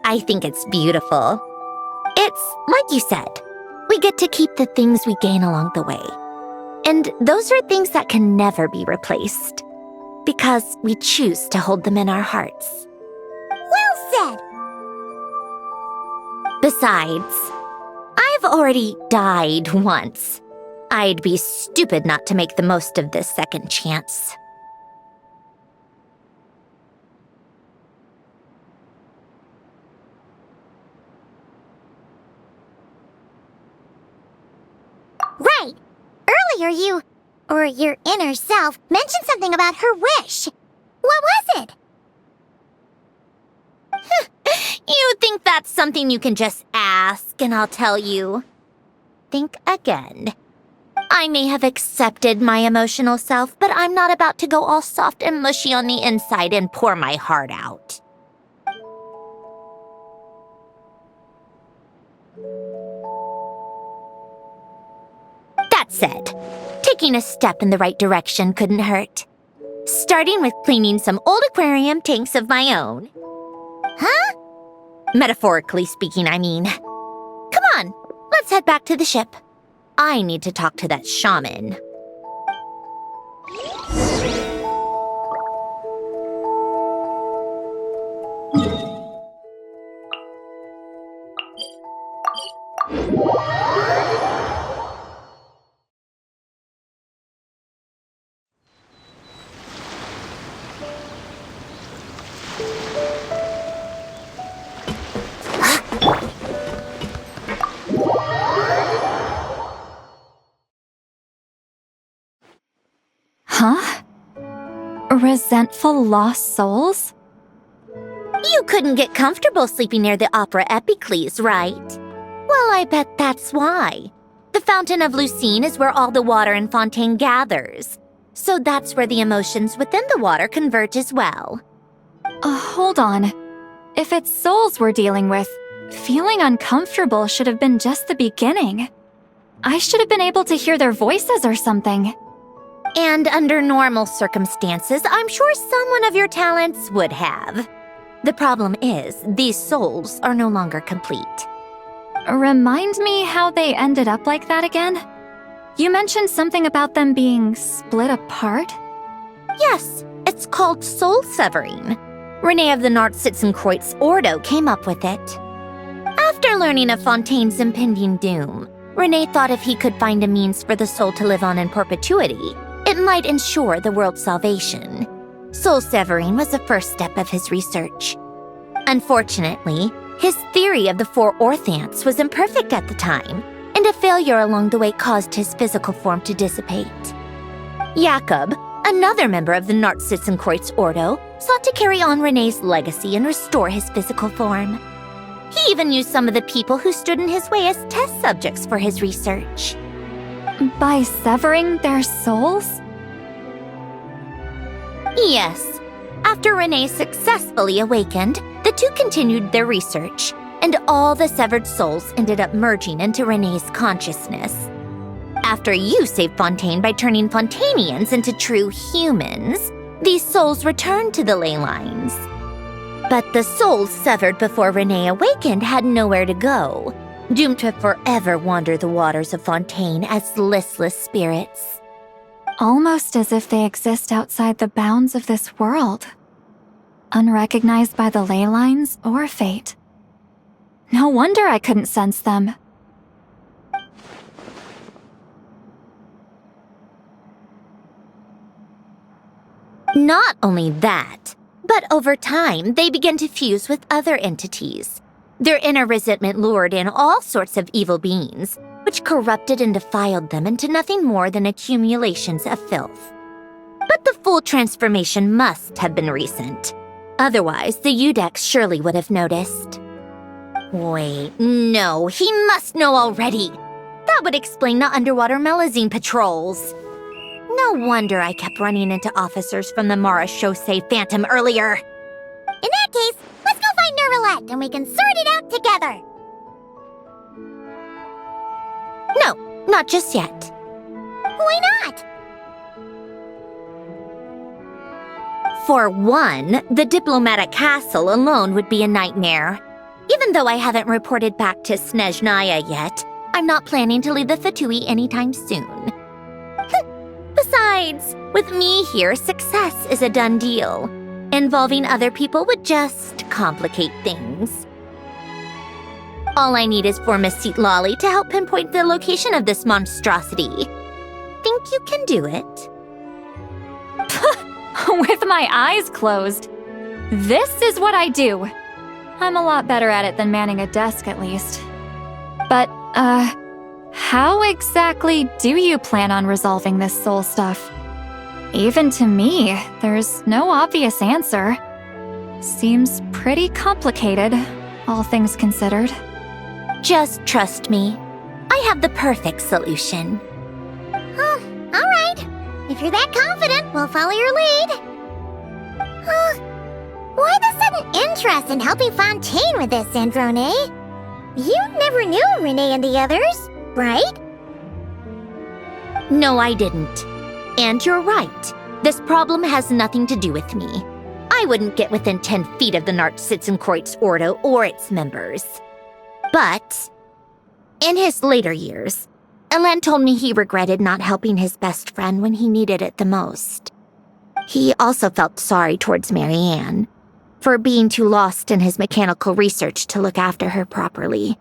S7: I think it's beautiful. It's like you said, we get to keep the things we gain along the way. And those are things that can never be replaced, because we choose to hold them in our hearts.
S2: Well said.
S7: Besides, I've already died once. I'd be stupid not to make the most of this second chance.
S2: Right. Earlier you, or your inner self, mentioned something about her wish. What was it?
S7: You think that's something you can just ask and I'll tell you? Think again. I may have accepted my emotional self, but I'm not about to go all soft and mushy on the inside and pour my heart out. That said, taking a step in the right direction couldn't hurt. Starting with cleaning some old aquarium tanks of my own.
S2: Huh?
S7: Metaphorically speaking, I mean. Come on, let's head back to the ship. I need to talk to that shaman.
S4: Huh? Resentful lost souls?
S7: You couldn't get comfortable sleeping near the Opera Epicles, right? Well, I bet that's why. The Fountain of Lucine is where all the water in Fontaine gathers. So that's where the emotions within the water converge as well.
S4: Hold on. If it's souls we're dealing with, feeling uncomfortable should have been just the beginning. I should have been able to hear their voices or something.
S7: And under normal circumstances, I'm sure someone of your talents would have. The problem is, these souls are no longer complete.
S4: Remind me how they ended up like that again? You mentioned something about them being split apart?
S7: Yes, it's called soul severing. Renee of the Nartsitzenkreuz Ordo came up with it. After learning of Fontaine's impending doom, Renee thought if he could find a means for the soul to live on in perpetuity, it might ensure the world's salvation. Soul severing was the first step of his research. Unfortunately, his theory of the four orthants was imperfect at the time, and a failure along the way caused his physical form to dissipate. Jakob, another member of the Nartsitzenkreuz Ordo, sought to carry on Renee's legacy and restore his physical form. He even used some of the people who stood in his way as test subjects for his research.
S4: By severing their souls?
S7: Yes. After Renee successfully awakened, the two continued their research, and all the severed souls ended up merging into Renee's consciousness. After you saved Fontaine by turning Fontainians into true humans, these souls returned to the ley lines. But the souls severed before Renee awakened had nowhere to go, doomed to forever wander the waters of Fontaine as listless spirits.
S4: Almost as if they exist outside the bounds of this world. Unrecognized by the ley lines or fate. No wonder I couldn't sense them.
S7: Not only that, but over time, they began to fuse with other entities. Their inner resentment lured in all sorts of evil beings, which corrupted and defiled them into nothing more than accumulations of filth. But the full transformation must have been recent. Otherwise, the Udex surely would have noticed. Wait, no, he must know already. That would explain the underwater melazine patrols. No wonder I kept running into officers from the Mara Chaussee Phantom earlier.
S2: In that case, let's go find Nervalette and we can sort it out together.
S7: No, not just yet.
S2: Why not?
S7: For one, the diplomatic castle alone would be a nightmare. Even though I haven't reported back to Snezhnaya yet, I'm not planning to leave the Fatui anytime soon. Besides, with me here, success is a done deal. Involving other people would just complicate things. All I need is for Miss Lolly to help pinpoint the location of this monstrosity. Think you can do it?
S4: With my eyes closed. This is what I do. I'm a lot better at it than manning a desk, at least. But, how exactly do you plan on resolving this soul stuff? Even to me, there's no obvious answer. Seems pretty complicated, all things considered.
S7: Just trust me. I have the perfect solution.
S2: All right. If you're that confident, we'll follow your lead. Why the sudden interest in helping Fontaine with this, Androne? You never knew Renee and the others, right?
S7: No, I didn't. And you're right. This problem has nothing to do with me. I wouldn't get within 10 feet of the Nartsitzenkreuz Ordo or its members. But, in his later years, Elen told me he regretted not helping his best friend when he needed it the most. He also felt sorry towards Marianne, for being too lost in his mechanical research to look after her properly.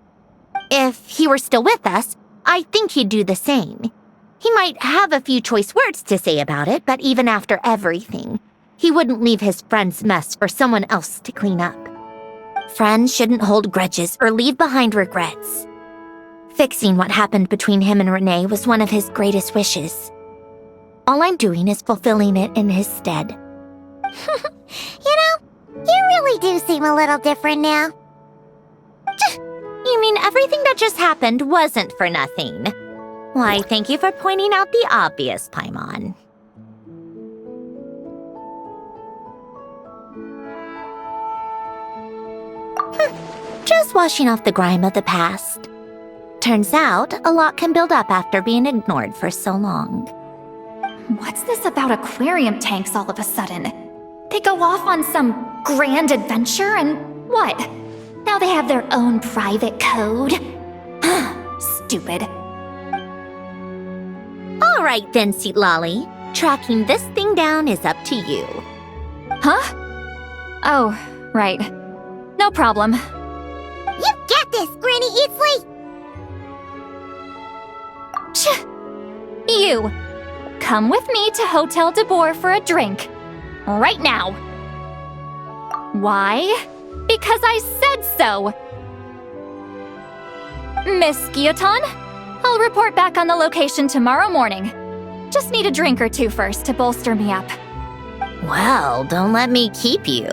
S7: If he were still with us, I think he'd do the same. He might have a few choice words to say about it, but even after everything, he wouldn't leave his friend's mess for someone else to clean up. Friends shouldn't hold grudges or leave behind regrets. Fixing what happened between him and Renee was one of his greatest wishes. All I'm doing is fulfilling it in his stead.
S2: You really do seem a little different now.
S7: You mean everything that just happened wasn't for nothing? Why, thank you for pointing out the obvious, Paimon. Just washing off the grime of the past. Turns out, a lot can build up after being ignored for so long.
S4: What's this about aquarium tanks all of a sudden? They go off on some grand adventure and what? Now they have their own private code? Stupid.
S7: All right then, Lolly. Tracking this thing down is up to you.
S4: Huh? Oh, right. No problem.
S2: You got this, Granny Eatsley!
S4: You! Come with me to Hotel de Boer for a drink. Right now. Why? Because I said so! Miss Guillotin, I'll report back on the location tomorrow morning. Just need a drink or two first to bolster me up.
S7: Well, don't let me keep you.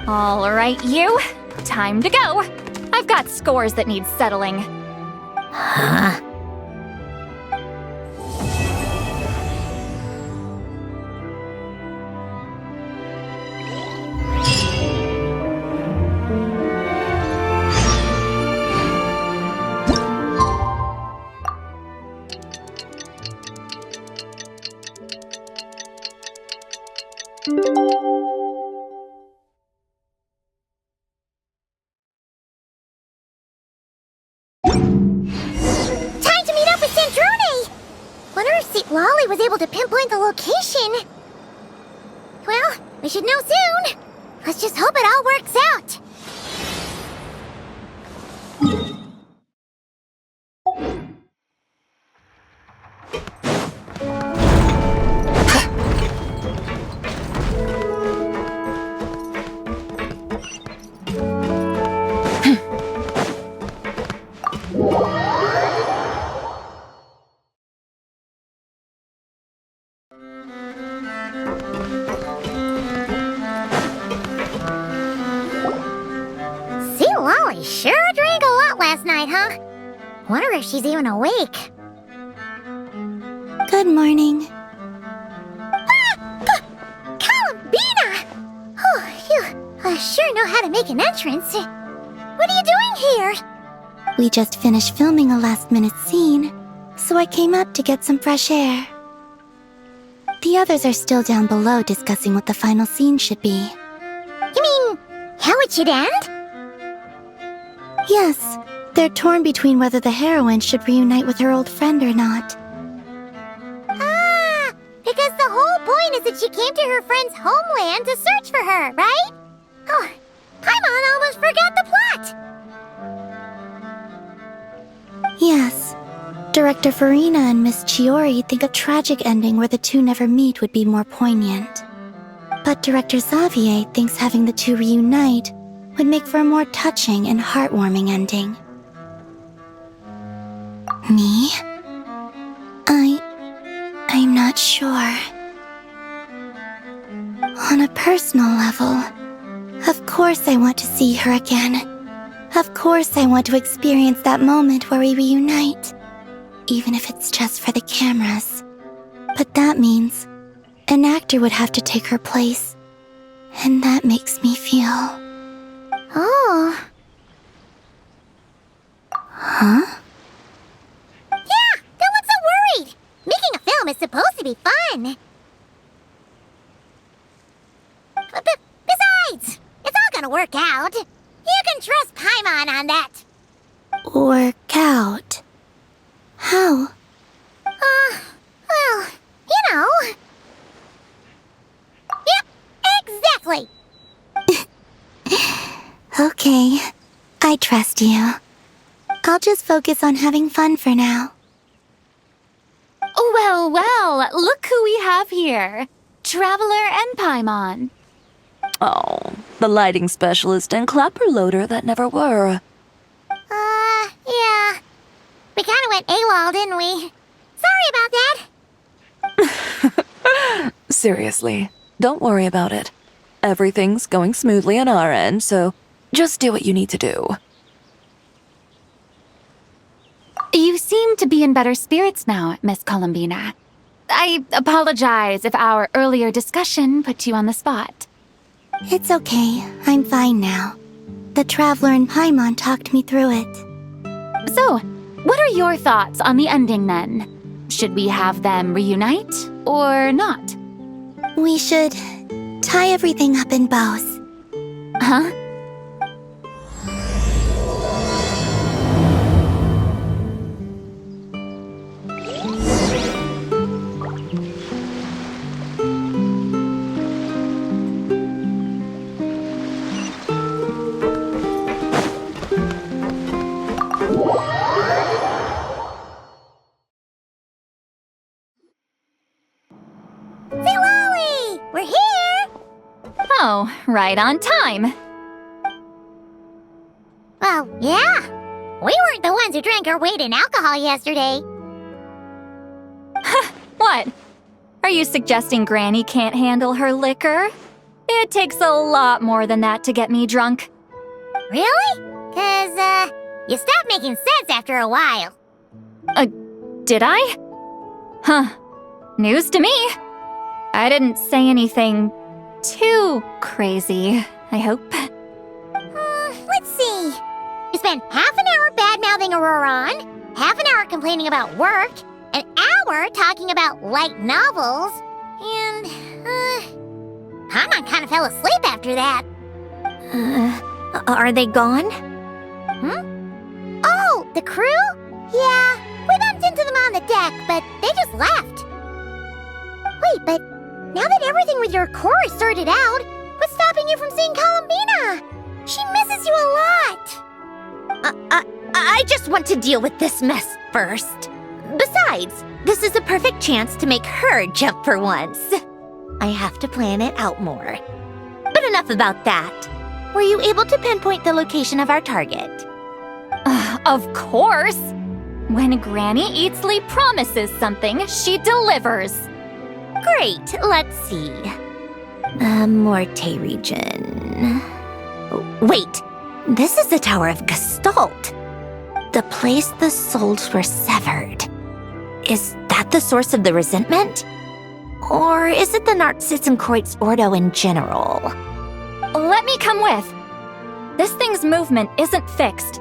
S4: All right, you. Time to go. I've got scores that need settling.
S7: Huh?
S2: Lolly was able to pinpoint the location. Well, we should know soon. Let's just hope it all works out. Wonder if she's even awake.
S9: Good morning.
S2: Columbina! Oh, you sure know how to make an entrance. What are you doing here?
S9: We just finished filming a last-minute scene, so I came up to get some fresh air. The others are still down below discussing what the final scene should be.
S2: You mean, how it should end?
S9: Yes, they're torn between whether the heroine should reunite with her old friend or not.
S2: Ah, because the whole point is that she came to her friend's homeland to search for her, right? Oh, Paimon almost forgot the plot!
S9: Yes. Director Farina and Miss Chiori think a tragic ending where the two never meet would be more poignant. But Director Xavier thinks having the two reunite would make for a more touching and heartwarming ending. Me? I'm not sure. On a personal level, of course I want to see her again. Of course I want to experience that moment where we reunite, even if it's just for the cameras. But that means an actor would have to take her place, and that makes me feel...
S2: Oh.
S9: Huh?
S2: Yeah, don't look so worried! Making a film is supposed to be fun! Besides, it's all gonna work out. You can trust Paimon on that.
S9: Work out? How?
S2: Well, you know. Yep, exactly!
S9: Okay, I trust you. I'll just focus on having fun for now.
S4: Well, well, look who we have here. Traveler and Paimon.
S1: Oh, the lighting specialist and clapper loader that never were.
S2: Yeah. We kinda went AWOL, didn't we? Sorry about that!
S1: Seriously, don't worry about it. Everything's going smoothly on our end, so just do what you need to do.
S4: You seem to be in better spirits now, Miss Columbina. I apologize if our earlier discussion put you on the spot.
S9: It's okay, I'm fine now. The Traveler and Paimon talked me through it.
S4: So, what are your thoughts on the ending then? Should we have them reunite or not?
S9: We should tie everything up in bows.
S4: Huh?
S2: Zilali! We're here!
S4: Oh, right on time.
S2: Well, yeah. We weren't the ones who drank our weight in alcohol yesterday.
S4: What? Are you suggesting Granny can't handle her liquor? It takes a lot more than that to get me drunk.
S2: Really? 'Cause, you stopped making sense after a while.
S4: Did I? Huh. News to me. I didn't say anything too crazy, I hope.
S2: Let's see. You spent half an hour bad-mouthing Auroron, half an hour complaining about work, an hour talking about light novels, and, Paimon kind of fell asleep after that.
S7: Are they gone?
S2: Oh, the crew? Yeah, we bumped into them on the deck, but they just left. Wait, but now that everything with your core is sorted out, what's stopping you from seeing Columbina? She misses you a lot.
S7: I just want to deal with this mess first. Besides, this is a perfect chance to make her jump for once. I have to plan it out more. But enough about that. Were you able to pinpoint the location of our target?
S4: Of course! When Granny Eatsley promises something, she delivers.
S7: Great, let's see. Morte region. Wait, this is the Tower of Gestalt. The place the souls were severed. Is that the source of the resentment? Or is it the Narcissenkreuz Ordo in general?
S13: Let me come with. This thing's movement isn't fixed.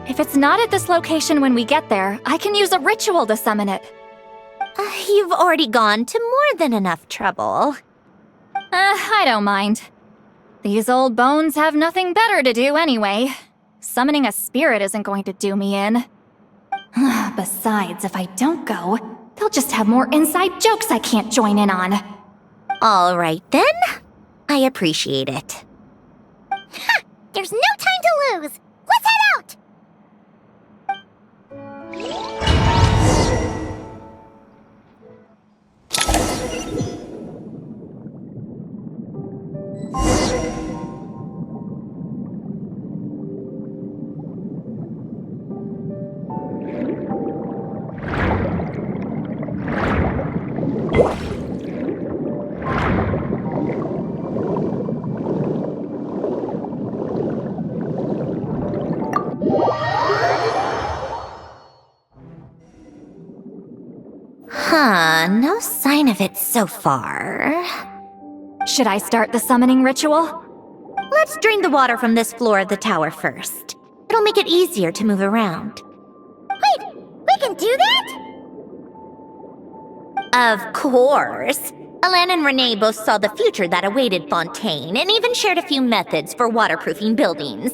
S13: If it's not at this location when we get there, I can use a ritual to summon it.
S7: You've already gone to more than enough trouble.
S13: I don't mind. These old bones have nothing better to do anyway. Summoning a spirit isn't going to do me in. Besides, if I don't go, they'll just have more inside jokes I can't join in on.
S7: All right then. I appreciate it.
S2: Ha! There's no time to lose! Let's head out!
S7: No sign of it so far.
S13: Should I start the summoning ritual?
S7: Let's drain the water from this floor of the tower first. It'll make it easier to move around.
S2: Wait, we can do that?
S7: Of course. Alan and Renee both saw the future that awaited Fontaine and even shared a few methods for waterproofing buildings.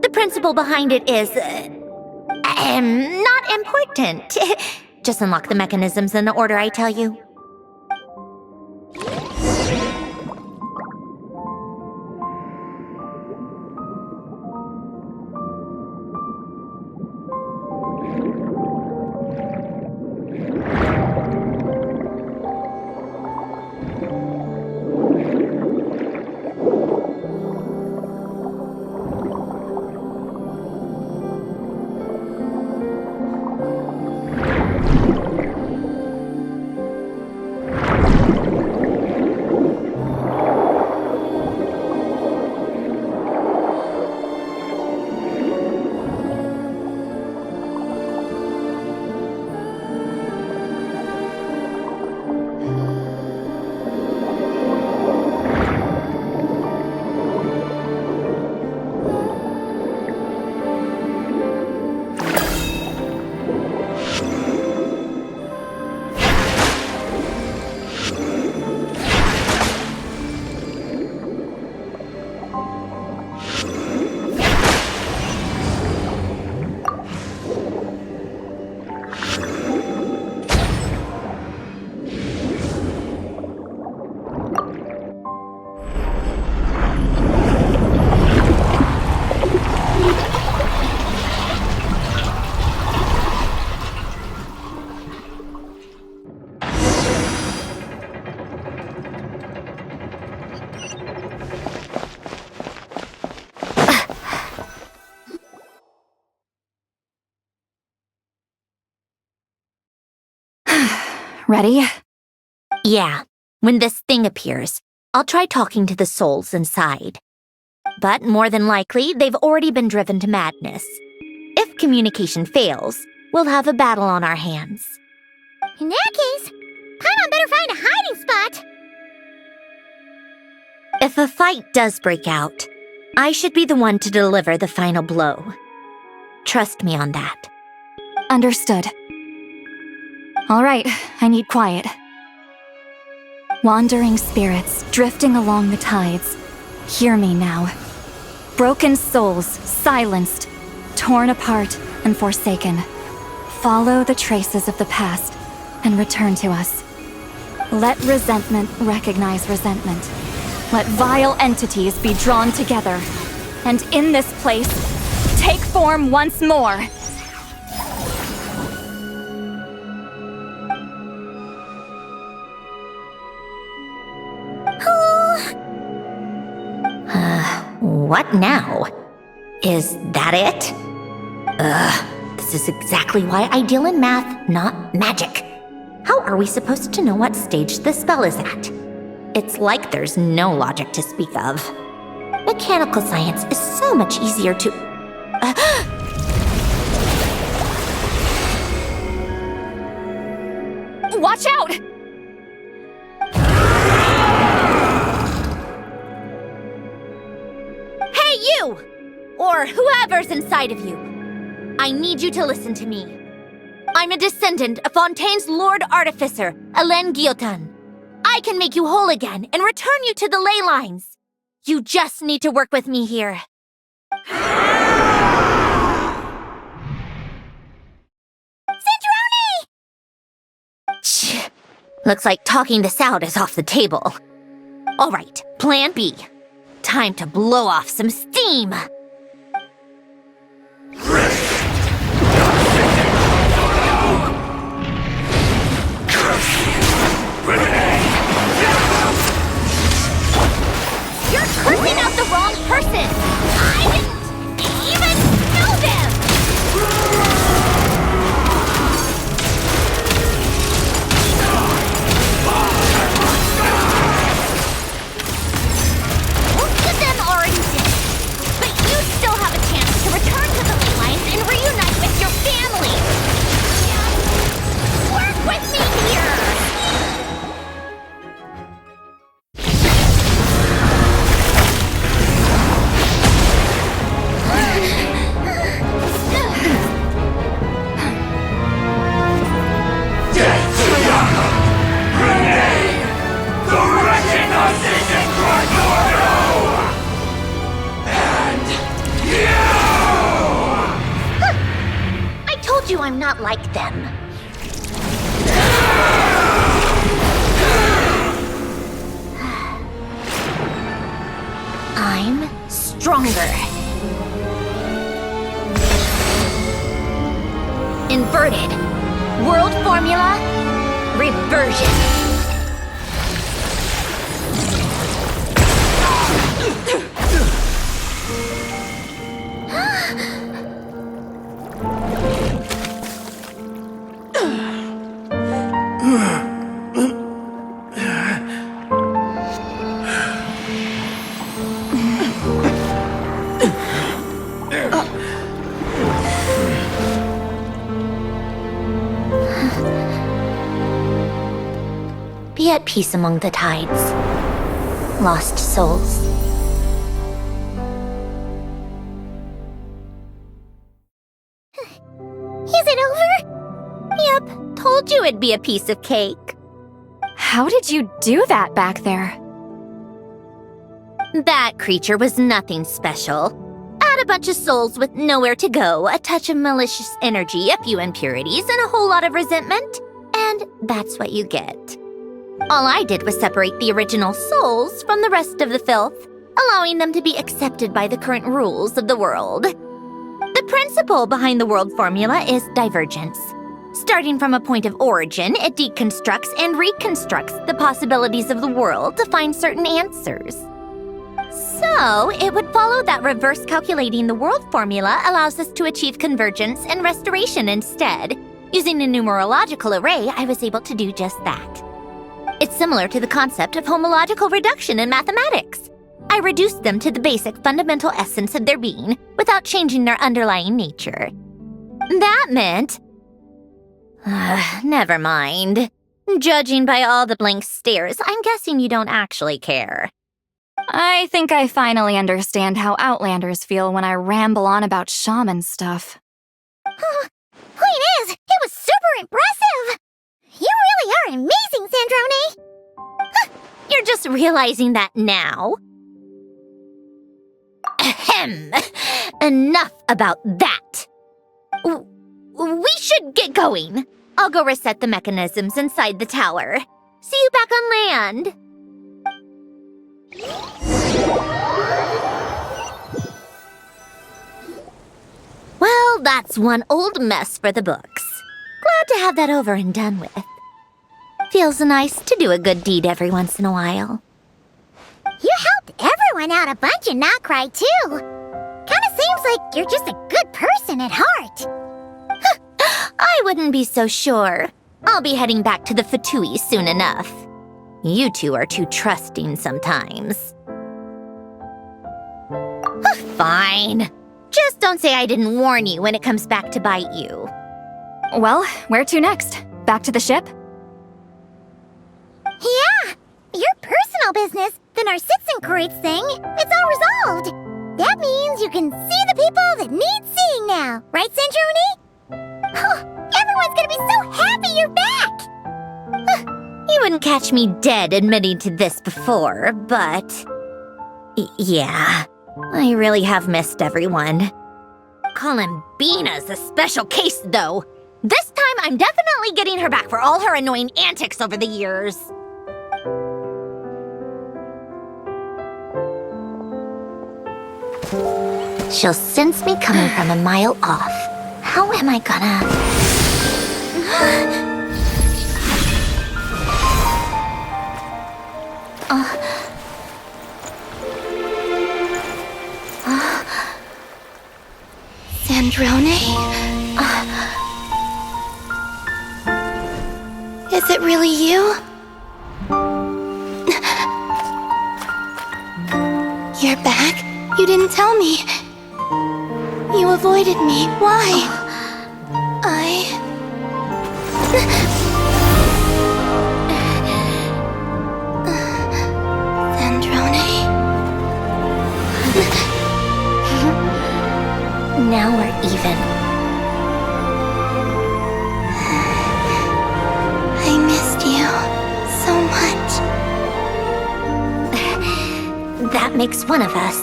S7: The principle behind it is, not important. Just unlock the mechanisms in the order I tell you.
S13: Ready?
S7: Yeah. When this thing appears, I'll try talking to the souls inside. But more than likely, they've already been driven to madness. If communication fails, we'll have a battle on our hands.
S2: In that case, Paimon better find a hiding spot.
S7: If a fight does break out, I should be the one to deliver the final blow. Trust me on that.
S13: Understood. All right, I need quiet. Wandering spirits drifting along the tides. Hear me now. Broken souls, silenced, torn apart and forsaken. Follow the traces of the past and return to us. Let resentment recognize resentment. Let vile entities be drawn together. And in this place, take form once more.
S7: What now? Is that it? This is exactly why I deal in math, not magic. How are we supposed to know what stage the spell is at? It's like there's no logic to speak of. Mechanical science is so much easier to...
S2: or whoever's inside of you, I need you to listen to me. I'm a descendant of Fontaine's Lord Artificer, Alain Guillotin. I can make you whole again and return you to the ley lines. You just need to work with me here. Sandrone! Looks like talking this out is off the table. All right, plan B. Time to blow off some steam. You're cursing out the wrong person! I didn't even know them! Most of them already did, but you still have a chance to return to the ley lines and reunite with your family! Work with me here! I told you I'm not like them. I'm stronger. Inverted. World formula. Reversion. Be at peace among the tides, lost souls. Is it over? Yep, told you it'd be a piece of cake.
S13: How did you do that back there?
S2: That creature was nothing special. Add a bunch of souls with nowhere to go, a touch of malicious energy, a few impurities, and a whole lot of resentment, and that's what you get. All I did was separate the original souls from the rest of the filth, allowing them to be accepted by the current rules of the world. The principle behind the world formula is divergence. Starting from a point of origin, it deconstructs and reconstructs the possibilities of the world to find certain answers. So, it would follow that reverse calculating the world formula allows us to achieve convergence and restoration instead. Using a numerological array, I was able to do just that. It's similar to the concept of homological reduction in mathematics. I reduced them to the basic fundamental essence of their being without changing their underlying nature. That meant... never mind. Judging by all the blank stares, I'm guessing you don't actually care.
S13: I think I finally understand how Outlanders feel when I ramble on about shaman stuff.
S2: Point is, it was super impressive! You really are amazing, Sandrone! You're just realizing that now? Ahem! Enough about that! We should get going. I'll go reset the mechanisms inside the tower. See you back on land! Well, that's one old mess for the books. Glad to have that over and done with. Feels nice to do a good deed every once in a while. You helped everyone out a bunch and not cry too. Kinda seems like you're just a good person at heart. I wouldn't be so sure. I'll be heading back to the Fatui soon enough. You two are too trusting sometimes. Fine. Just don't say I didn't warn you when it comes back to bite you.
S13: Well, where to next? Back to the ship?
S2: Yeah! Your personal business, the Narcitsan Curates thing, it's all resolved. That means you can see the people that need seeing now, right, Centroni? Everyone's gonna be so happy you're back!
S7: You wouldn't catch me dead admitting to this before, but... yeah, I really have missed everyone. Columbina's a special case, though. This time, I'm definitely getting her back for all her annoying antics over the years. She'll sense me coming from a mile off. How am I gonna...
S9: Sandrone? Is it really you? You're back? You didn't tell me. You avoided me. Why? Sandrone?
S7: Now we're even.
S9: I missed you so much.
S7: That makes one of us,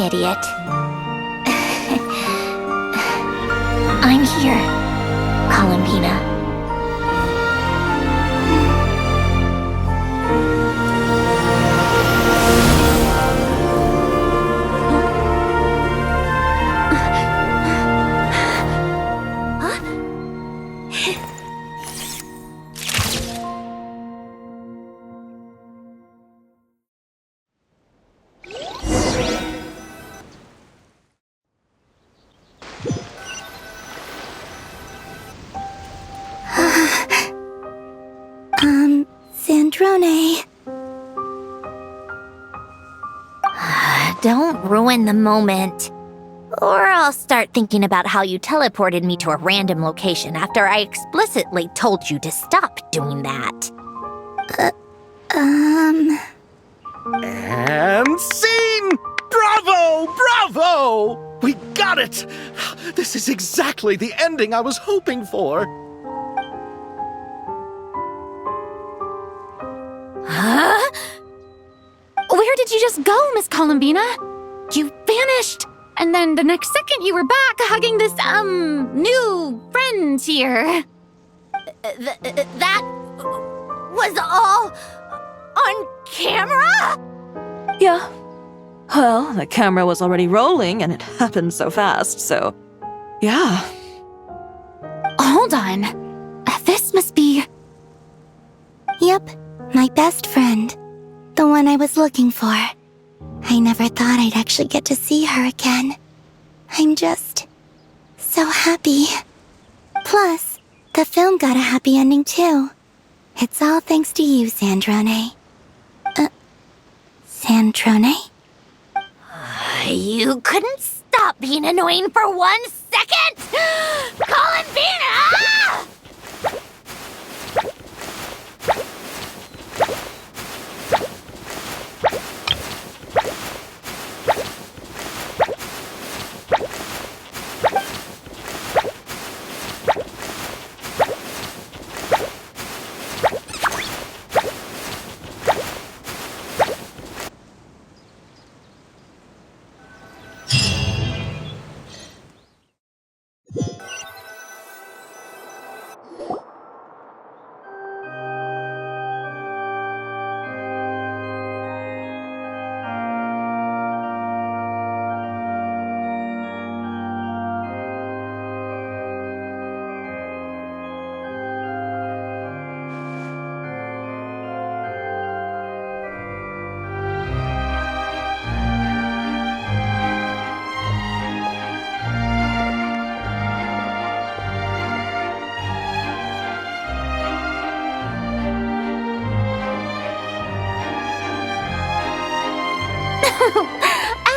S7: idiot. I'm here, Columbina.
S9: Sandrone.
S7: Don't ruin the moment. Or I'll start thinking about how you teleported me to a random location after I explicitly told you to stop doing that.
S3: And scene! Bravo! Bravo! We got it! This is exactly the ending I was hoping for.
S4: Huh? Where did you just go, Miss Columbina? You vanished, and then the next second you were back hugging this, new friend here.
S7: That was all on camera?
S1: Yeah. Well, the camera was already rolling and it happened so fast, so... yeah.
S4: Hold on. This must be...
S9: Yep, my best friend. The one I was looking for. I never thought I'd actually get to see her again. I'm just... so happy. Plus, the film got a happy ending too. It's all thanks to you, Sandrone. Sandrone?
S7: You couldn't stop being annoying for 1 second? Columbina!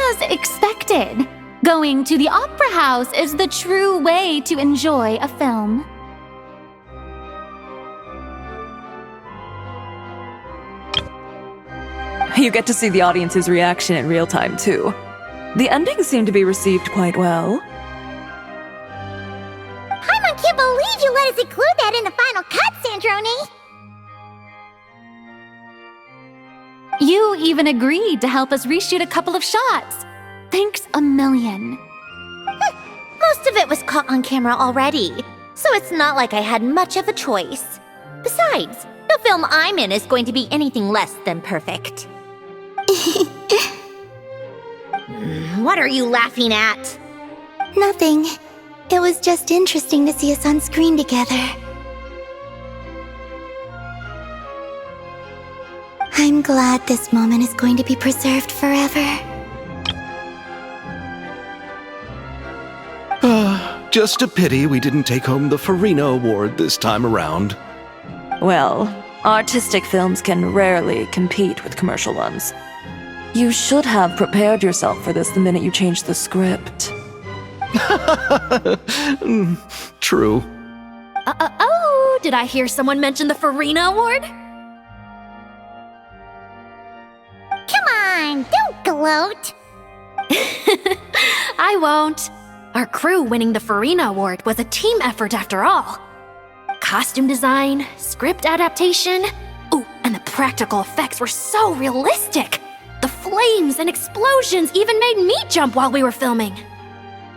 S4: As expected, going to the opera house is the true way to enjoy a film.
S1: You get to see the audience's reaction in real time, too. The ending seemed to be received quite well.
S2: Paimon can't believe you let us include that in the final cut, Sandrone!
S4: You even agreed to help us reshoot a couple of shots. Thanks a million.
S7: Most of it was caught on camera already, so it's not like I had much of a choice. Besides, the film I'm in is going to be anything less than perfect. What are you laughing at?
S2: Nothing. It was just interesting to see us on screen together. I'm glad this moment is going to be preserved forever.
S3: Just a pity we didn't take home the Farina Award this time around.
S1: Well, artistic films can rarely compete with commercial ones. You should have prepared yourself for this the minute you changed the script.
S3: True.
S4: Oh, did I hear someone mention the Farina Award?
S2: Come on, don't gloat!
S4: I won't. Our crew winning the Farina Award was a team effort after all. Costume design, script adaptation, ooh, and the practical effects were so realistic. The flames and explosions even made me jump while we were filming.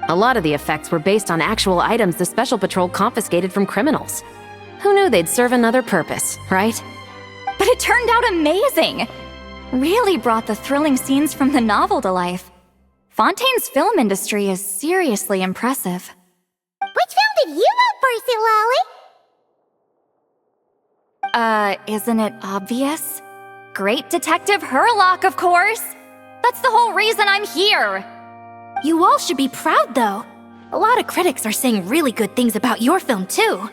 S5: A lot of the effects were based on actual items the Special Patrol confiscated from criminals. Who knew they'd serve another purpose, right?
S13: But it turned out amazing! Really brought the thrilling scenes from the novel to life. Fontaine's film industry is seriously impressive.
S2: Which film did you vote for, Silali?
S13: Isn't it obvious? Great Detective Hurlock, of course! That's the whole reason I'm here!
S4: You all should be proud, though. A lot of critics are saying really good things about your film, too.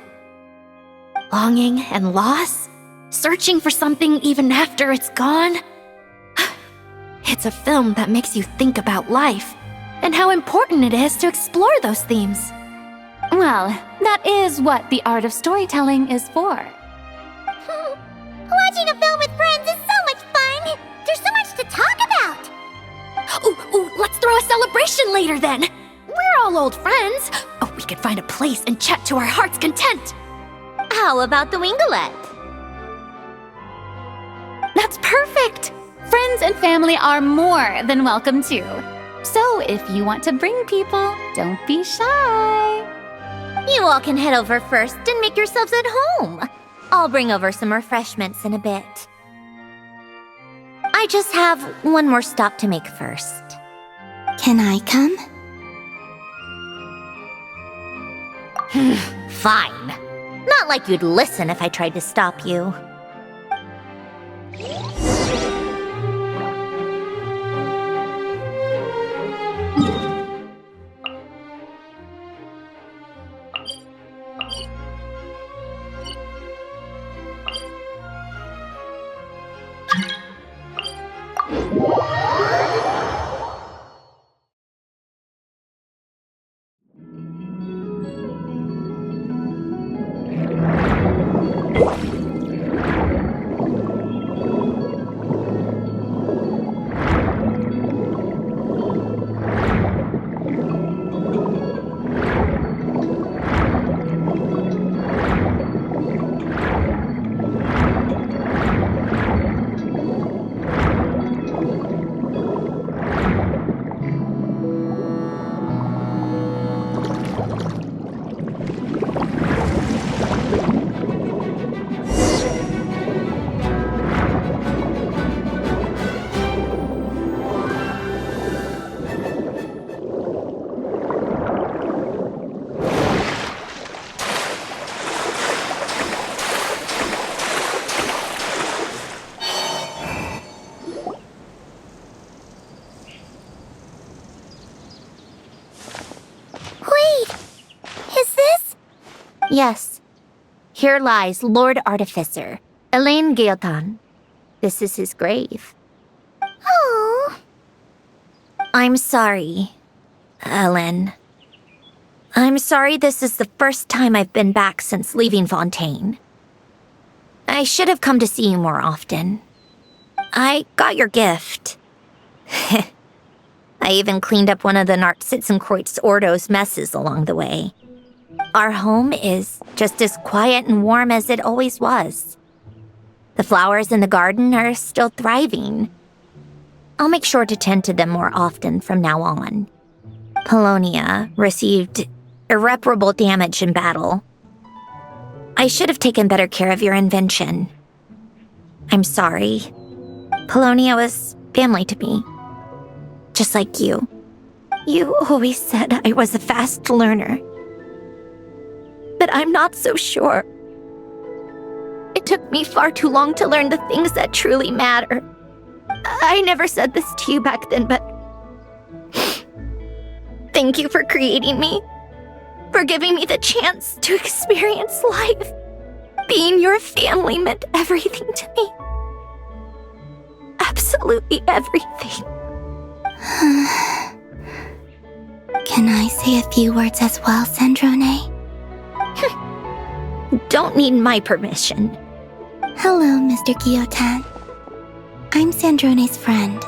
S4: Longing and loss, searching for something even after it's gone. It's a film that makes you think about life and how important it is to explore those themes.
S13: Well, that is what the art of storytelling is for.
S2: Watching a film with friends is so much fun! There's so much to talk about!
S4: Ooh, let's throw a celebration later then! We're all old friends. Oh, we could find a place and chat to our heart's content.
S7: How about the Wingalette?
S13: That's perfect! Friends and family are more than welcome too. So if you want to bring people, don't be shy.
S7: You all can head over first and make yourselves at home. I'll bring over some refreshments in a bit. I just have one more stop to make first.
S2: Can I come?
S7: Fine. Not like you'd listen if I tried to stop you. Yes. Here lies Lord Artificer, Elaine Gaeltan. This is his grave.
S2: Oh.
S7: I'm sorry, Ellen. I'm sorry this is the first time I've been back since leaving Fontaine. I should have come to see you more often. I got your gift.
S2: I even cleaned up one of the Nartsitzenkreuz Ordo's messes along the way. Our home is just as quiet and warm as it always was. The flowers in the garden are still thriving. I'll make sure to tend to them more often from now on. Polonia received irreparable damage in battle. I should have taken better care of your invention. I'm sorry. Polonia was family to me. Just like you. You always said I was a fast learner. But I'm not so sure. It took me far too long to learn the things that truly matter. I never said this to you back then, but thank you for creating me. For giving me the chance to experience life. Being your family meant everything to me. Absolutely everything.
S7: Can I say a few words as well, Sandrone?
S2: Don't need my permission.
S7: Hello, Mr. Guillotin. I'm Sandrone's friend.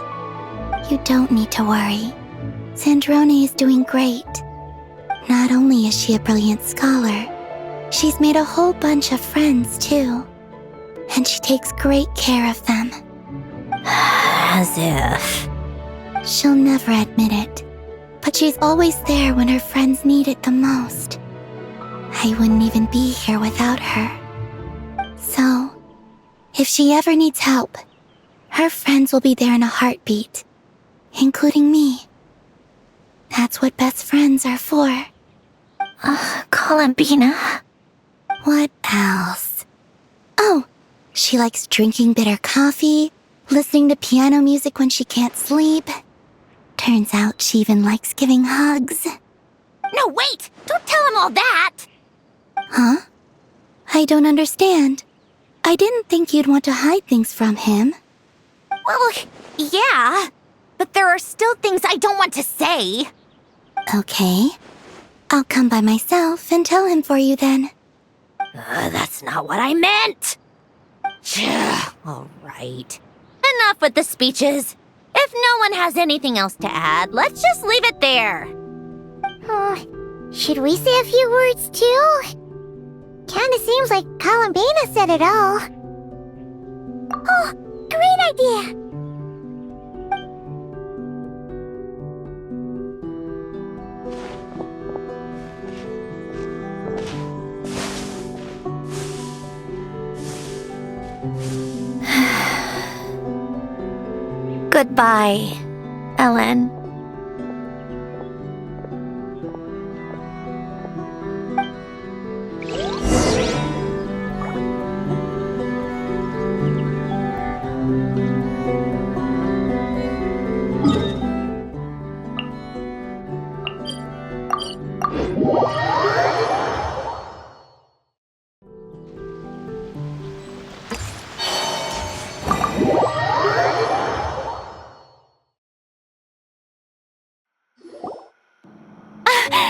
S7: You don't need to worry. Sandrone is doing great. Not only is she a brilliant scholar, she's made a whole bunch of friends, too. And she takes great care of them.
S2: As if.
S7: She'll never admit it, but she's always there when her friends need it the most. I wouldn't even be here without her. So, if she ever needs help, her friends will be there in a heartbeat, including me. That's what best friends are for.
S2: Columbina.
S7: What else? Oh, she likes drinking bitter coffee, listening to piano music when she can't sleep. Turns out she even likes giving hugs.
S2: No, wait! Don't tell him all that!
S7: Huh? I don't understand. I didn't think you'd want to hide things from him.
S2: Well, yeah. But there are still things I don't want to say.
S7: Okay. I'll come by myself and tell him for you then.
S2: That's not what I meant. All right. Enough with the speeches. If no one has anything else to add, let's just leave it there.
S14: Should we say a few words too? Kinda seems like Columbina said it all. Oh, great idea!
S2: Goodbye, Ellen.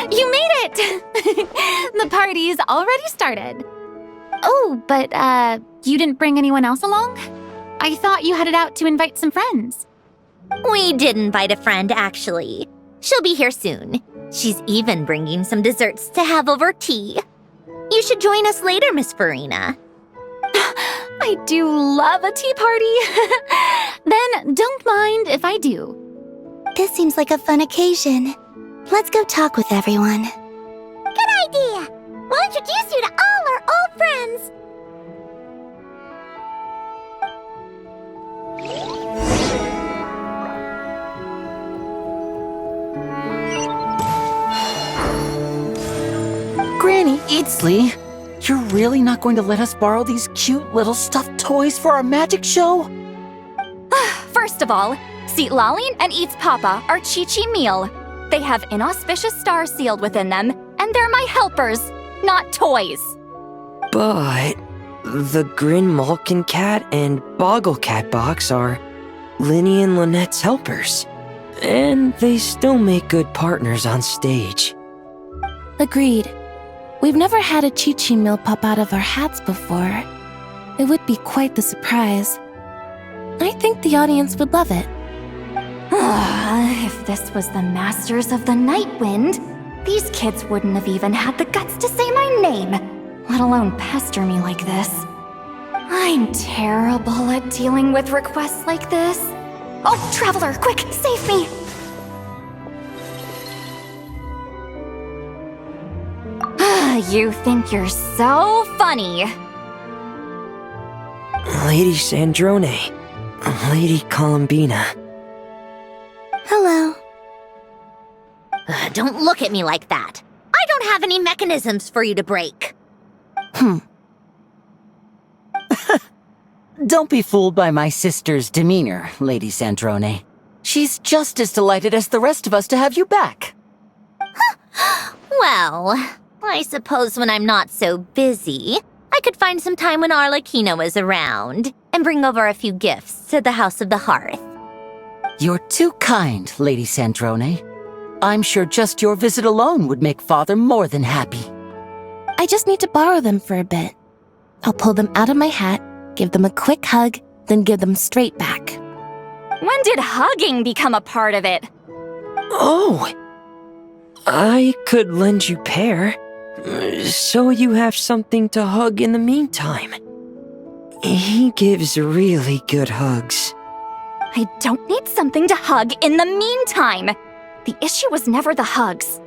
S4: You made it! The party's already started. Oh, but, you didn't bring anyone else along? I thought you headed out to invite some friends.
S2: We did invite a friend, actually. She'll be here soon. She's even bringing some desserts to have over tea. You should join us later, Miss Farina.
S4: I do love a tea party. Then don't mind if I do.
S7: This seems like a fun occasion. Let's go talk with everyone.
S14: Good idea! We'll introduce you to all our old friends.
S15: Granny Eatsley, you're really not going to let us borrow these cute little stuffed toys for our magic show?
S13: First of all, Seat Lalin and Eats Papa are Chi-Chi meal. They have inauspicious stars sealed within them, and they're my helpers, not toys.
S16: But the Grin Malkin Cat and Boggle Cat box are Linny and Lynette's helpers. And they still make good partners on stage.
S9: Agreed. We've never had a Chi-Chi meal pop out of our hats before. It would be quite the surprise. I think the audience would love it.
S13: If this was the Masters of the Night Wind, these kids wouldn't have even had the guts to say my name, let alone pester me like this. I'm terrible at dealing with requests like this. Oh, Traveler, quick, save me! You think you're so funny.
S16: Lady Sandrone. Lady Columbina.
S7: Hello.
S2: Don't look at me like that. I don't have any mechanisms for you to break.
S15: Don't be fooled by my sister's demeanor, Lady Sandrone. She's just as delighted as the rest of us to have you back.
S2: Well, I suppose when I'm not so busy, I could find some time when Arlecchino is around and bring over a few gifts to the House of the Hearth.
S15: You're too kind, Lady Sandrone. I'm sure just your visit alone would make Father more than happy.
S7: I just need to borrow them for a bit. I'll pull them out of my hat, give them a quick hug, then give them straight back.
S13: When did hugging become a part of it?
S16: Oh! I could lend you pair, so you have something to hug in the meantime. He gives really good hugs.
S13: I don't need something to hug in the meantime. The issue was never the hugs.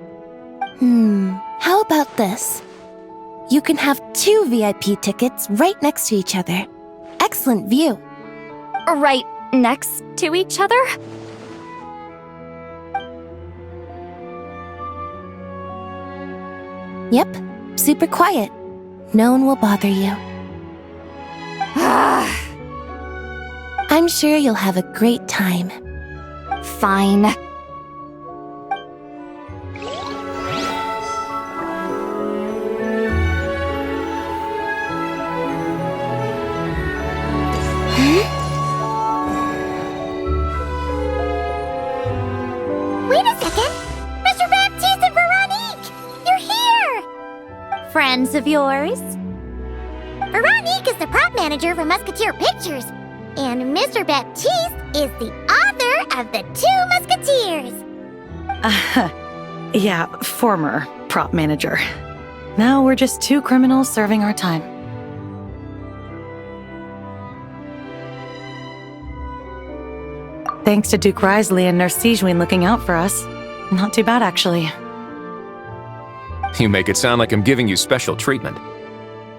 S7: How about this? You can have 2 VIP tickets right next to each other. Excellent view.
S13: Right next to each other?
S7: Yep, super quiet. No one will bother you. I'm sure you'll have a great time.
S13: Fine.
S2: Wait a second! Mr. Baptiste and Veronique! You're here! Friends of yours? Veronique is the prop manager for Musketeer Pictures, and Mr. Baptiste is the author of The 2 Musketeers.
S17: Yeah, former prop manager. Now we're just 2 criminals serving our time. Thanks to Duke Risley and Nurse Sigewin looking out for us. Not too bad, actually.
S6: You make it sound like I'm giving you special treatment.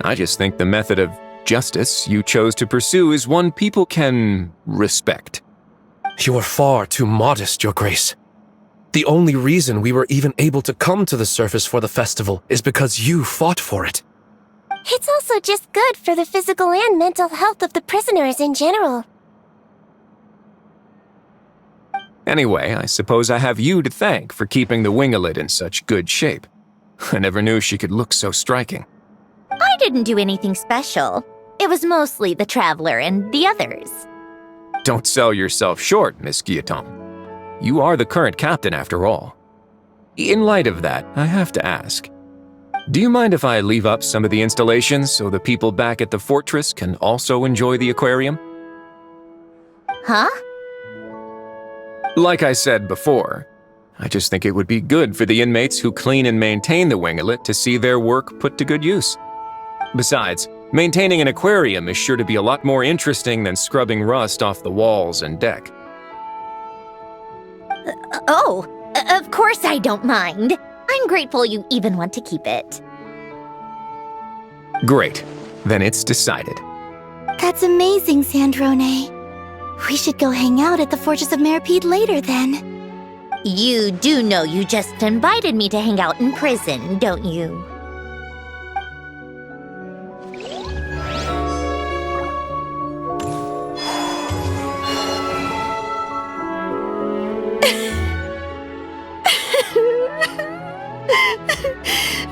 S6: I just think the method of justice you chose to pursue is one people can respect.
S18: You are far too modest, Your Grace. The only reason we were even able to come to the surface for the festival is because you fought for it.
S14: It's also just good for the physical and mental health of the prisoners in general.
S6: Anyway, I suppose I have you to thank for keeping the winglet in such good shape. I never knew she could look so striking.
S2: I didn't do anything special. It was mostly the Traveler and the others.
S6: Don't sell yourself short, Miss Guillotin. You are the current captain, after all. In light of that, I have to ask, do you mind if I leave up some of the installations so the people back at the fortress can also enjoy the aquarium?
S2: Huh?
S6: Like I said before, I just think it would be good for the inmates who clean and maintain the winglet to see their work put to good use. Besides, maintaining an aquarium is sure to be a lot more interesting than scrubbing rust off the walls and deck.
S2: Of course I don't mind. I'm grateful you even want to keep it.
S6: Great. Then it's decided.
S7: That's amazing, Sandrone. We should go hang out at the Fortress of Meripede later, then.
S2: You do know you just invited me to hang out in prison, don't you?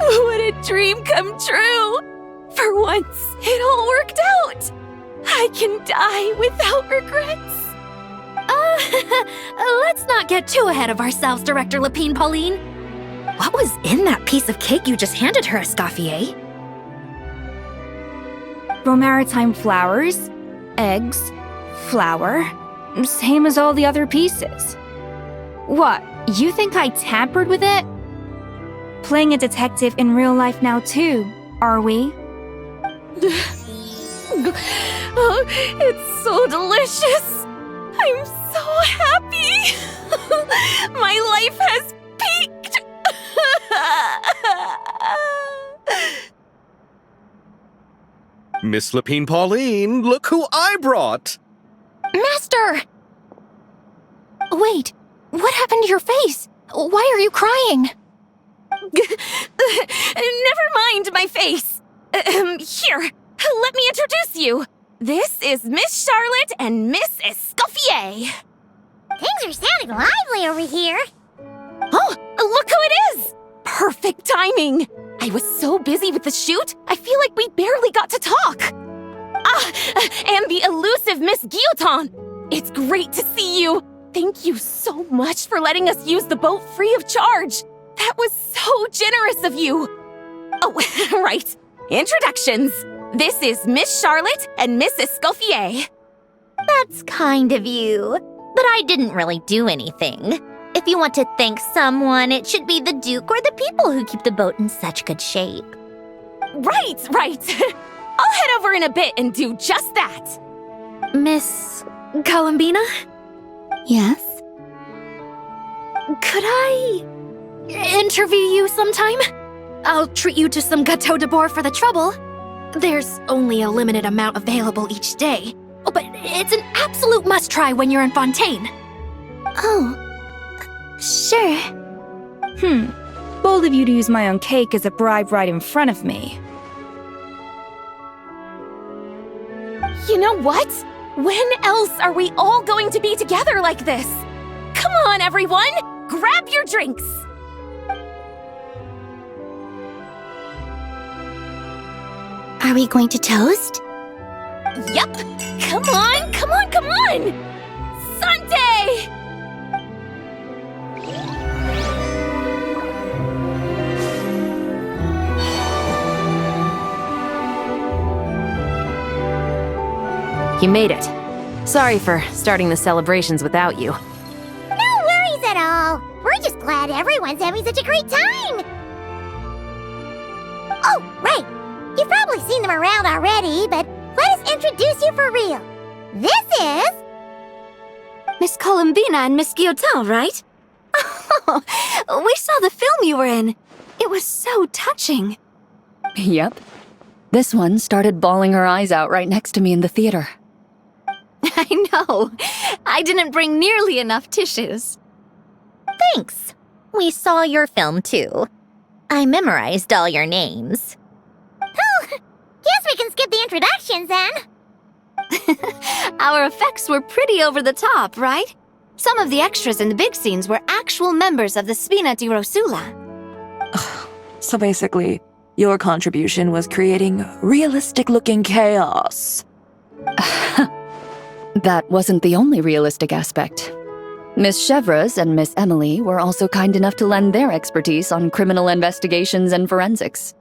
S1: What a dream come true! For once, it all worked out! I can die without regrets.
S4: Let's not get too ahead of ourselves, Director Lapine Pauline. What was in that piece of cake you just handed her, Escoffier?
S13: Romaritime flowers, eggs, flour, same as all the other pieces.
S19: What, you think I tampered with it? Playing a detective in real life now too, are we?
S1: Oh, it's so delicious! I'm so happy! My life has peaked!
S3: Miss Lapine Pauline, look who I brought!
S7: Master! Wait, what happened to your face? Why are you crying?
S1: Never mind my face. Here, let me introduce you. This is Miss Charlotte and Miss Escoffier.
S2: Things are sounding lively over here.
S1: Oh, look who it is! Perfect timing. I was so busy with the shoot, I feel like we barely got to talk. And the elusive Miss Guillotin. It's great to see you. Thank you so much for letting us use the boat free of charge. That was so generous of you. Oh, right. Introductions. This is Miss Charlotte and Miss Escoffier.
S7: That's kind of you, but I didn't really do anything. If you want to thank someone, it should be the Duke or the people who keep the boat in such good shape.
S1: Right. I'll head over in a bit and do just that.
S19: Miss Columbina?
S9: Yes?
S19: Could I interview you sometime? I'll treat you to some gâteau de bord for the trouble. There's only a limited amount available each day. Oh, but it's an absolute must-try when you're in Fontaine.
S9: Oh, sure.
S19: Bold of you to use my own cake as a bribe right in front of me.
S1: You know what? When else are we all going to be together like this? Come on, everyone! Grab your drinks!
S9: Are we going to toast?
S1: Yup! Come on! Sante!
S5: You made it. Sorry for starting the celebrations without you.
S2: No worries at all. We're just glad everyone's having such a great time. Oh, right. You've probably seen them around already, but let us introduce you for real. This is...
S19: Miss Columbina and Miss Guillotin, right? Oh, we saw the film you were in. It was so touching.
S20: Yep. This one started bawling her eyes out right next to me in the theater.
S19: I know. I didn't bring nearly enough tissues.
S7: Thanks. We saw your film too. I memorized all your names.
S2: Oh, guess we can skip the introductions then.
S19: Our effects were pretty over the top, right? Some of the extras in the big scenes were actual members of the Spina di Rosula.
S1: So basically, your contribution was creating realistic-looking chaos.
S20: That wasn't the only realistic aspect. Miss Chevres and Miss Emily were also kind enough to lend their expertise on criminal investigations and forensics.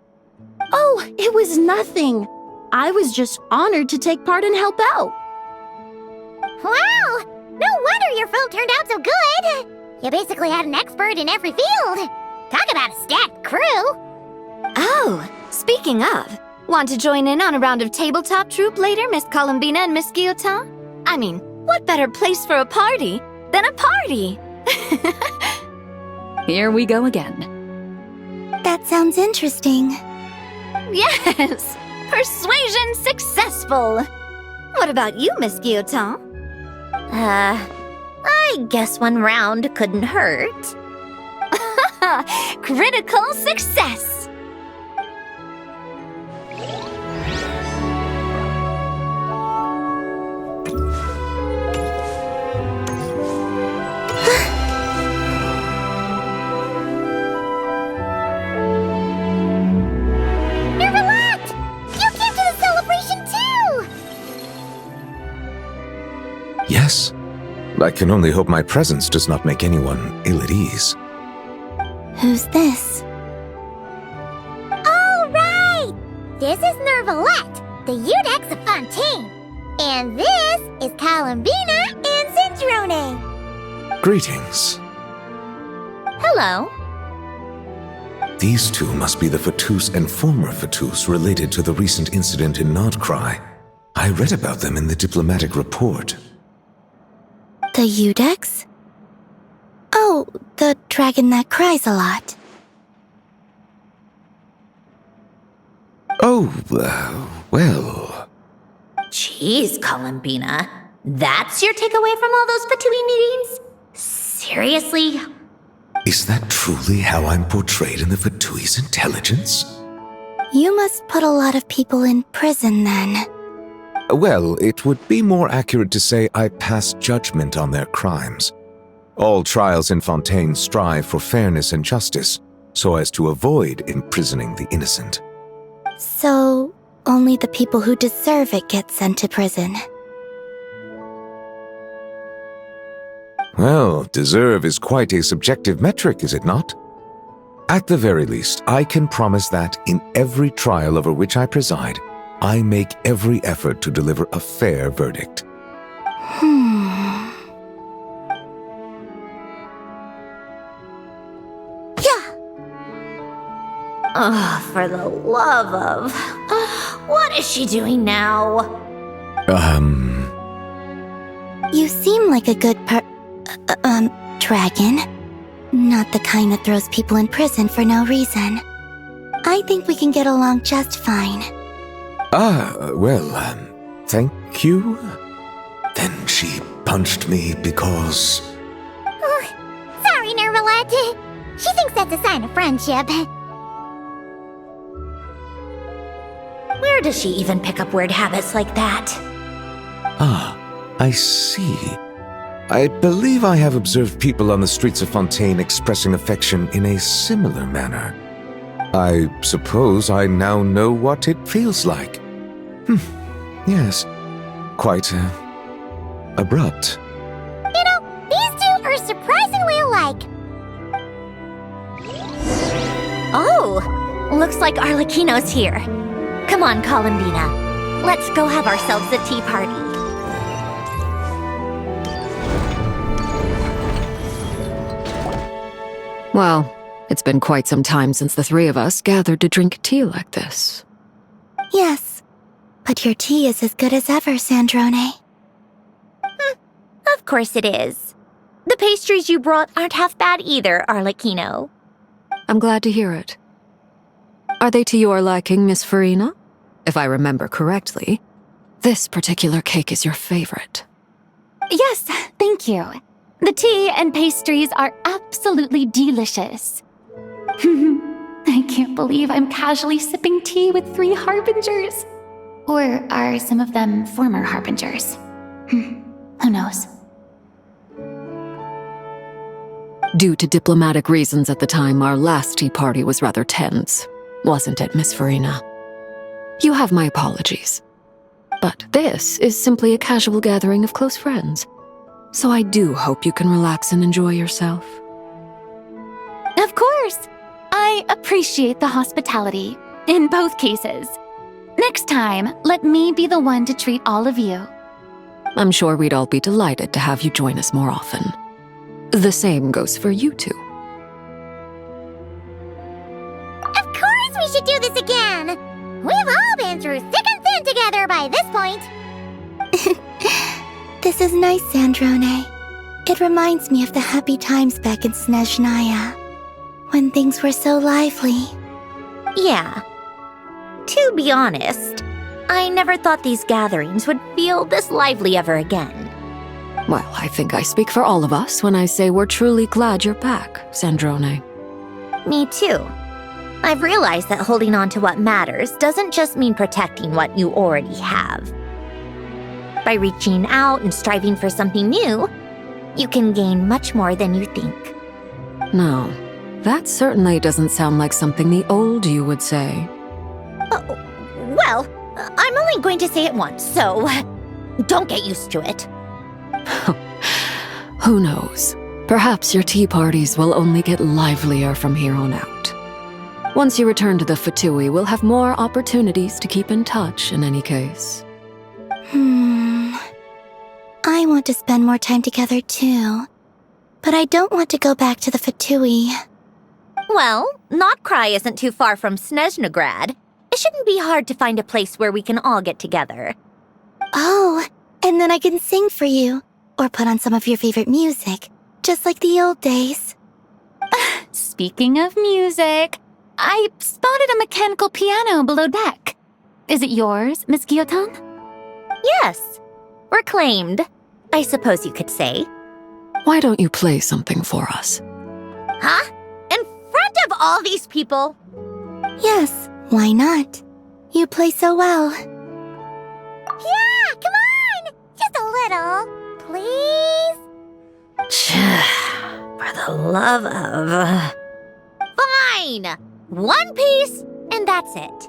S9: Oh, it was nothing. I was just honored to take part and help out.
S2: Wow! No wonder your film turned out so good. You basically had an expert in every field. Talk about a stacked crew.
S19: Oh, speaking of, want to join in on a round of tabletop troupe later, Miss Columbina and Miss Guillotin? I mean, what better place for a party than a party?
S20: Here we go again.
S9: That sounds interesting.
S19: Yes! Persuasion successful! What about you, Miss Guillotin?
S7: I guess one round couldn't hurt.
S19: Critical success!
S21: Yes. I can only hope my presence does not make anyone ill at ease.
S9: Who's this?
S2: All right! This is Nervalette, the Eudex of Fontaine. And this is Columbina and Cendrone.
S21: Greetings.
S7: Hello.
S21: These two must be the Fatus and former Fatus related to the recent incident in Nodcry. I read about them in the diplomatic report.
S9: The Eudex? Oh, the dragon that cries a lot.
S21: Oh, well...
S7: Jeez, Columbina. That's your takeaway from all those Fatui meetings? Seriously?
S21: Is that truly how I'm portrayed in the Fatui's intelligence?
S9: You must put a lot of people in prison then.
S21: Well, it would be more accurate to say I pass judgment on their crimes. All trials in Fontaine strive for fairness and justice, so as to avoid imprisoning the innocent.
S9: So, only the people who deserve it get sent to prison.
S21: Well, deserve is quite a subjective metric, is it not? At the very least, I can promise that in every trial over which I preside, I make every effort to deliver a fair verdict.
S7: Oh, for the love of... what is she doing now?
S9: You seem like a good dragon. Not the kind that throws people in prison for no reason. I think we can get along just fine.
S21: Thank you? Then she punched me because...
S14: Sorry, Nervalette. She thinks that's a sign of friendship.
S7: Where does she even pick up weird habits like that?
S21: I see. I believe I have observed people on the streets of Fontaine expressing affection in a similar manner. I suppose I now know what it feels like. Yes. Quite, abrupt.
S14: You know, these two are surprisingly alike.
S7: Oh, looks like Arlecchino's here. Come on, Columbina. Let's go have ourselves a tea party.
S12: Well, it's been quite some time since the three of us gathered to drink tea like this.
S9: Yes, but your tea is as good as ever, Sandrone.
S7: Of course it is. The pastries you brought aren't half bad either, Arlecchino.
S12: I'm glad to hear it. Are they to your liking, Miss Farina? If I remember correctly, this particular cake is your favorite.
S13: Yes, thank you. The tea and pastries are absolutely delicious. I can't believe I'm casually sipping tea with 3 harbingers. Or are some of them former harbingers? Who knows?
S12: Due to diplomatic reasons at the time, our last tea party was rather tense, wasn't it, Miss Farina? You have my apologies. But this is simply a casual gathering of close friends. So I do hope you can relax and enjoy yourself.
S13: Of course! I appreciate the hospitality, in both cases. Next time, let me be the one to treat all of you.
S12: I'm sure we'd all be delighted to have you join us more often. The same goes for you two.
S14: Of course we should do this again! We've all been through thick and thin together by this point.
S9: This is nice, Sandrone. It reminds me of the happy times back in Snezhnaya, when things were so lively.
S7: Yeah. To be honest, I never thought these gatherings would feel this lively ever again.
S12: Well, I think I speak for all of us when I say we're truly glad you're back, Sandrone.
S7: Me too. I've realized that holding on to what matters doesn't just mean protecting what you already have. By reaching out and striving for something new, you can gain much more than you think.
S12: No, that certainly doesn't sound like something the old you would say.
S7: Well, I'm only going to say it once, so don't get used to it.
S12: Who knows? Perhaps your tea parties will only get livelier from here on out. Once you return to the Fatui, we'll have more opportunities to keep in touch in any case.
S9: I want to spend more time together too.
S7: but I don't want to go back to the Fatui.
S2: Well, Notcry isn't too far from Snezhnograd. It shouldn't be hard to find a place where we can all get together.
S7: Oh, and then I can sing for you, or put on some of your favorite music, just like the old days.
S4: Speaking of music, I spotted a mechanical piano below deck. Is it yours, Miss Guillotin?
S2: Yes. Reclaimed, I suppose you could say.
S12: Why don't you play something for us?
S2: Huh? In front of all these people?
S7: Yes, why not? You play so well.
S14: Yeah, come on! Just a little, please?
S2: For the love of... Fine! One piece, and that's it.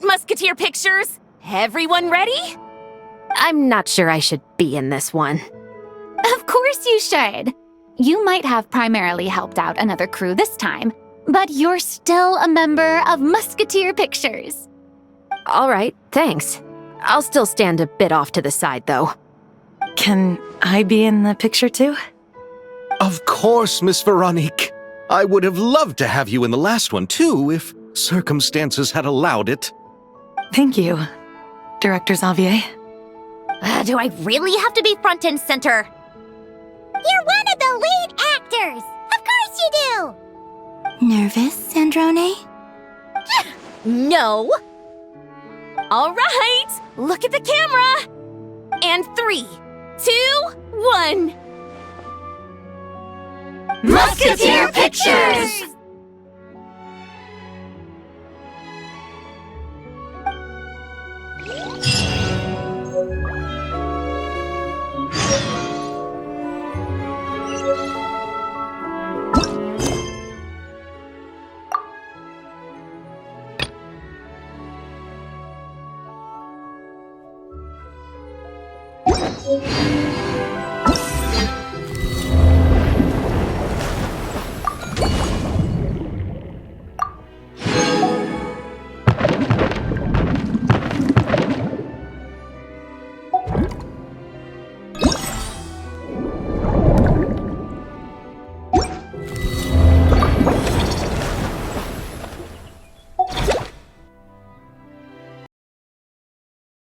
S1: Musketeer pictures! Everyone ready?
S5: I'm not sure I should be in this one.
S4: Of course you should. You might have primarily helped out another crew this time, but you're still a member of Musketeer Pictures.
S5: All right, thanks. I'll still stand a bit off to the side, though.
S17: Can I be in the picture too?
S3: Of course, Miss Veronique. I would have loved to have you in the last one, too, if circumstances had allowed it.
S17: Thank you, Director Xavier.
S2: Do I really have to be front and center?
S14: You're one of the lead actors! Of course you do!
S7: Nervous, Sandrone?
S2: No.
S1: All right, look at the camera. And 3, 2, 1.
S14: Musketeer Pictures!